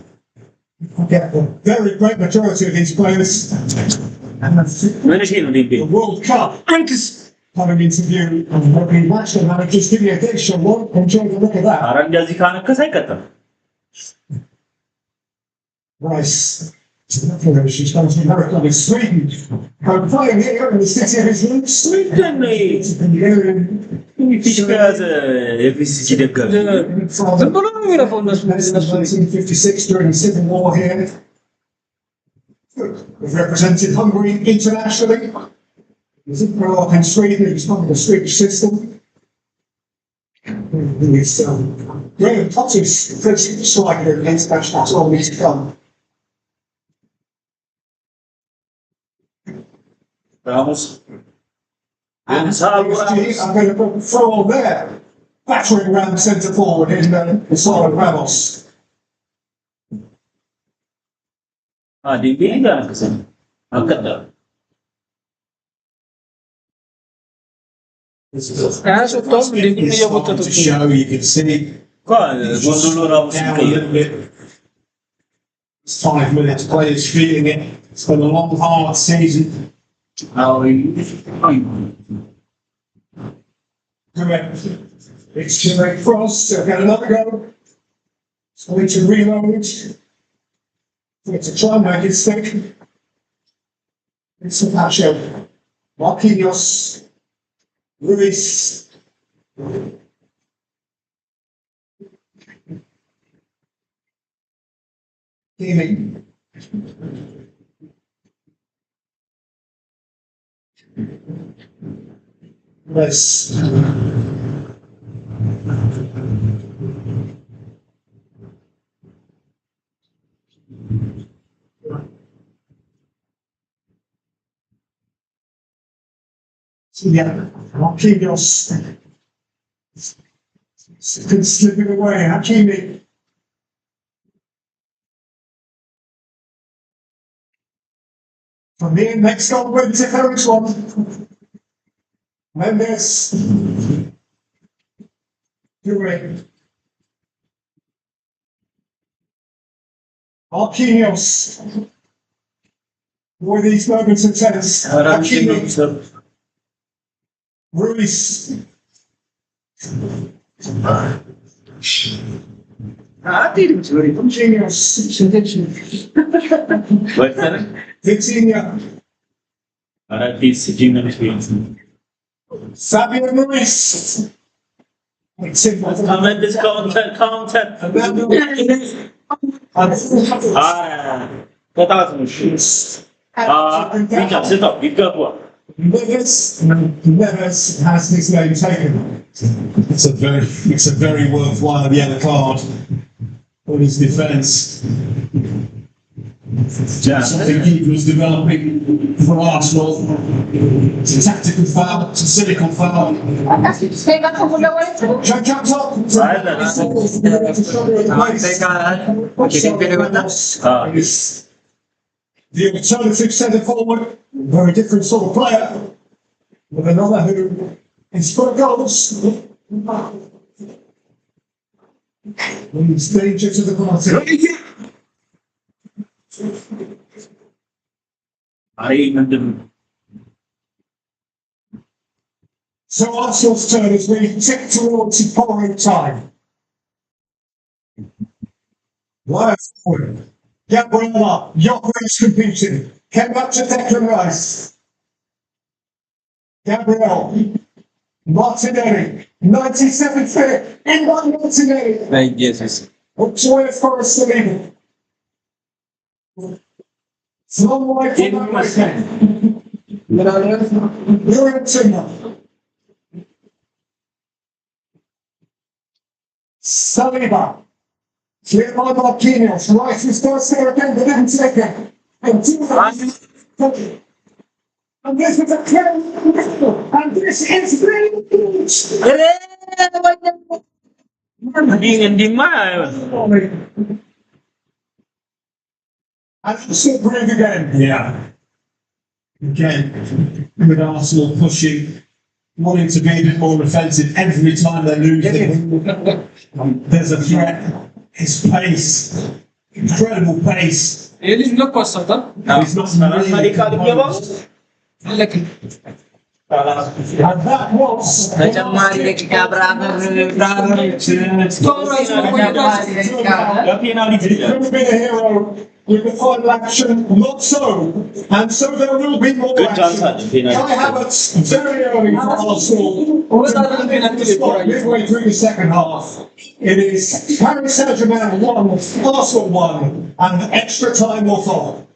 Get the very great majority of these players. the World Cup coming into view and hoping match them. And just give you a dish or one, enjoy the look of that. Rice. She's going to America with Sweden. I'm playing here in the city of his roots. Sweden, mate. ዝም ብሎ ነው የሚለፈው እነሱ 1956 during the Civil War here. We've represented Hungary internationally. He's in Sweden, he's part of the Swedish system. He's Graham Potter's first striker in international tournaments to come. Ramos. I'm going to put the throw there. Battering around centre forward in Solid Ramos. Dia enggak kesan. Angkat dah. አያስወጣውም እንዴ እየጎተቱ To show you can see Gondolo Ramos down a little bit. It's 5 minutes, players feeling it. It's been a long, hard season. Correct. It's Jerry Frost. Get another go. It's going to reload. It's a try and make it stick. It's a Pacho. Marquinhos. Ruiz. Gaming. Yes. Yeah, Marquinhos. It's slipping away. Hakimi. From here, next goal went to Eric's one. Mendes. Dure. Marquinhos. Boy, these moments are tense. Hakimi. Ruiz. Marquinhos. Vitinha. Fabio Ruiz. Mendes counter. Neves has his name taken. It's a very worthwhile yellow card for his defence. Something he was developing for Arsenal. It's a tactical foul, it's a cynical foul. Jack jumps up. The alternative centre forward, very different sort of player, with another who is for goals. Brings danger to the party. So Arsenal's turn as we tick towards borrowed time. Wide forward. Gabriella, Jokovic competing. Came up to Declan Rice. Gabriel. Martinelli. 97th minute. In by Martinelli. Thank Jesus. Up to where Forest to leave. From away from the weekend. You're in Timber. Saliba. Clear by Marquinhos. Rice was first there again, but didn't take it. And this is a clear. And this is and it's brave again. Yeah. Again, with Arsenal pushing, wanting to be a bit more offensive every time they lose it. There's a threat. His pace, incredible pace. የልጅ ነው ኳሳታ He's not really and that was ተጨማሪ ደቂቃ ብራቨር Never been a hero with the final action, not so. And so there will be more action. Kai Havertz very early for Arsenal. Midway through the second half. It is Paris Saint-Germain 1, Arsenal 1, and extra time or four.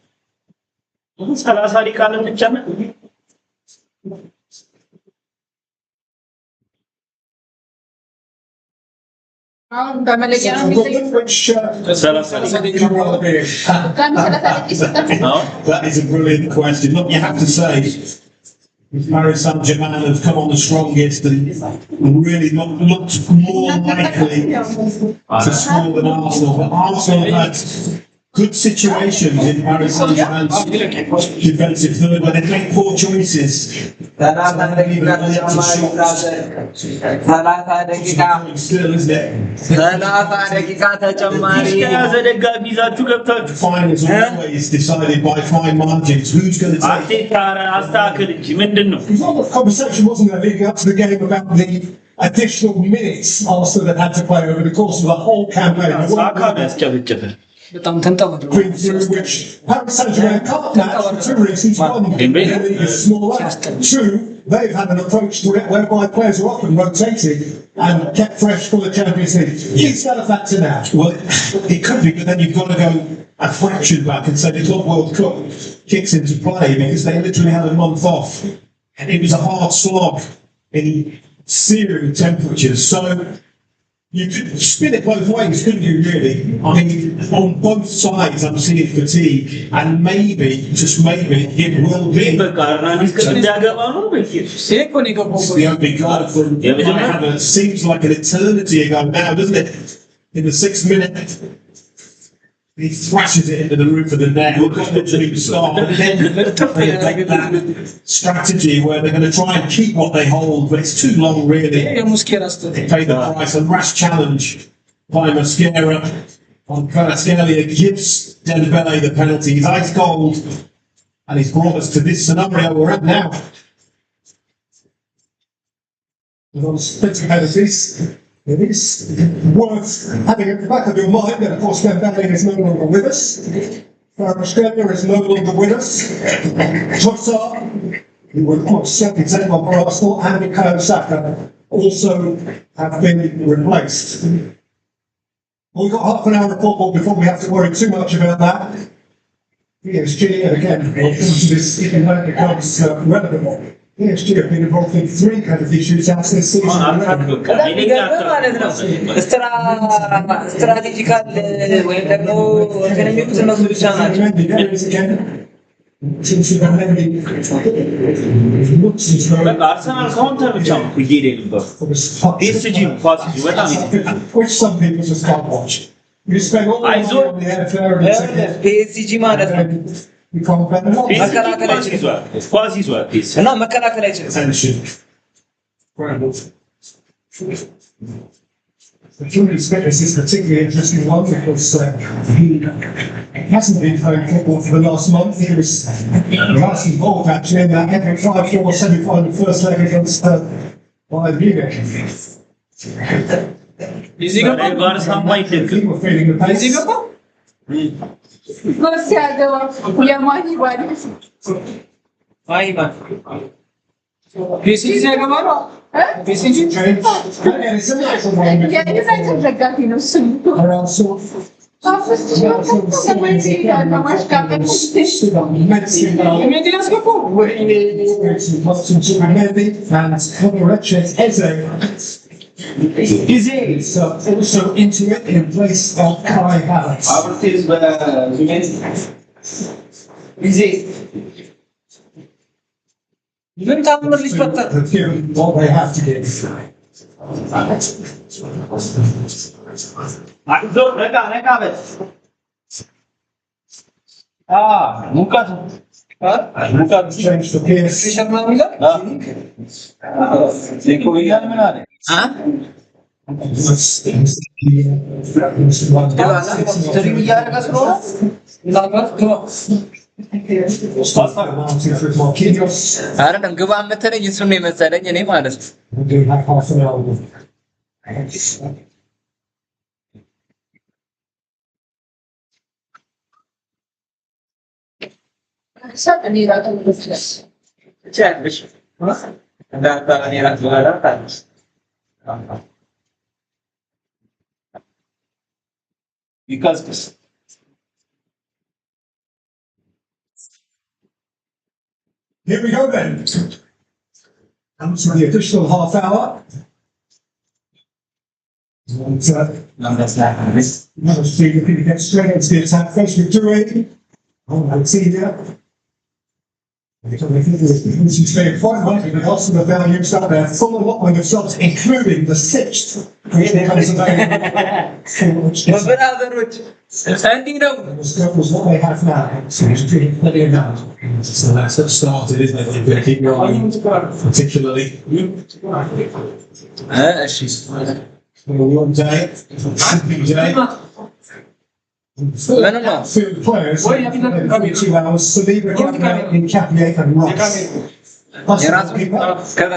That is a brilliant question. Look, you have to say, Paris Saint-Germain have come on the strongest and really looked more likely to score than Arsenal. But Arsenal have had good situations in Paris Saint-Germain's defensive third where they make poor choices. Still, isn't it? Finals are always decided by fine margins. Who's going to take it? The conversation wasn't there leading up to the game about the additional minutes Arsenal had had to play over the course of the whole campaign. በጣም ተንጠባጥሮ Through which Paris Saint-Germain can't match for two reasons. One, the league is smaller. Two, they've had an approach to it whereby players are often rotated and kept fresh for the Champions League. Is that a factor now? Well, it could be, but then you've got to go a fraction back and say the Club World Cup kicks into play because they literally had a month off. And it was a hard slog in searing temperatures. So you could spin it both ways, couldn't you, really? I mean, on both sides I'm seeing fatigue, and maybe, just maybe, it will be. It's the opening goal from Havertz. Seems like an eternity ago now, doesn't it? In the 6th minute, he thrashes it into the roof of the net. We've got to start. And then they take that strategy where they're going to try and keep what they hold, but it's too long, really. They pay the price. A rash challenge by Mascara on Kvaratskhelia gives Dembele the penalty. He's ice cold, and he's brought us to this scenario we're at now. And on split penalties, it is worth having at the back of your mind that, of course, Dembele is no longer with us. Kvaratskhelia is no longer with us. Trossard, who would, of course, certainly take one for Arsenal, and Bukayo Saka also have been replaced. Well, we've got half an hour of football before we have to worry too much about that. PSG, again, this even when it becomes relevant. PSG have been involved in 3 kind of issues out this season. ስትራቴጂካል ወይም ደግሞ ከነሚቁት እነሱ ብቻ ናቸው። አርሰናል ካውንተር ብቻ ነው እየሄደ ነበር። PSG ኳስ ይዞ በጣም which some people just can't watch. You spend all the money on the NFL and PSG ማለት ነው መከላከል አይችልም። ኳስ ይዟል እና መከላከል አይችልም። The Julius Spence is a particularly interesting one because he hasn't been playing football for the last month. He was involved actually in that epic 5-4 semi-final first leg against Bayern Munich. Is he going to People feeling the pace. Is he going PSG ያገባሉ PSG Change. And it's a nice one. Around sort Is also into it in place of Kai Havertz. ምን ታምር ሊፈጠር Given what they have to give. ሙቀት Change for PS. አይደለም ግባ የምትለኝ እሱን ነው የመሰለኝ እኔ ማለት ነው። Because Here we go then. And for the additional half hour. And, another speed looking to get straight into the attack face with Dewey. Oh, that's easier. This is very quite likely the loss of the value start their full allotment of shots, including the sixth. Which becomes available. እንዲህ ነው Was what they have now. So it's pretty plenty of that. So that's what started, isn't it? You've got to keep your eye on, particularly. One day, ምንም ነው field players, every 2 hours, Saliba, Gabriel, Capier and Ross. የራሱ ከዛ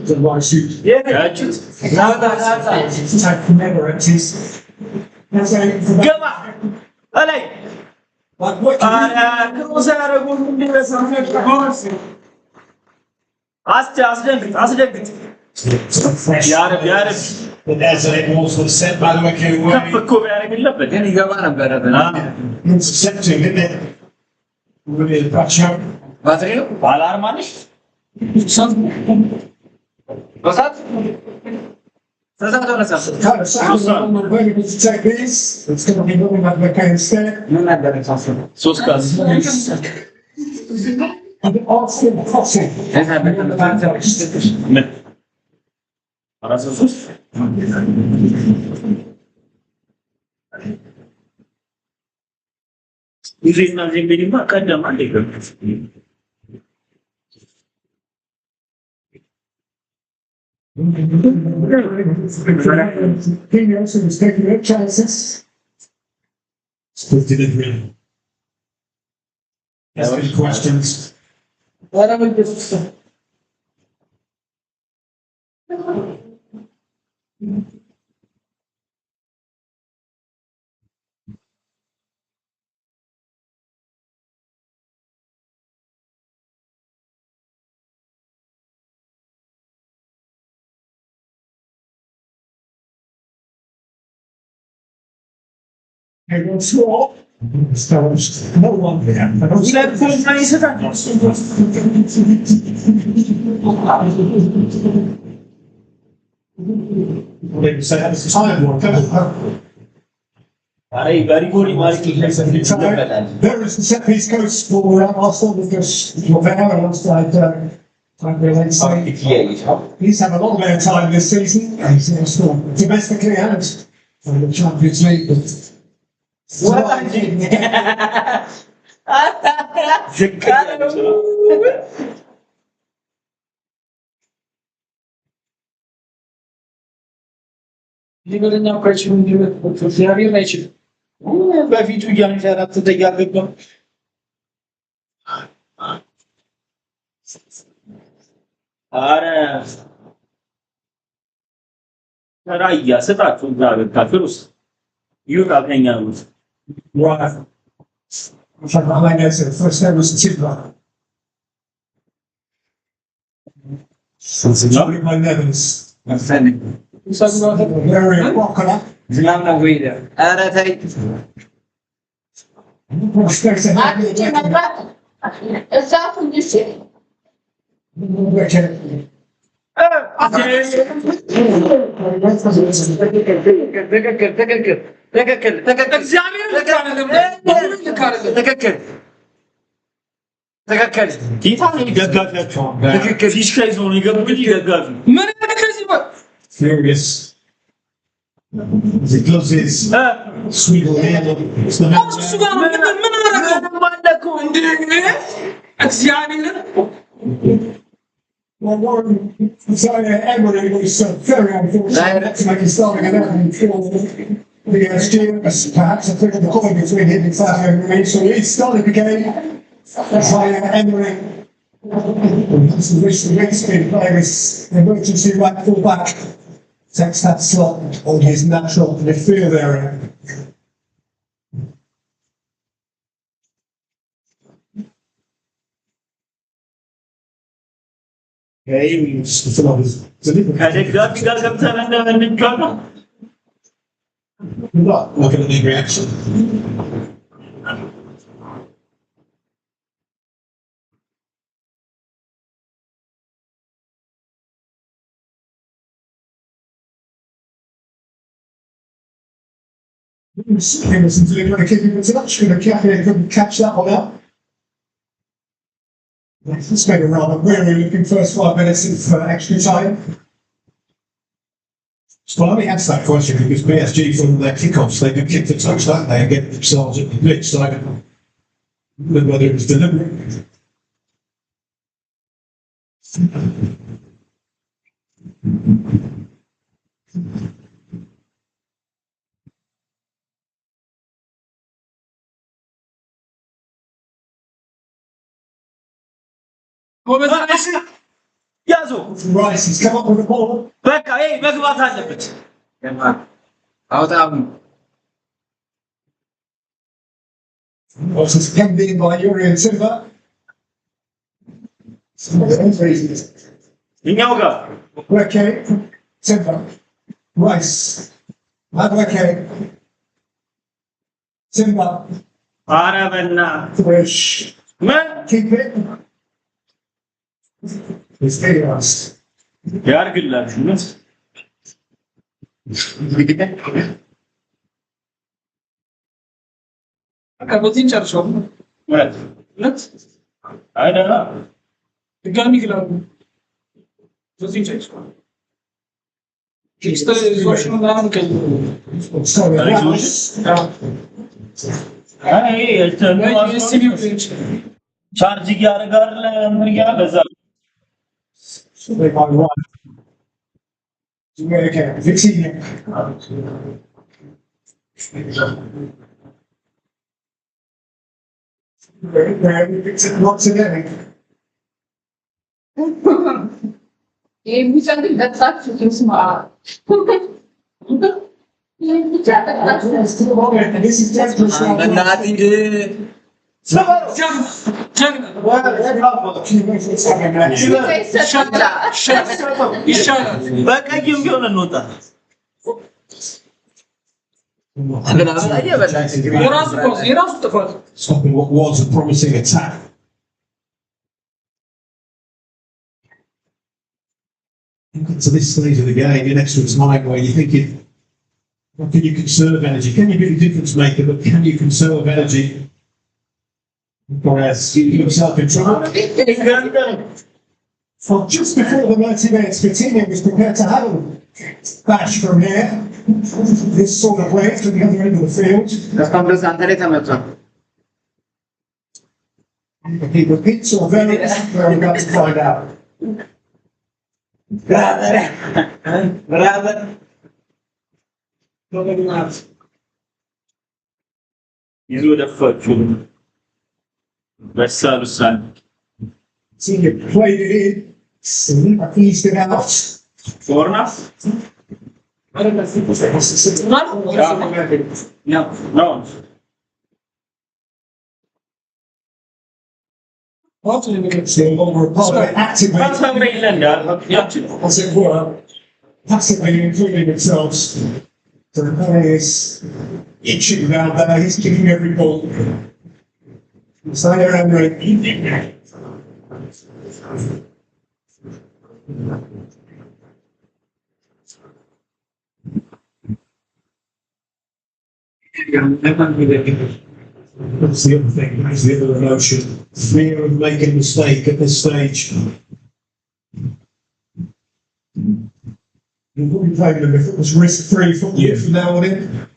The right shoot. Attack from Emirates is. ገባ አላይ Like what you ክሮስ ያደረጉት አስደንግጥ ያረብ The desert walls were set by the wicket ከፍ እኮ ቢያደርግ የለበት ግን ይገባ ነበረ intercepting, didn't it? Really the pressure. ባትሪ ነው ባለ አርማ ነሽ በሳት ተዛቶ ለሳት kind of sounds ready to take this. It's going to be looking like they can stay. ምን ነበር ታስበው ሶስት ካስ And Austin crossing. ምን አራስ ሶስት ይዜና ዜምቤሊማ ቀደም አንዴ ገብ Pino's was taking their chances. Still delivery. Asking questions. They will score. No one there. They say that's a time one, come on. There is the set piece coach for Arsenal because Lavera alongside he's had a lot of their time this season. He's also domestically and the Champions League. ሊበለኛው ከችሉ እንዲወጥ እግዚአብሔር አይችልም። በፊቱ እያንሸራተተ እያገባ አረ ተራያ ስጣችሁ እዛ በካፍር ውስጥ ይውጣ ከኛ ውስጥ Right. Behind us, the first time was Timber. Johnny by Nevins. Very rocker. ዝናብ ነው ወይ ደ ኧረ ተይ ትክክል ጌታ ነው ደጋፊያቸው Now, ፊሽካ ይዞ ነው የገቡት ደጋፊ ምን ከዚህ በ furious. As he gloves his sweegle hand. It's the man. እሱ ጋር ምን አደረገው ማለኩ እንዴ እግዚአብሔር Well, Warren, Emery was very unfortunate not to make a starting 11 for PSG. Perhaps a bit of the coin between him and Fabio Emery. So he started the game. Emery. Some recent Mexican players, emergency right full back. Takes that slot on his natural midfield area. Yeah, he was ከደጋፊ ጋር ገብተን እንደምንጫወተው Look at the big reaction. Henderson's going to keep him in touch. Couldn't catch that one out. It's been a rather weary looking first 5 minutes of extra time. Well, let me answer that question because PSG from their kickoffs, they do kick the touch, don't they, and get themselves at the pitch. So I don't know whether it was deliberate. ያዙ Rice has come up with the ball. በቃ ይሄ መግባት አለበት አውጣም Also penned in by Yuri and Silva. እኛው ጋር Okay, Silva. Rice. Okay. Silva. ኧረ በእናትህ Wish. ምን Keep it. It's chaos. ያርግላችሁ ምን ከበዚህ ጨርሰው ማለት ሁለት አይደና ድጋሚ ይላሉ በዚህ ጨርሰው ኤክስትራ ሪዞሉሽን ምናምን ከይ Sorry. Resolution? አይ ቻርጅ እያደረጋል ምን እያለ በዛ Sorry, my right. Okay, Vitinha. Lots of getting. የሚጨንቅ ገጻችሁ ስማ This is desperate. በእናት እንጂ ይሻላል በቀይም ቢሆን እንወጣ የራሱ ጥፋት Stopping what was a promising attack. You get to this stage of the game in extra time where you're thinking, well, can you conserve energy? Can you be a difference maker, but can you conserve energy? Whereas you yourself in trouble. Well, just before the 90 minutes, Vitinha was prepared to have a bash from here. This sort of way to the other end of the field. እስካሁን ድረስ አንተ ላይ ተመቷል He repeats or varies, we're about to find out. ብራዘር ይዞ ደፋችሁ በሳል ውሳኔ Vitinha played it in, eased it out. ፎርናስ ነው So over a part actively, ማሳመር ይለንዳል ያችን as it were, passively including themselves. So the play is itching down there, he's kicking every ball. Snyder Emery. That's the other thing. That's the other emotion. Fear of making a mistake at this stage. You wouldn't play them if it was risk-free from now on in.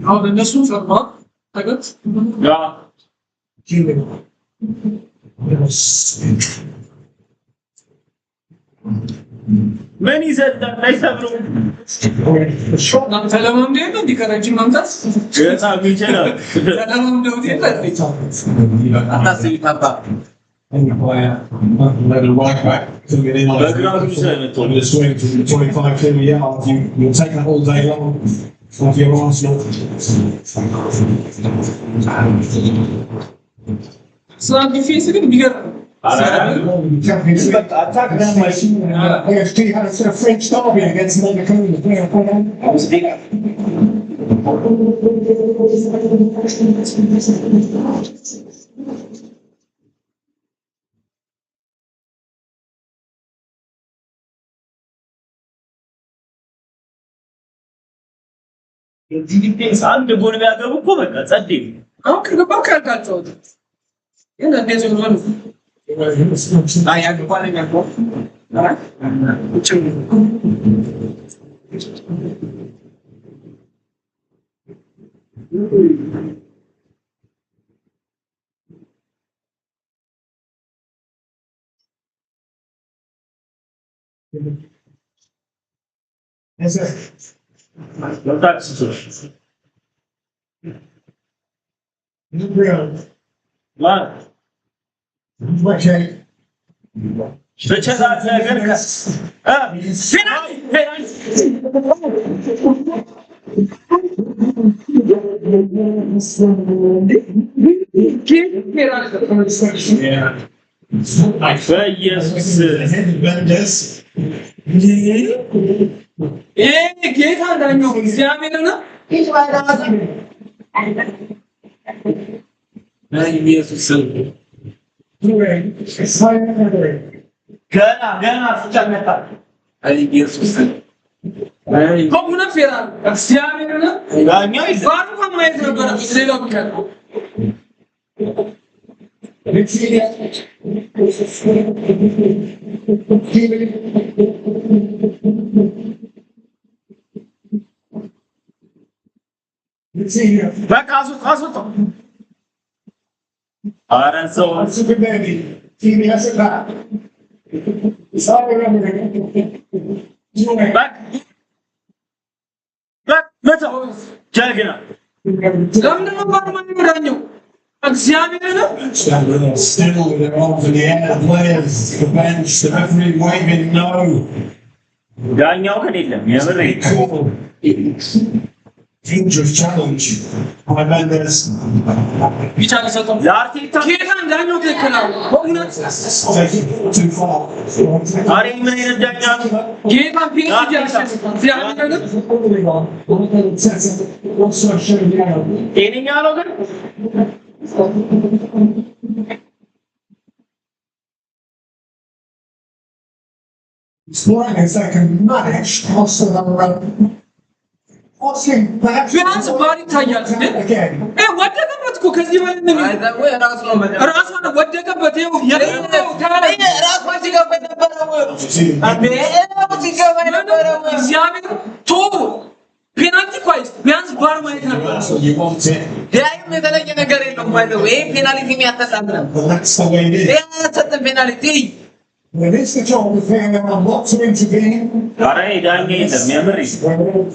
Oh, the next one's like what? Like it? Yeah. ምን ይዘጣል አይሰብሩም ሰላም እንደው እንዲከራጅ ማምጣት ገና ይችላል ሰላም እንደው አታስቢ ታባ Let a right back coming in on the swing from the 25 yards. You'll take that all day long off your Arsenal. So I'm facing it bigger. AFC had a French derby against Monaco. አንድ ጎል ቢያገቡ እኮ በቃ ጸዴ አሁን ከገባው ካልካቸው እና እንደዚህ ነው ያግባል ያግባል Yes, sir. ማን Okay. በቸዛት ነገር ጌታ እንዳኛው እግዚአብሔርና ኢየሱስ ገና ፍጫመጣ ኢየሱስ ኮሙና ፌራ እግዚአብሔርና ዳኛው ባንኳ ማየት ነበር ሌላው ቢቀር በቃ አስወጣ ኧረ ሰው Super baby. TV has it back. It's all around መጣው ጀግና ለምን ነው ባርማን ዳኛው እግዚአብሔርና Still with their arms in the air, the players, the bench, the referee waving no. ዳኛው ከሌለም የምር Dangerous challenge by Mendes. ቢቻ ሰጠው ለአርቴታ ጌታ እንዳኛው ተከላው በእውነት Taking it too far. አሬ ምን አይነት ዳኛ ነው ጌታ ፒንክ ያሸነፈ እግዚአብሔርና Also showing down. ጤነኛ ነው ግን Scoring is like a match. Also, ቢያንስ ባሪ ታያል again. ወደቀበት እኮ ከዚህ በላይ ምን ወይ ራስ ነው ማለት ራስ ነው ወደቀበት ይኸው ራስ ነው ሲገባ የነበረው አንዴ ሲገባ የነበረው እግዚአብሔር ቶ ፔናልቲ ኳይስ ቢያንስ ባር ማየት ነበር So you want it, ዳይም የተለየ ነገር የለም ማለት ነው። ይሄ ፔናልቲ የሚያተጣም ነው። but that's the way it is. ያተጣ ፔናልቲ When it's the job of being not to intervene. አረ ዳኛ የለም የምር ይሄ ፔናልቲ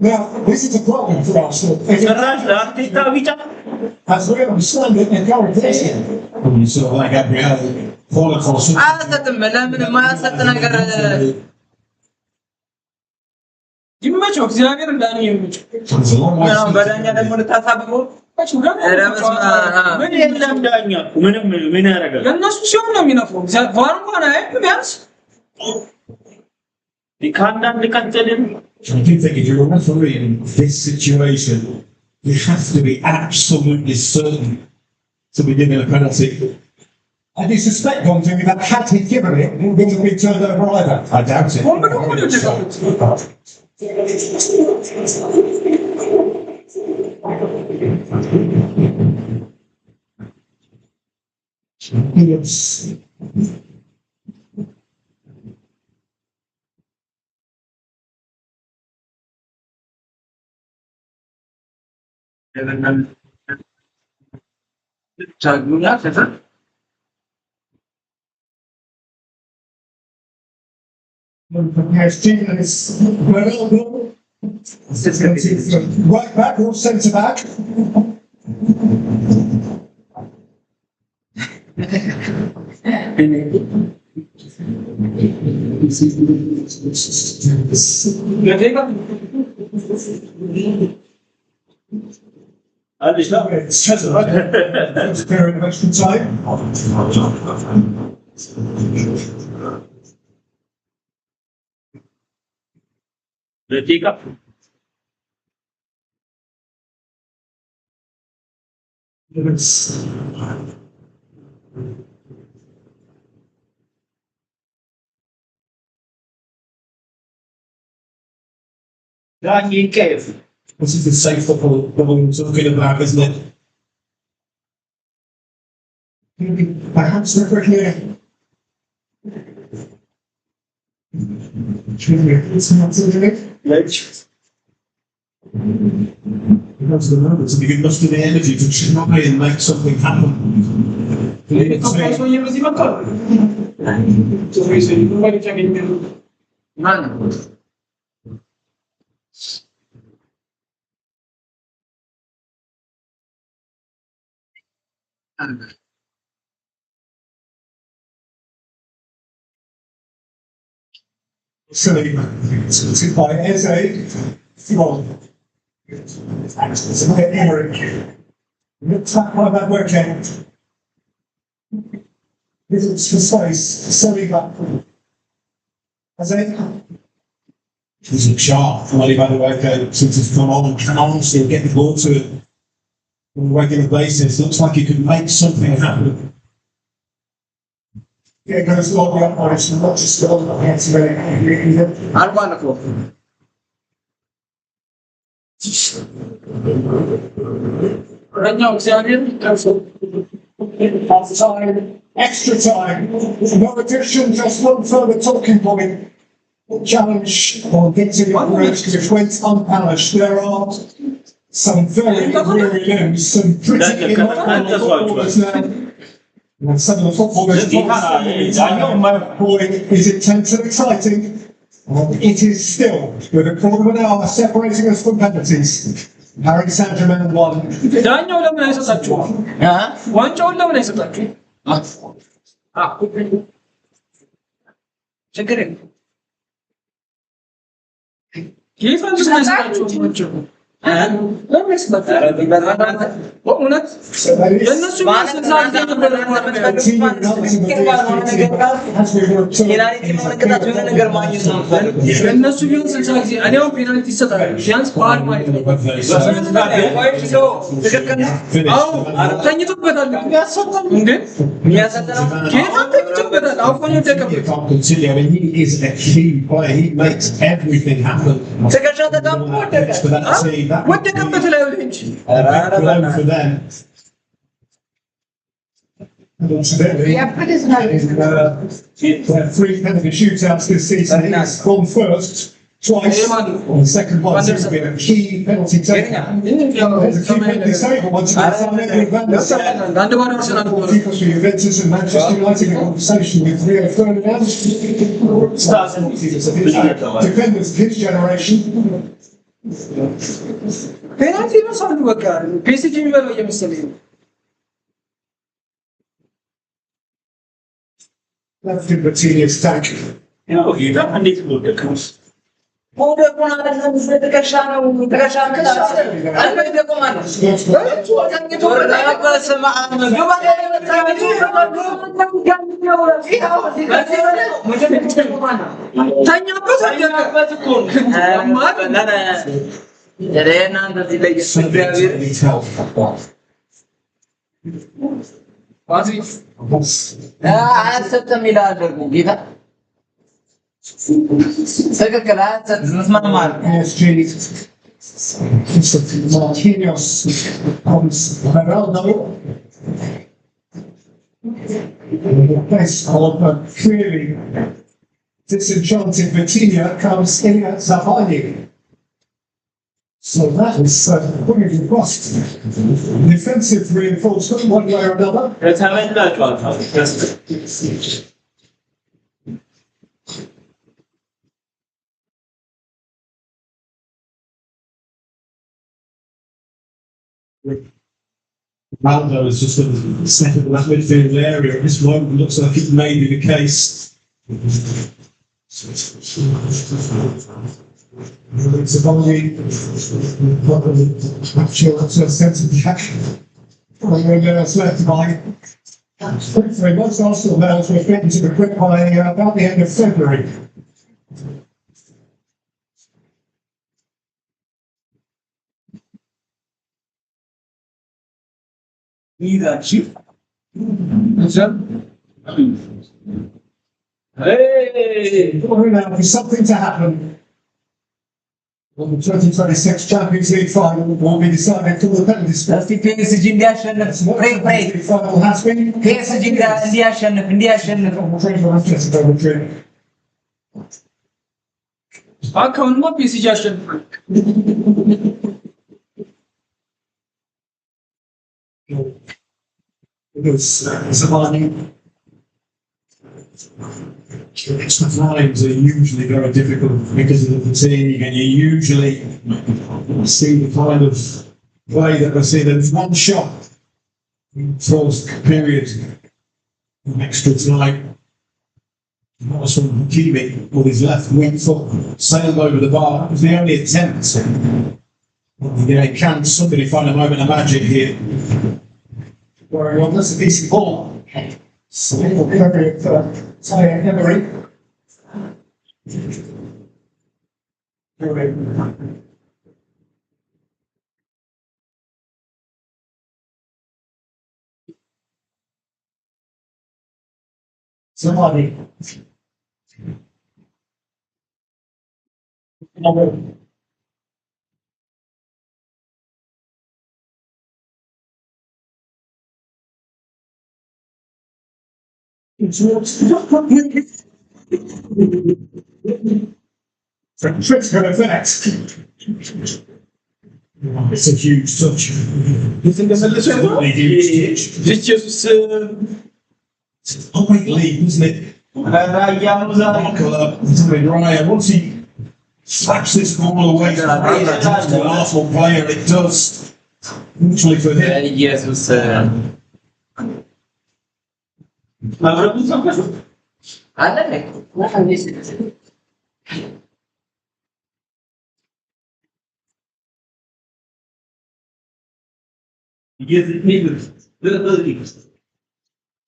Now, this is a problem for Arsenal. ጭራሽ ለአርቴታ ቢጫ As we understand it, and current testing. You saw like Gabriel fall across it. አያሰጥም። ለምን የማያሰጥ ነገር ይመቸው እግዚአብሔር እንዳኔ ይመቸው It's a long way ነው። በዳኛ ደግሞ ልታሳብበው ምን የለም ዳኛ ምንም ምን ያደርጋል ለእነሱ ሲሆን ነው የሚነፍረው እግዚአብሔር ባር እንኳን አያይም ቢያንስ ከአንዳንድ ቀጥልን I do think if you're a referee in this situation, you have to be absolutely certain to be given a penalty. And you suspect one thing that had he given it, it wouldn't have been turned over either. I doubt it. Yes. Has Gina is right back or centre back. It's very much the time. This is the safe football that we're talking about, isn't it? Perhaps we're here. It's not so good. Because the numbers, if you can muster the energy to try and make something happen. Silly. It's by Eze. Wrong. It's by Eric. Looks like by that working. Visits for space. Silly back. Eze. He's a sharp, money by the way, since it's come on and can honestly get the ball to it on a regular basis. Looks like he could make something happen. Yeah, goes long the operation, not just on the hands of it. Right now, Xavier, Half time, extra time, no addition, just one further talking point. Challenge or victory approach which went unpunished. There are some very weary limbs, some pretty immoral footballers now. And some of the footballers is intense and exciting. It is still, with a quarter of an hour separating us from penalties. Paris Saint-Germain won. ዳኛው ለምን አይሰጣችሁም? ዋንጫውን ለምን አይሰጣችሁም? ችግር የለም። ጌታ እንደዚህ አይሰጣችሁም ዋንጫውን። ለምን አይሰጣችሁም? በእውነት ለእነሱ ለእነሱ ቢሆን 60 ጊዜ እኔ አሁን ፔናልቲ ይሰጣል ቢያንስ ባህል ማለት ነው። ተኝቶበታል እንዴ ጌታ ተኝቶበታል። አውቆ ነው ወደቀበት ላይ እንጂ Three penalty shootouts this season. He's gone first twice. The second one seems to be a key penalty taker. There's a key penalty taker once people for Juventus and Manchester United in conversation with Rio Ferdinand. Defenders of his generation. ፔናልቲ ነው ሳሉ በቃ ፒኤስጂ የሚበላው እየመሰለኝ ነው። Left in Martinez's stack. መውደቁን አይደለም ስለተከሻ ነው ተከሻን Serena does it like Certainly tell. አያሰጥም ይላል ጌታ ትክክል አያሰጥም እስማማለሁ PSG, Marquinhos comes Ronaldo. The place of clearly disenchanted Vitinha comes Ilya Zavani. So that is putting across defensive reinforcement one way or another. Ronaldo is just a step of that midfield area. At this moment, looks like it may be the case. Zavani, centre back. Left by. Hopefully, most Arsenal players were fit into the grip by about the end of February. Need that chip. Hey! Now, for something to happen, the 2026 Champions League final will be decided through the penalty spot. እስቲ ፒኤስጂ እንዲያሸንፍ ፕሬይ ፕሬይ The final has been. ፒኤስጂ እንዲያሸንፍ አካውንትማ ፒኤስጂ አሸንፏል። Because Zavani. Extra times are usually very difficult because of the fatigue, and you usually see the kind of play that we're seeing. There's one shot, throws period, extra time. That was from Hakimi with his left wing foot, sailed over the bar. It was the only attempt. Can somebody find a moment of magic here? Well, that's a decent ball. Single period for Thierry Emery. Somebody. Trickster effect. It's a huge touch. You think it's a little Absolutely huge touch. Just Oh, wait, Lee, isn't it? Ryan, once he slaps this ball away from an Arsenal player, it does. Actually, for him. ኢየሱስ አለ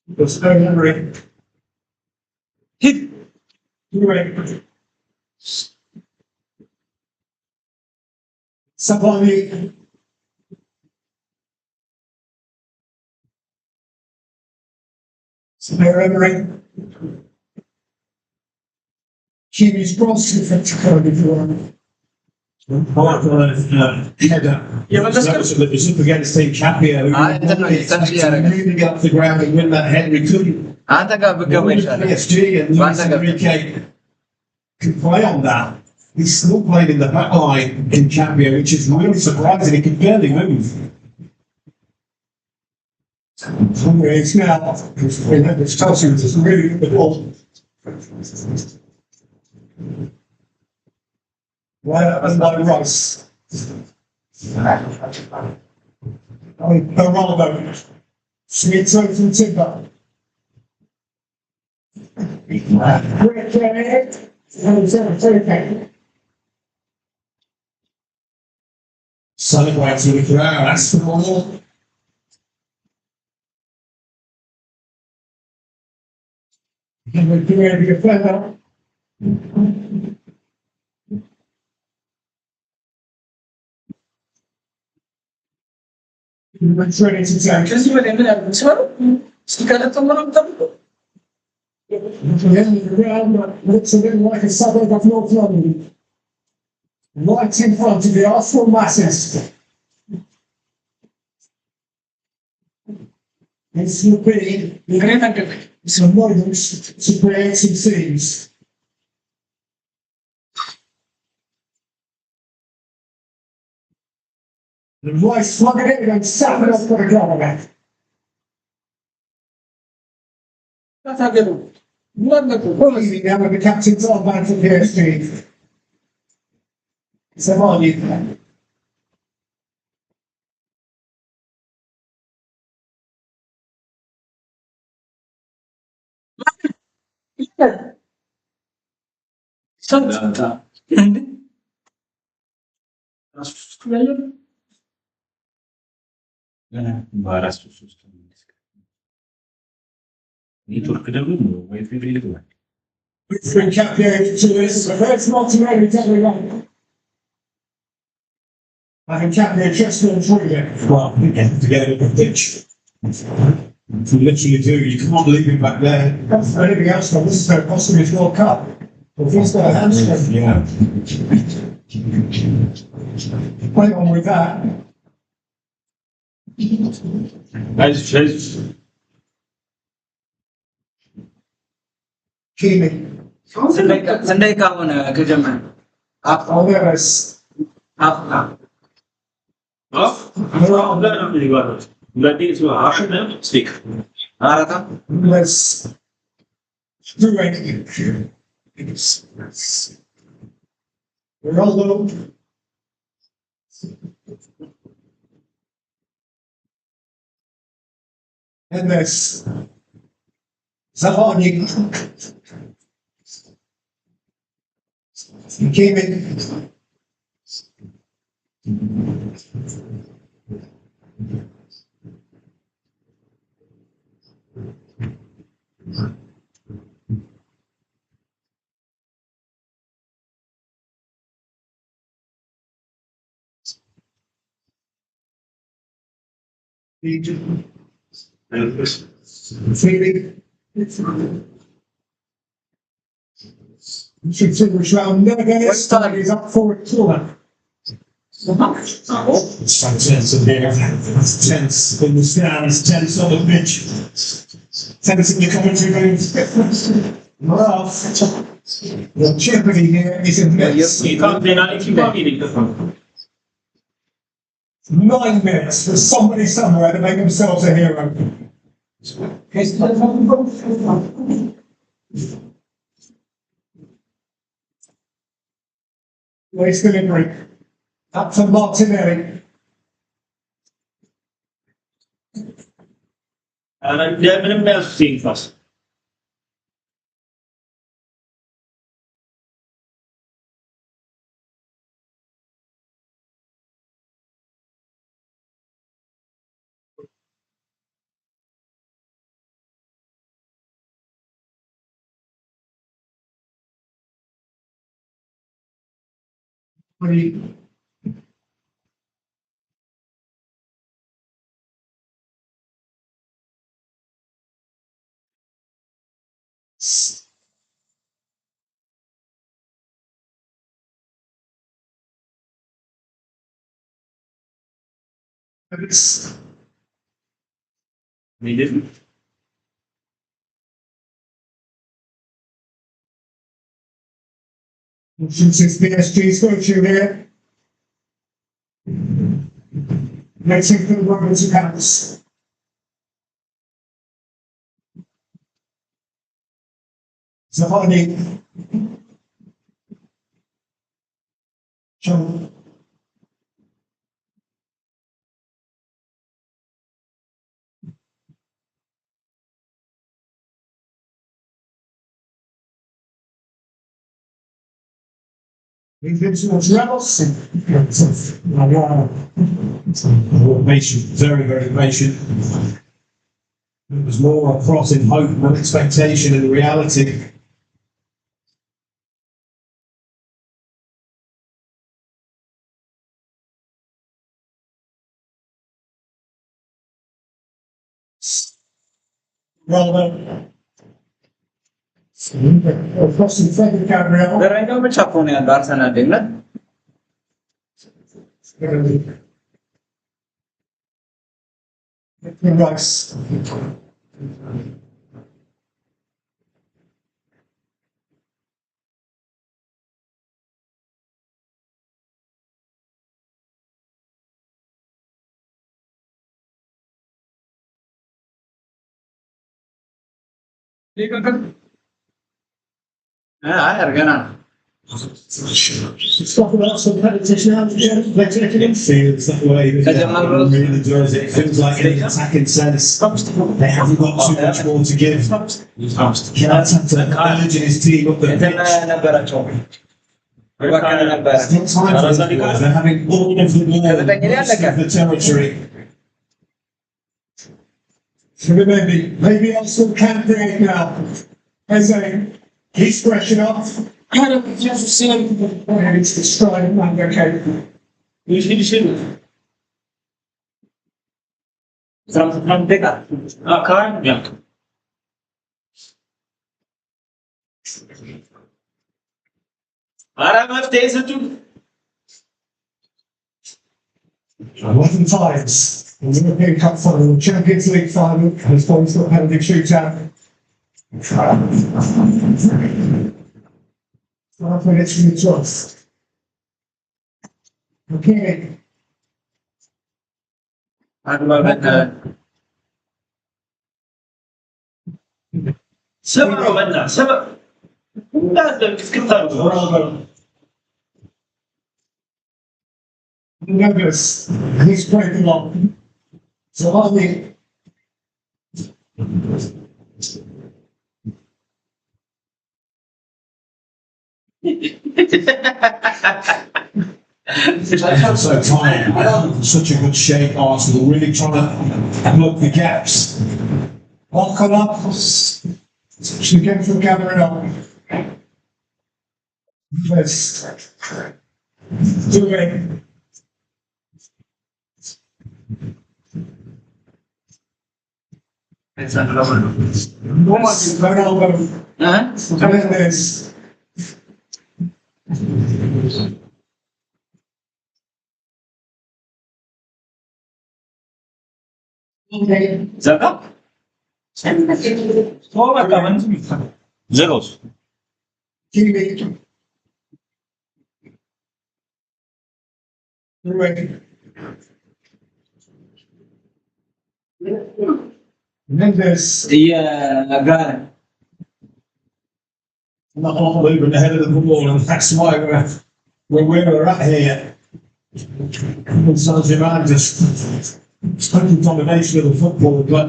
Because Thierry Emery. Hit. Savani. Thierry Emery. Kiwi's cross effect if you want. Header. Yeah, but that's That was up against Team Capio, who really get off the ground and win that header. He couldn't. አንተ ጋር ብገባ ይሻላል PSG and Luis Enrique could play on that. He still played in the back line in Capio, which is really surprising. He could barely move. It's now, it's Chelsea, it's really good ball. Right up and by Rice. Ronaldo. Smith from Timber. Celebrates with the crowd. That's the ball. And we're doing the defender. It's ready to take. ከዚህ በላይ ምን ያህል መስመር እስኪቀለጥም ነው የምጠብቀው? The end of the ground looks a bit like a suburb of North London. Right in front of the Arsenal masses. This will be some moments to create some scenes. The Rice flooded it and sat it up for the government. ታታገሉ ምናልባት Obviously, now with the captain's armband for PSG. So on you. ኔትወርክ ደግሞ ዋይፋይ ላይ ይገባል። With three captains to this, the first Martinelli to the right. I think captain just on through it. Well, again, to get a pitch. You literally do. You can't leave him back there. That's anything else, though. This is their possibly World Cup. If he's got a hamstring, Yeah. play on with that. አይዞሽ Keeling. ስንት ደቂቃ ሆነ ከጀመረ? Oh, there is. አራታ Let's do anything. Ronaldo. And this. Zavarni. He came in. Feeling. Should see which round never gets started. He's up for it. It's so tense in here. It's tense in the stands, tense on the pitch. Tense in the commentary rooms. Well, the jeopardy here is immense. 9 minutes for somebody somewhere to make themselves a hero. Waste delivery. Up to Martinelli. ምንም ያሱኝ ፋስ ምንድን Since it's PSG's virtue here. Let's see the Roberts accounts. Zavarni. John. He's been towards Rebels. Patient, very, very patient. It was more a cross in hope than expectation and reality. Rather. Crossing Frederick Gabriel. በረኛው ብቻ እኮ ነው ያለው አርሰናል ላይ Rice. አርገና Stop about some competition now. They're taking it. Feels that way. Really does. It feels like an attacking sense. They haven't got too much more to give. That's had to urging his team up the pitch. Still time for the boys. They're having all of the ball, most of the territory. So maybe Arsenal can create now. Jose, he's fresh enough. Kind of just seeing it's the stride man, okay. From bigger. Current, yeah. Aramaf days to 11 times in the European Cup final, Champions League final, has points got penalty shootout. 5 minutes from the choice. Okay. سبب لازم تسكتها Nervous. He's played a lot. So I think So tired. Such a good shape, Arsenal. Really trying to plug the gaps. Walk up. Actually get from gathering up. Let's do it. Ronaldo. And then there's زغا هو ما كمان زغوس Kimi. Ready. And then there's ጋር Not moving ahead of the ball, and that's why we're where we're at here. Saint-Germain just total domination of the football, but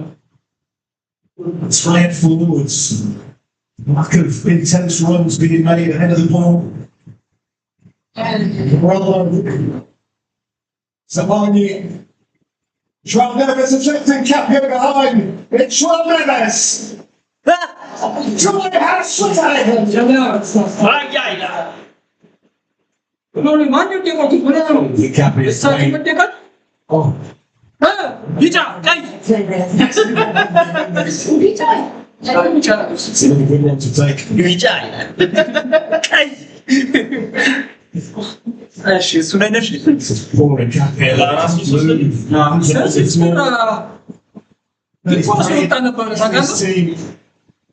tired forwards, lack of intense runs being made ahead of the ball. Ronaldo. Zamani. João Neves ejecting cap here behind. It's João Neves. João has shot at him. Ay ay la The cap is playing. Oh, Bica kay it's another good one to take. Bica kay እሺ እሱ ላይ ነሽ Forward cap here. This team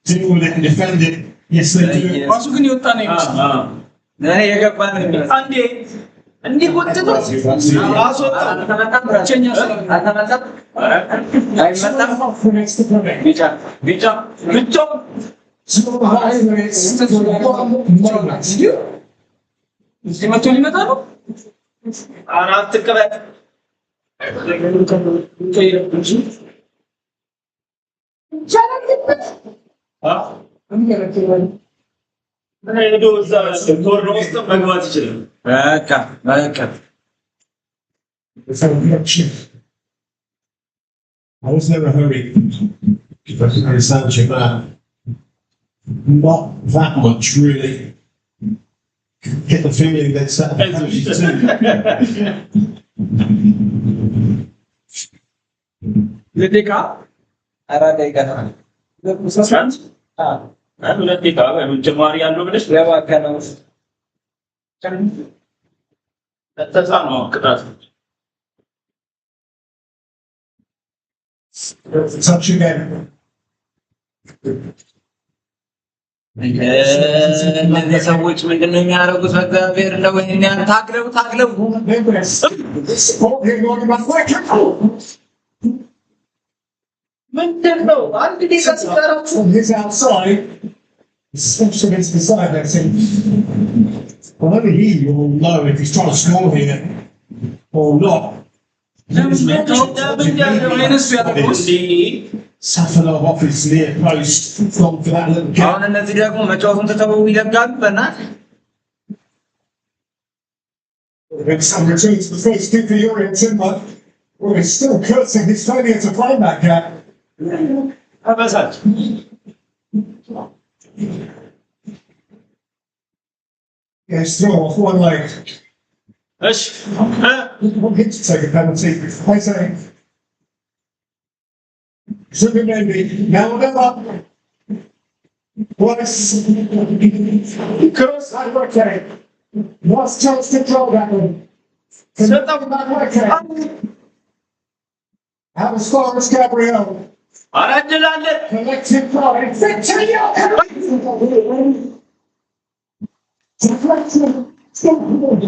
deal with it and defend it. Yes, they do. ኳሱ ግን የወጣ ነው ይመስላል። እኔ የገባ ነው የሚመስለው አንዴ እንዴ ወጥቶ አስወጣው ብቸኛ ስለሆነ አልተመጣም አይመጣም ቢጫ ቢጫ ቢጫ እዚህ መቶ ሊመጣ ነው። አራት ቅበት ሄዶ እዛ ቶርኖ ውስጥ መግባት ይችላል። በቃ በቃ I was never hurried. Saint-Germain. Not that much, really. Get the feeling they'd set up a penalty too. ለደቂቃ 4 ደቂቃ ነው። አንድ 2 ደቂቃ ጀማሪ ያለው ብለሽ ለባከነ ነው ተጻፈ ነው ቅጣት touch again. እነዚህ ሰዎች ምንድን ነው የሚያደርጉት? በእግዚአብሔር እንደው ይሄን ያህል ታግለው ምንድን ነው አንድ ደቂቃ ሲቀራችሁ He's outside. Especially against the side, I think. Well, only he will know if he's trying to score here or not. Safanov off his near post, gone for that little gap. አሁን እነዚህ ደግሞ መጫወቱን ትተው ይለጋሉ በእናትህ Some return to the first kick for Yuri and Timber. Well, he's still cursing his failure to find that gap. አበሳጭ Yeah, he's thrown off one leg. እሺ We'll get to take a penalty. I say. Zubimendi, now never. Twice. Cross and Roque. Last chance to draw that one. Set up that Roque. Out as far as Gabriel. አራጅላለ Collective pride. Victory!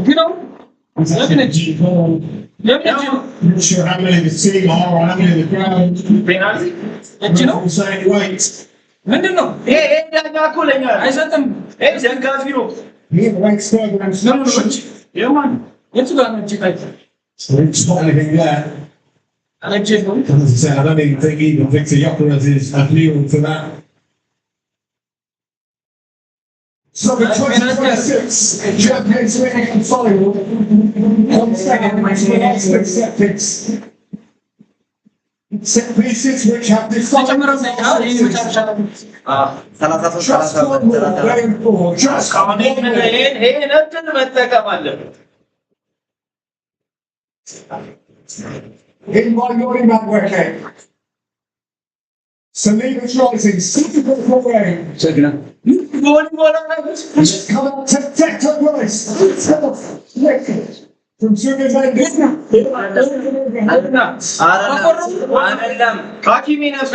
ግን ነው Not sure how many of the team are or how many of the ground. ፔናልቲ እጅ ነው Saying wait. ምንድን ነው ይሄ ዳኛ እኮ ለኛ አይሰጥም ይሄ ደጋፊ ነው He waits further and ለምኖች የማን የቱ ጋር ነው እጅ ታይ So it's not anything there. እጅ ነው As I said, I don't even think even Victor Yokeres is appealing for that. So the 2026 Champions League final comes down to last accepted set pieces which have ተጨምረው defined ነው ይሄ መጨረሻ ነው 33 just one more going forward, just ካሁን one more. ይሄ ነጥን መጠቀም አለበት In by Yori Madweke. Saliba's rising, super away. ጀግና ጎል ጎል Come out to Declan Rice. From Zubimendi. አይደለም ሐኪም ነፍስ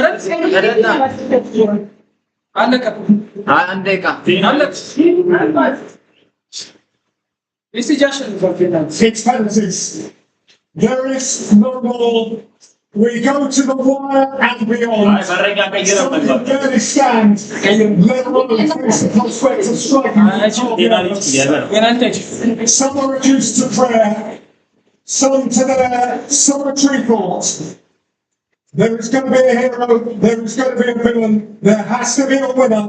አይደለም አለቀ አንድ ደቂቃ አለቀ እስቲ ጃሽን ፈርፈናል It's penalties. There is no more. We go to the wire and beyond. መረኛ ቀይረ Some መግባት can barely stand, let alone face the prospect of striking. ፔናልቲ ያዘ ፔናልቲ Some are reduced to prayer, some to their solitary thoughts. There is going to be a hero, there is going to be a villain, there has to be a winner.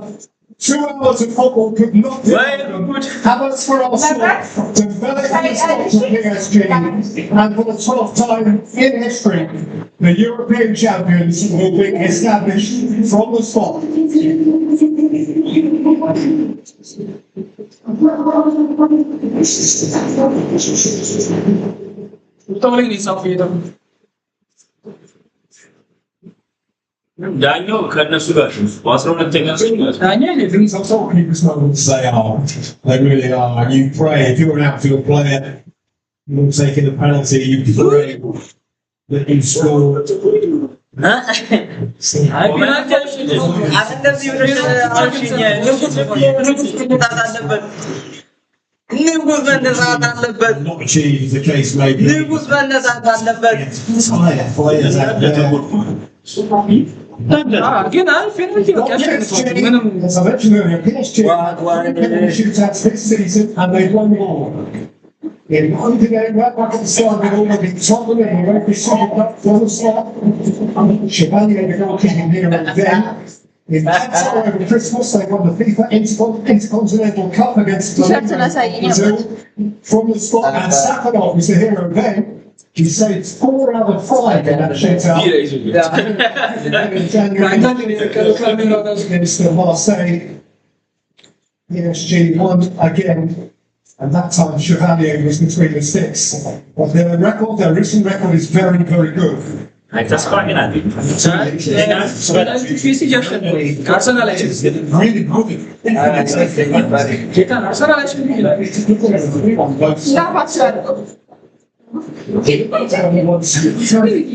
2 hours of football could not do it. Have us for Arsenal, developing the spot of PSG, and for the 12th time in history, the European champions will be established from the spot. ተወለኝ ነው ሳፍ ይሄዳል ዳኛው ከነሱ ጋር በ12ኛ ዳኛ These are goalkeepers' moments. They are. They really are. You pray, if you're an outfield player, you're taking a penalty, you pray that you score. አይ ፔናልቲ እንደዚህ ብለሽ አልሽኝ አለበት ንጉስ መነሳት አለበት Not achieved the case maybe. ንጉስ መነሳት አለበት Tired players out there. ግን አይ ፔናልቲ በቃ ምንም As I mentioned earlier, PSG penalty shootouts this season and they've won them all. In London, right back at the start, they've already Tottenham and they won't be sorted up for the start. Chevalier, the goalkeeping here and then. In Qatar over Christmas, they won the FIFA Intercontinental Cup against Brazil from the spot. And Safanov was the hero then. He saved 4 out of 5 in that shootout. In January, against Marseille, PSG won again, and that time Chevalier was between the sticks. But their recent record is very, very good. ተስፋ ግን አለ። ፒኤስጂ አሸነፈ። አርሰናል አይችልም። Really good. ጌታን አርሰናል አይችልም ይላል።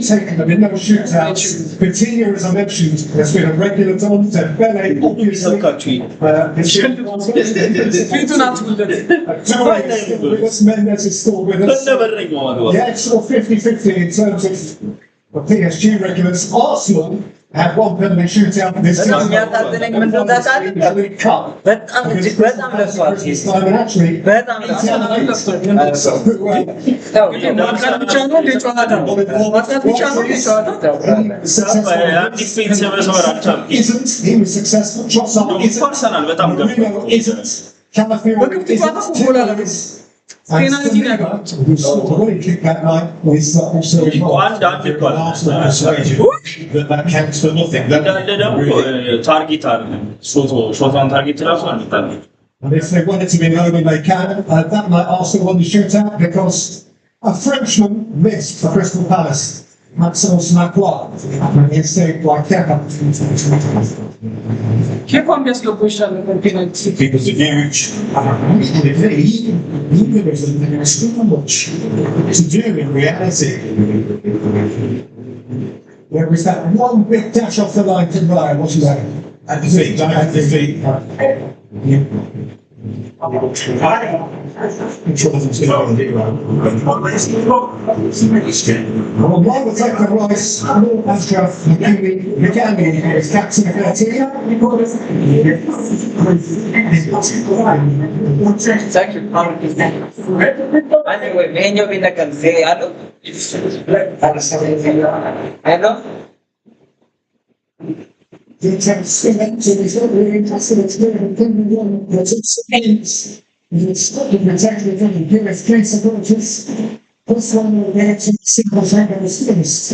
Taken them in those shootouts. Coutinho, as I mentioned, has been a regular Dante. Bele, obviously. ፊቱን አትጉለት። Mendes is still with us. Yeah, it's sort of 50-50 in terms of the PSG regulars. Arsenal had one penalty shootout this season. የሚያሳዝነኝ ምንድነው ታውቃለህ? በጣም እጅግ በጣም ለፍቷል። በጣም ማጥቃት ብቻ ነው እንደ ጨዋታ ማጥቃት ብቻ ነው እንደ ጨዋታ አዲስ ፊት መስመር አልቻለም። He was successul. ይፈርሰናል በጣም ገብቶ Isn't. Calafiori በክፍት ጨዋታ ጎል አላገባም። ፔናልቲ ነው ያገባው። He kicked that night was also አንድ ይባል Arsenal persuasion that counts for nothing. እንዳለ ደግሞ ታርጌት አለ ሾቷን ታርጌት ራሱ አንታል And if they wanted to be known, they can. That night Arsenal won the shootout because a Frenchman missed for Crystal Palace. Maxence Lacroix. He saved like Kepa. ኬፓም ቢያስገባው ይሻል ነበር ፔናልቲ። Because the huge. There's so much to do in reality. There was that one big dash off the line to Ryan, wasn't there? At the feet, down at the feet. Well, why was that the Rice? Ashraf Hakimi is captain of their team. anyway ይሄኛው ቢነቀል ያለው አይደል? The selection is not really interested in the but it's ends. It's not the exactly from the US case approaches. This one will get to single finger space.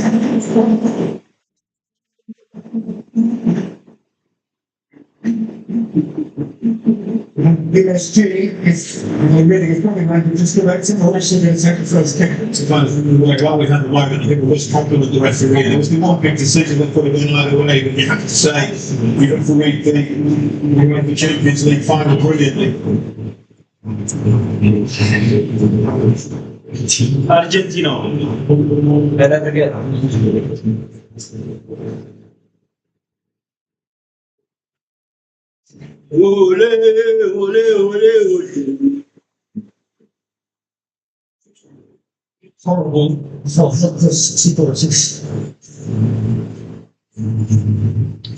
PSG is really probably going to just go back to the rest of the second first kick. To kind of like what we had at the moment, I think it was compliment the referee. There was the one big decision that could have been either way, but you have to say the referee the Champions League final brilliantly. አርጀንቲና ኦሌ ኦሌ ኦሌ ኦሌ Horrible self-helpless supporters.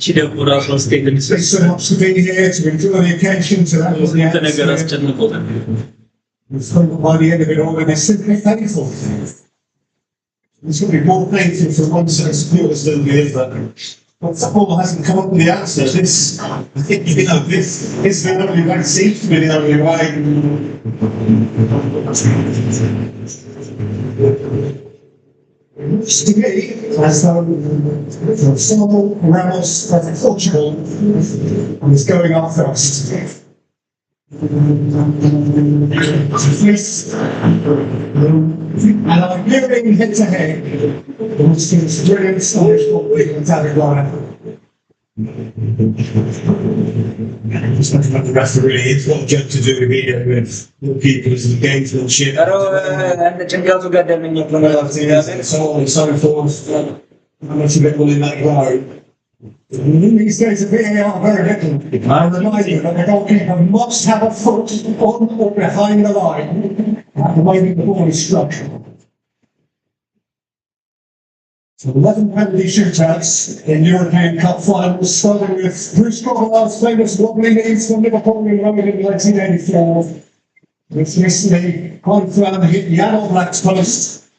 ቺ ደግሞ ራሱ አስቴክን Thanks so much for being here to enjoy the occasion. So that was the ነገር atmosphere. አስጨንቆታል። By the end of it all, and it's simply painful. It's going to be more painful for one set of supporters than the other. But football hasn't come up with the answer. This, I think, this is the only way, seems to be the only way. It looks to me as though Samuel Ramos of Portugal is going up first. And I'm moving head to head, which is brilliant Scottish football in Tagalog. Just talking about the referee, it's what a job to do here with the people's gamesmanship. እንደ ጭንቀቱ ገደለኝ እኮ ነው And so on and so forth. How much of it will in that go? These days of VAR very little. I remind you that the goalkeeper must have a foot on or behind the line at the moment the ball is struck. So 11 penalty shootouts in European Cup finals, starting with Bruce Crocodile's famous wobbly knees from Liverpool in Rome in 1984. Which recently confirmed hit Jan Black's post.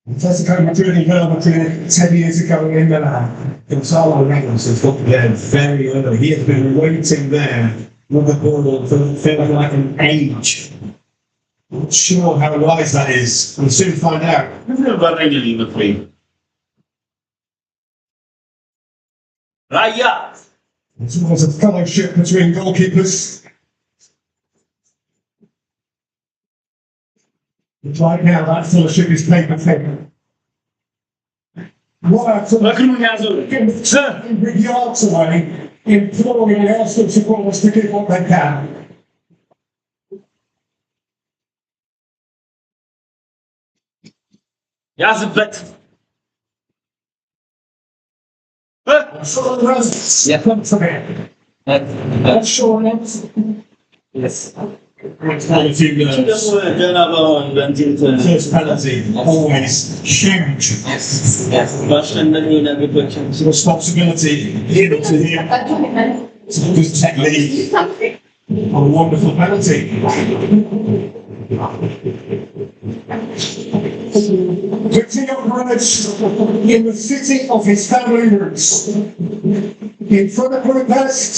Atletico Madrid and Real Madrid 10 years ago in Milan. Gonzalo Ramos has got there very early. He has been waiting there with the ball for feeling like an age. Not sure how wise that is. We'll soon find out. በረኝልኝ መፍሬ ራያ It's always a fellowship between goalkeepers. But right now that fellowship is paper thin. Wire from 100 yards away, imploring the Arsenal supporters to give what they can. ያዝበት Yeah, come from here. That's sure enough. Yes. If you ገና በሆን በእንትን first penalty, always huge. ባሸነፈው ነገሮችን Responsibility given to him. Good technique. A wonderful penalty. Putting up Greenwich in the city of his family roots. In front of Budapest,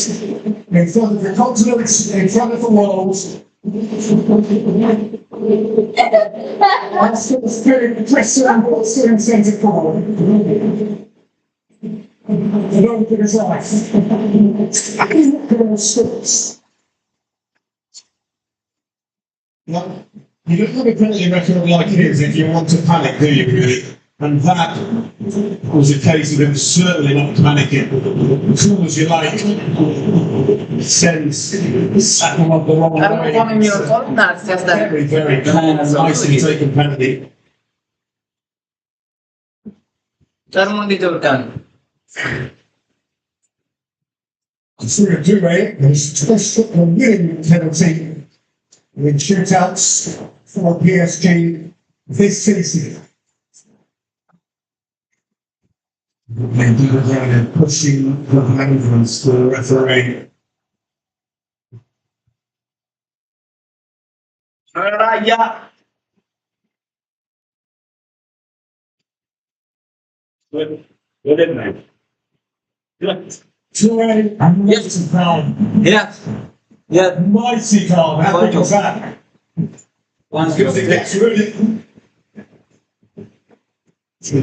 in front of the continent, in front of the world. That's the spirit pressing and Boston centre forward. The moment of his life. Well, you don't have a penalty record like his if you want to panic, do you, really? And that was a case of him certainly not panicking. As soon as you like, sends Sackle up the wrong way. Very, very calm, nicely taken penalty. Consider Dewey has twisted the winning penalty in shootouts for PSG this season. They do the right and pushing the management to the referee. ራያ ወደ ነው Dewey and Milton Brown. Yes. Yeah. Mighty calm. How big was that? One Because it gets really. It's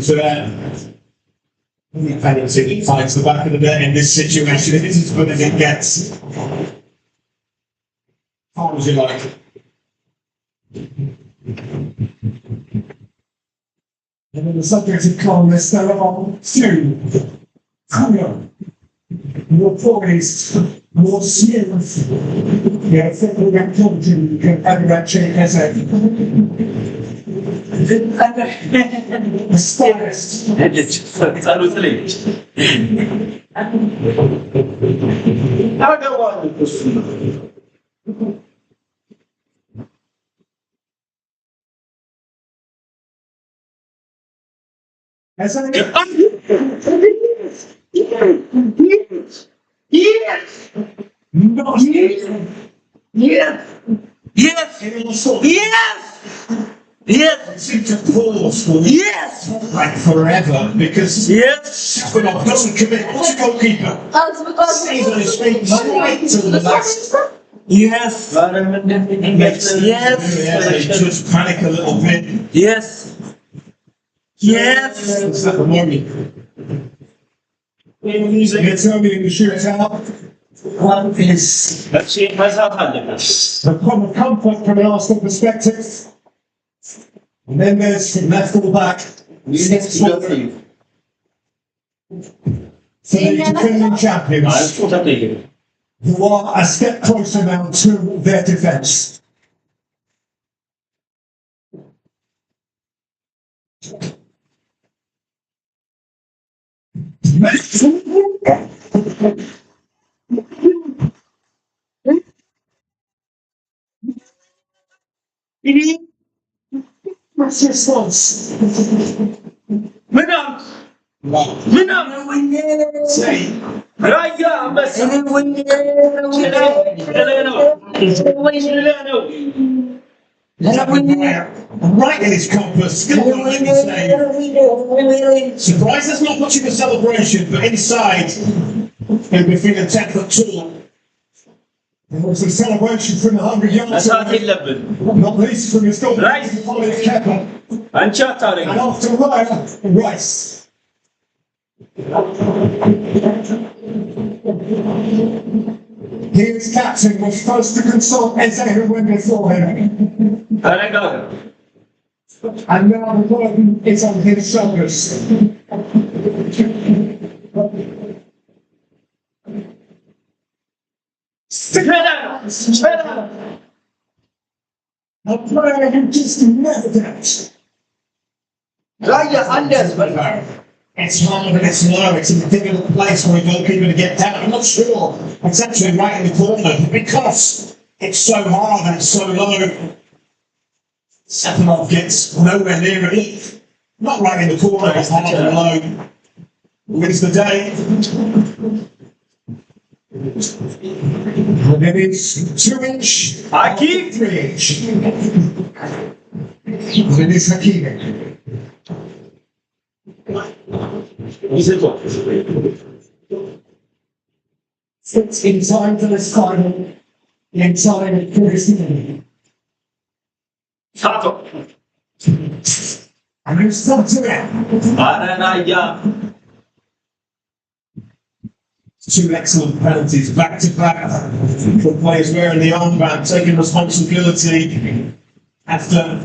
the penalty that finds the back of the net in this situation. It is as good as it gets. How would you like? And in the subject of calmness, there are few, more poised, more smooth, football country compared to the stylist. As I Yes. not Yes. Yes. Yes. Yes. Seem to pause for Yes. like forever because Yes. Shkvinov doesn't commit. What's the goalkeeper? Stays on his feet right till the last. Yes. Yes. Yes. They just panic a little bit. Yes. Yes. It's at the moment. It's only in the shootout. One is the common comfort from an Arsenal perspective. And then there's from left full back. For the defending champions, who are a step closer now to their defence. What's your response? ምናምን Say, ራያ አንበሳ right in his compass, still got nothing to say. Surprised there's not much of a celebration, but inside, he'll be feeling 10 foot tall. There was a celebration from the 100 yards እሳት away, የለብን not least from his Right. goalkeeper, Colin Kepper. አንቺ አታረጊ And after Raya, Rice. His captain was supposed to consult Eze who went before him. ተረጋጋ And now the burden is on his shoulders. A player who just never doubts. It's hard and it's low, it's in a difficult place for a goalkeeper to get down. I'm not sure it's actually right in the corner because it's so hard and it's so low. Safanov gets nowhere near it. Not right in the corner, it's hard and low. Wins the day. And it is 2-inch. Hakim. 3-inch. And it is Hakimi. It's in time for this final, in time for this game. And you stop to it. Two excellent penalties back to back for players wearing the armband, taking responsibility after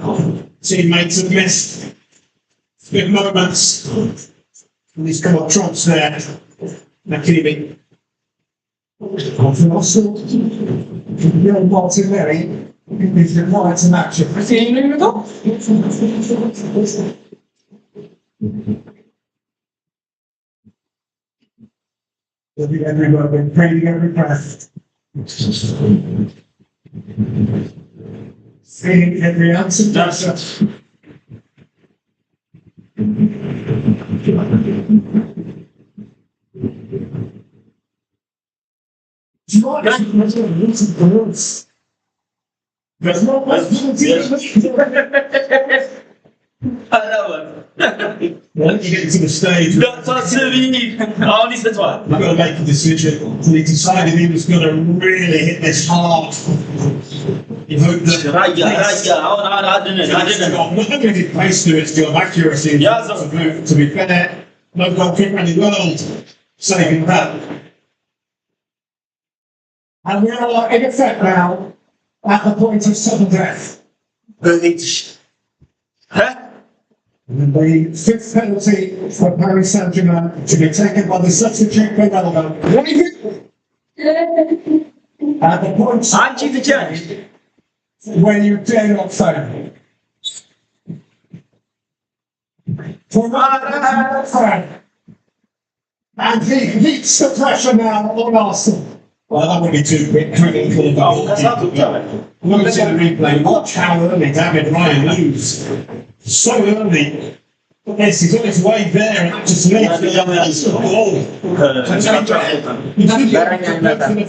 teammates have missed big moments. And he's come up trumps there. Nakimi. Also, Bill Martinelli is required to match it. Every moment, breathing every breath. Feeling every ounce of pressure. There's no possibility. Once you get to the stage, you've got to make a decision. And he decided he was going to really hit this hard. You hope that not only place to it, still accuracy to be fair. No goalkeeper in the world saving that. And we are in effect now at the point of sudden death. And the fifth penalty for Paris Saint-Germain to be taken by the substitute Ronaldo. At the point when you dare not fail. For Ronaldo, and he heats the pressure now on Arsenal. Well, that would be too quick. Look at the replay. Watch how early David Ryan moves. So early. Yes, he's on his way there and just leaves the goal. He's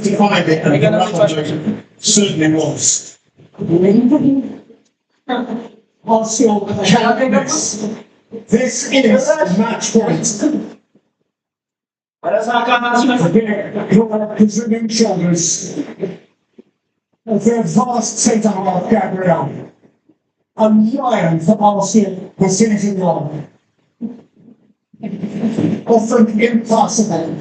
to find it, and Ronaldo certainly was. Arsenal can't miss. This is match point. Presuming shoulders of their vast centre-half Gabriel. A lion for Arsenal for season long. Often impossible.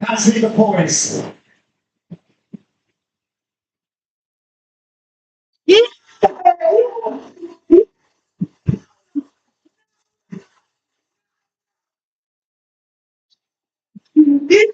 Has he the poise? Yes! Yes!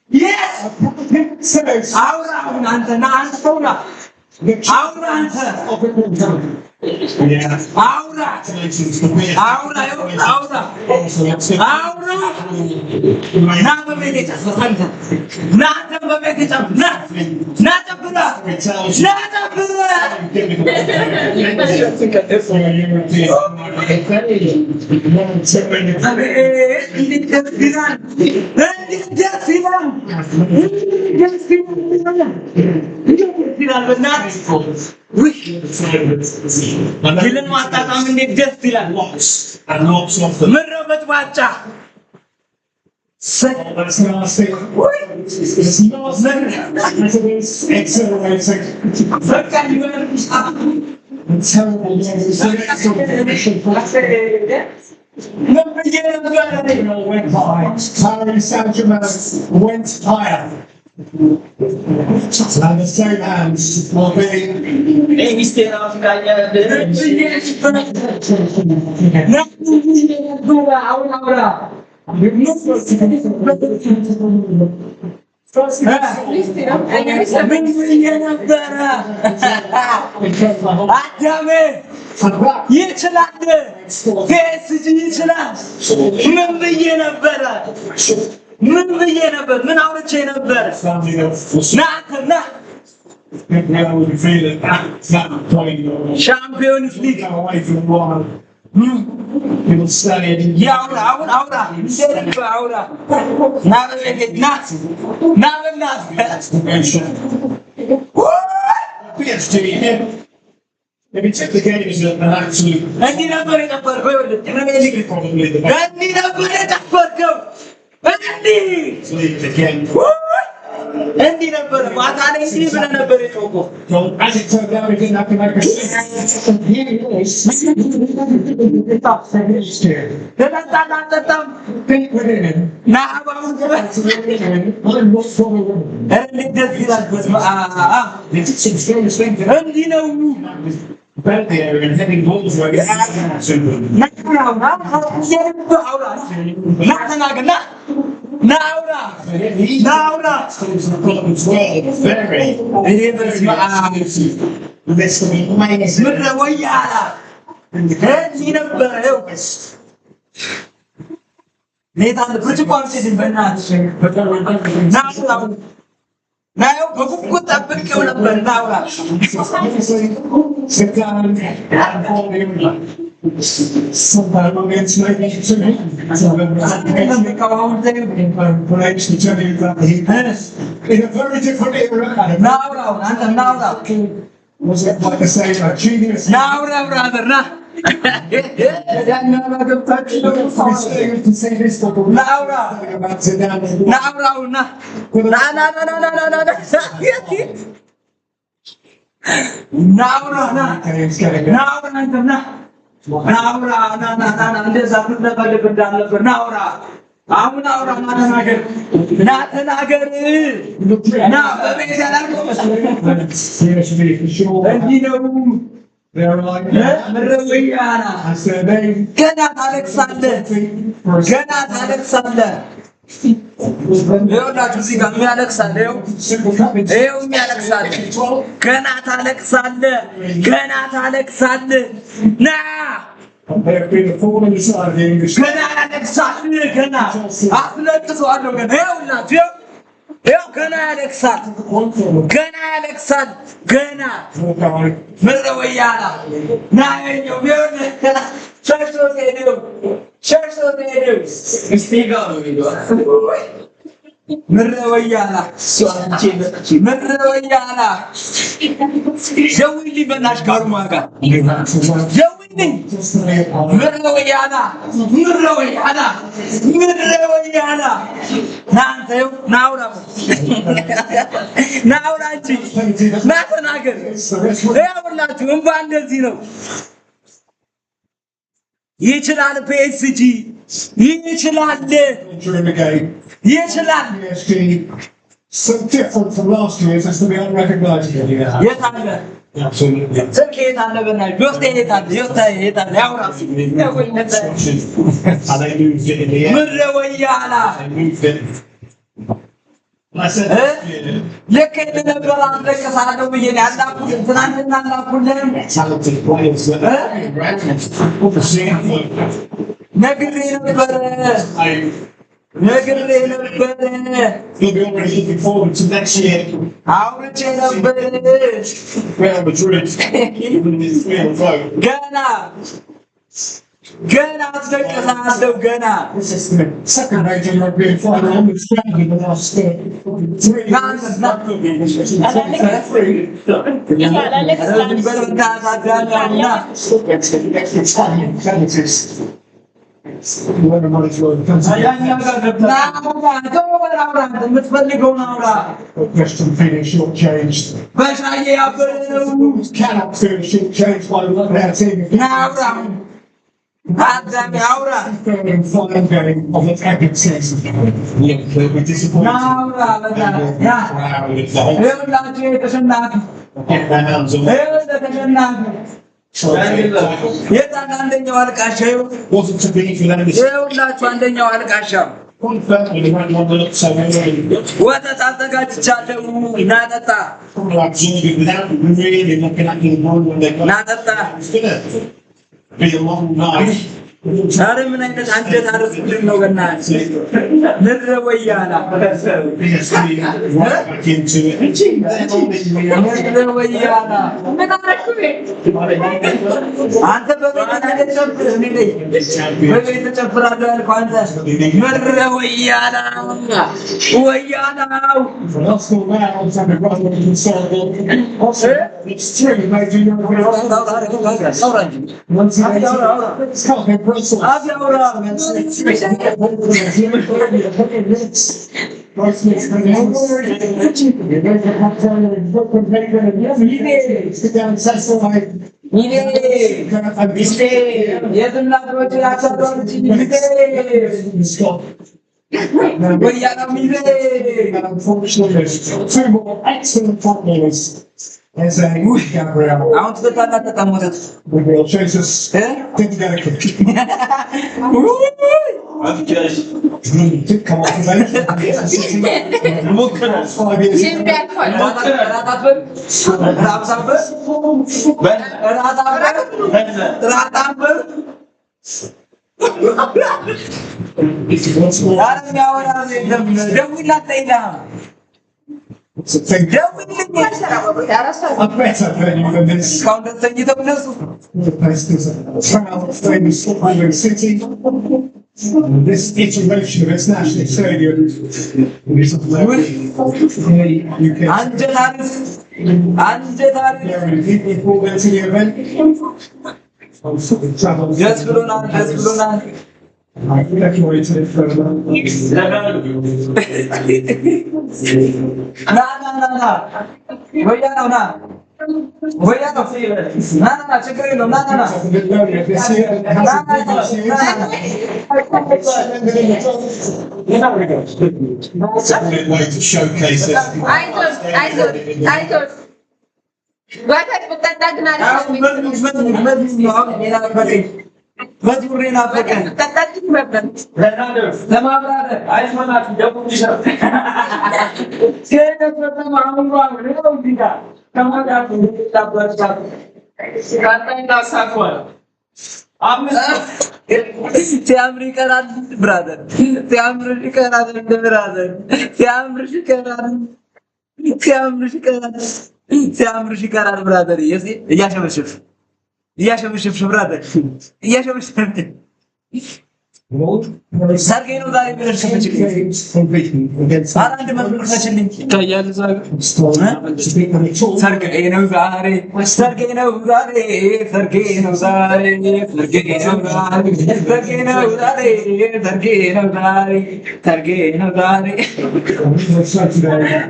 Yes! Ahora, Gilan mata kami ni death dilan. And lots of them. Merobet baca. That's nasty. It's nasty. Accelerating. Terrible. Went high. Paris Saint-Germain went higher. And the same hands will be. Champions League Away from one. People studying. PSG. If you took the game as an absolute. Probably the game. As it turned out, he didn't have to make a Think within him. About the area and heading balls where it's sometime against maybe two in a very different era. Was it like I say, a genius? They're like, I said, they Cannot Alexander. ይኸውላችሁ እዚህ ጋር የሚያለቅሳለሁ ይኸው የሚያለቅሳለሁ ገና ታለቅሳለህ ና ገና ያለቅሳለህ ገና አስለቅሰዋለሁ ገና ይኸውላችሁ ይኸው ገና ያለቅሳል ገና ምድረ ወያላ ና ይኸው ሸርሶ ሄደው ምድረ ወያላ ደውልልኝ በእናትሽ ጋሩማ ጋር ደውልልኝ ምድረ ወያላ ና አንተ ና አውራ እንጂ ና ተናገር ይኸውላችሁ እንባ እንደዚህ ነው ይችላል ፒኤስጂ ይችላል so different from last year as to be unrecognizable. የታለ Absolutely. ስልክ የታለ በእናትህ ዶስቴ የታለ ያውራ And they moved it in the air. ምድረ ወያላ They moved it. I said, لك إننا بلان لك صاروا بيجي عندنا تناننا كلهم talented players that نقرين بره نقرين بره you'll be already looking forward to next year. عاوزين بره Real Madrid winning this real vote. Gana أصدق صاروا Gana This is the second major European final on the ground in the last 3 years. Western feeling shortchanged. Cannot feel shortchanged by looking at our team. And fine game of the epic season. They'll be disappointed. Get their hands on wasn't to be for them. Confirmed when he went on the look so early. Absorbing without really looking at the ball when they got it's gonna be a long night. ዛሬ ምን አይነት አንጀት አረፍኩልኝ ነው ገናት ምድረ ወያላ Back into it. ምድረ ወያላ ምን አረኩኝ አንተ በቤት ተጨፍር እኔ ነኝ በቤት ተጨፍራለሁ ያልኩ አንተ ምድረ ወያላ ወያላው Arsenal now on the run with it's true, major European once again, unfortunately, two more excellent partners. There's a Gabriel. Gabriel Jesus didn't get a kick. Did come off the bench. 5 years It's a thing. I'm better than you than this. The place is a proud, famous footballing city. This iteration of its national stadium is a UK. People went to the event. I decorated it further. Way to showcase it. I thought. What had put that መዝሙሬን አፈቀን ተጣጣኝ ነበር ለማብራራት አይስማማት ደቡልሽ ከነፈተ ማሙራው ነው ዲጋ ከማዳቱ ታባርታ ካንታና ሳቋል ሲያምር ይቀራል ብራዘር ሲያምር ይቀራል ብራዘር ሲያምር ይቀራል ብራዘር እያሸበሸብሽ ብራዘር እያሸበሸብሽ ሰርጌ ነው ዛሬ ብለሽ አንድ መዝሙር ተችልኝ ይታያል ሰርጌ ነው ዛሬ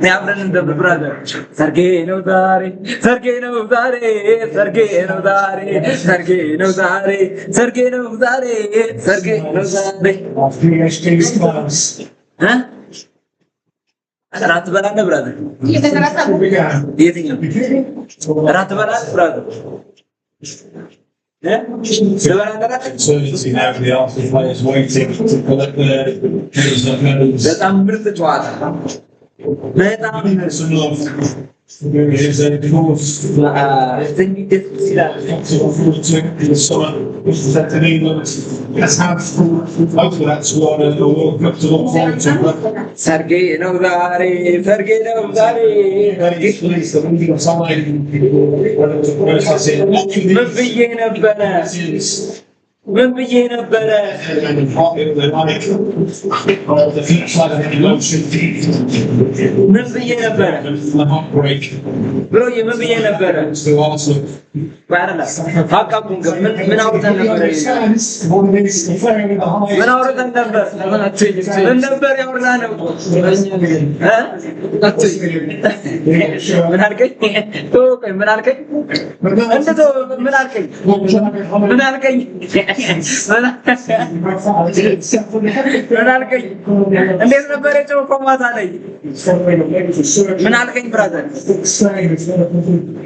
ያብረን እንደብ ብራዘር ሰርጌ ነው ራት በላለ ብራዘር የትኛው ራት በላለ ብራዘር በጣም ምርጥ ጨዋታ በጣም Some love. There's a divorce. ትንሽ ደስ ይላል። The summer, set in England. Let's have, hopefully that's what the World Cup to look forward to. But ሰርጌ ነው ዛሬ ሰርጌ ነው ዛሬ it's pleased that we've got time. ምን ብዬ ነበረ ምን ብዬ ነበረ The flip side of the emotion. ምን ብዬ ነበረ Heartbreak. ብሮዬ ምን ብዬ ነበረ To Arsenal. ባረላ አቃቁን ግን ምን አውርተን ነበረ ምን አውርተን ነበር ምን ነበር ያወራነው ምን አልከኝ ቆይ ምን አልከኝ እንዴት ምን አልከኝ ምን አልከኝ ምን አልከኝ እንዴት ነበር የጮኸው ማታ ላይ ምን አልከኝ ብራዘር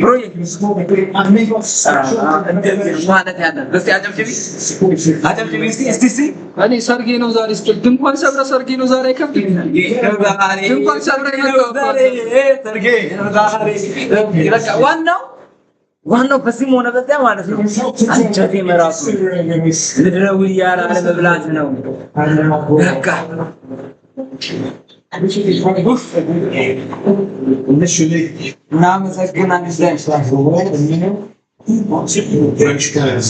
ብሮዬ ማለት ያለ እስቲ አጨብጭቢ እስቲ እኔ ሰርጌ ነው ዛሬ ስትል ድንኳን ሰብረ ሰርጌ ነው ዛሬ ከብድ ድንኳን ሰብረ ነው ሰርጌ ነው ዛሬ በቃ ዋናው በዚህም ሆነ በዚያ ማለት ነው አንጀቴ መራሱ ልድረው እያለ አለመብላት ነው በቃ Initially, እናመሰግናለን French guys,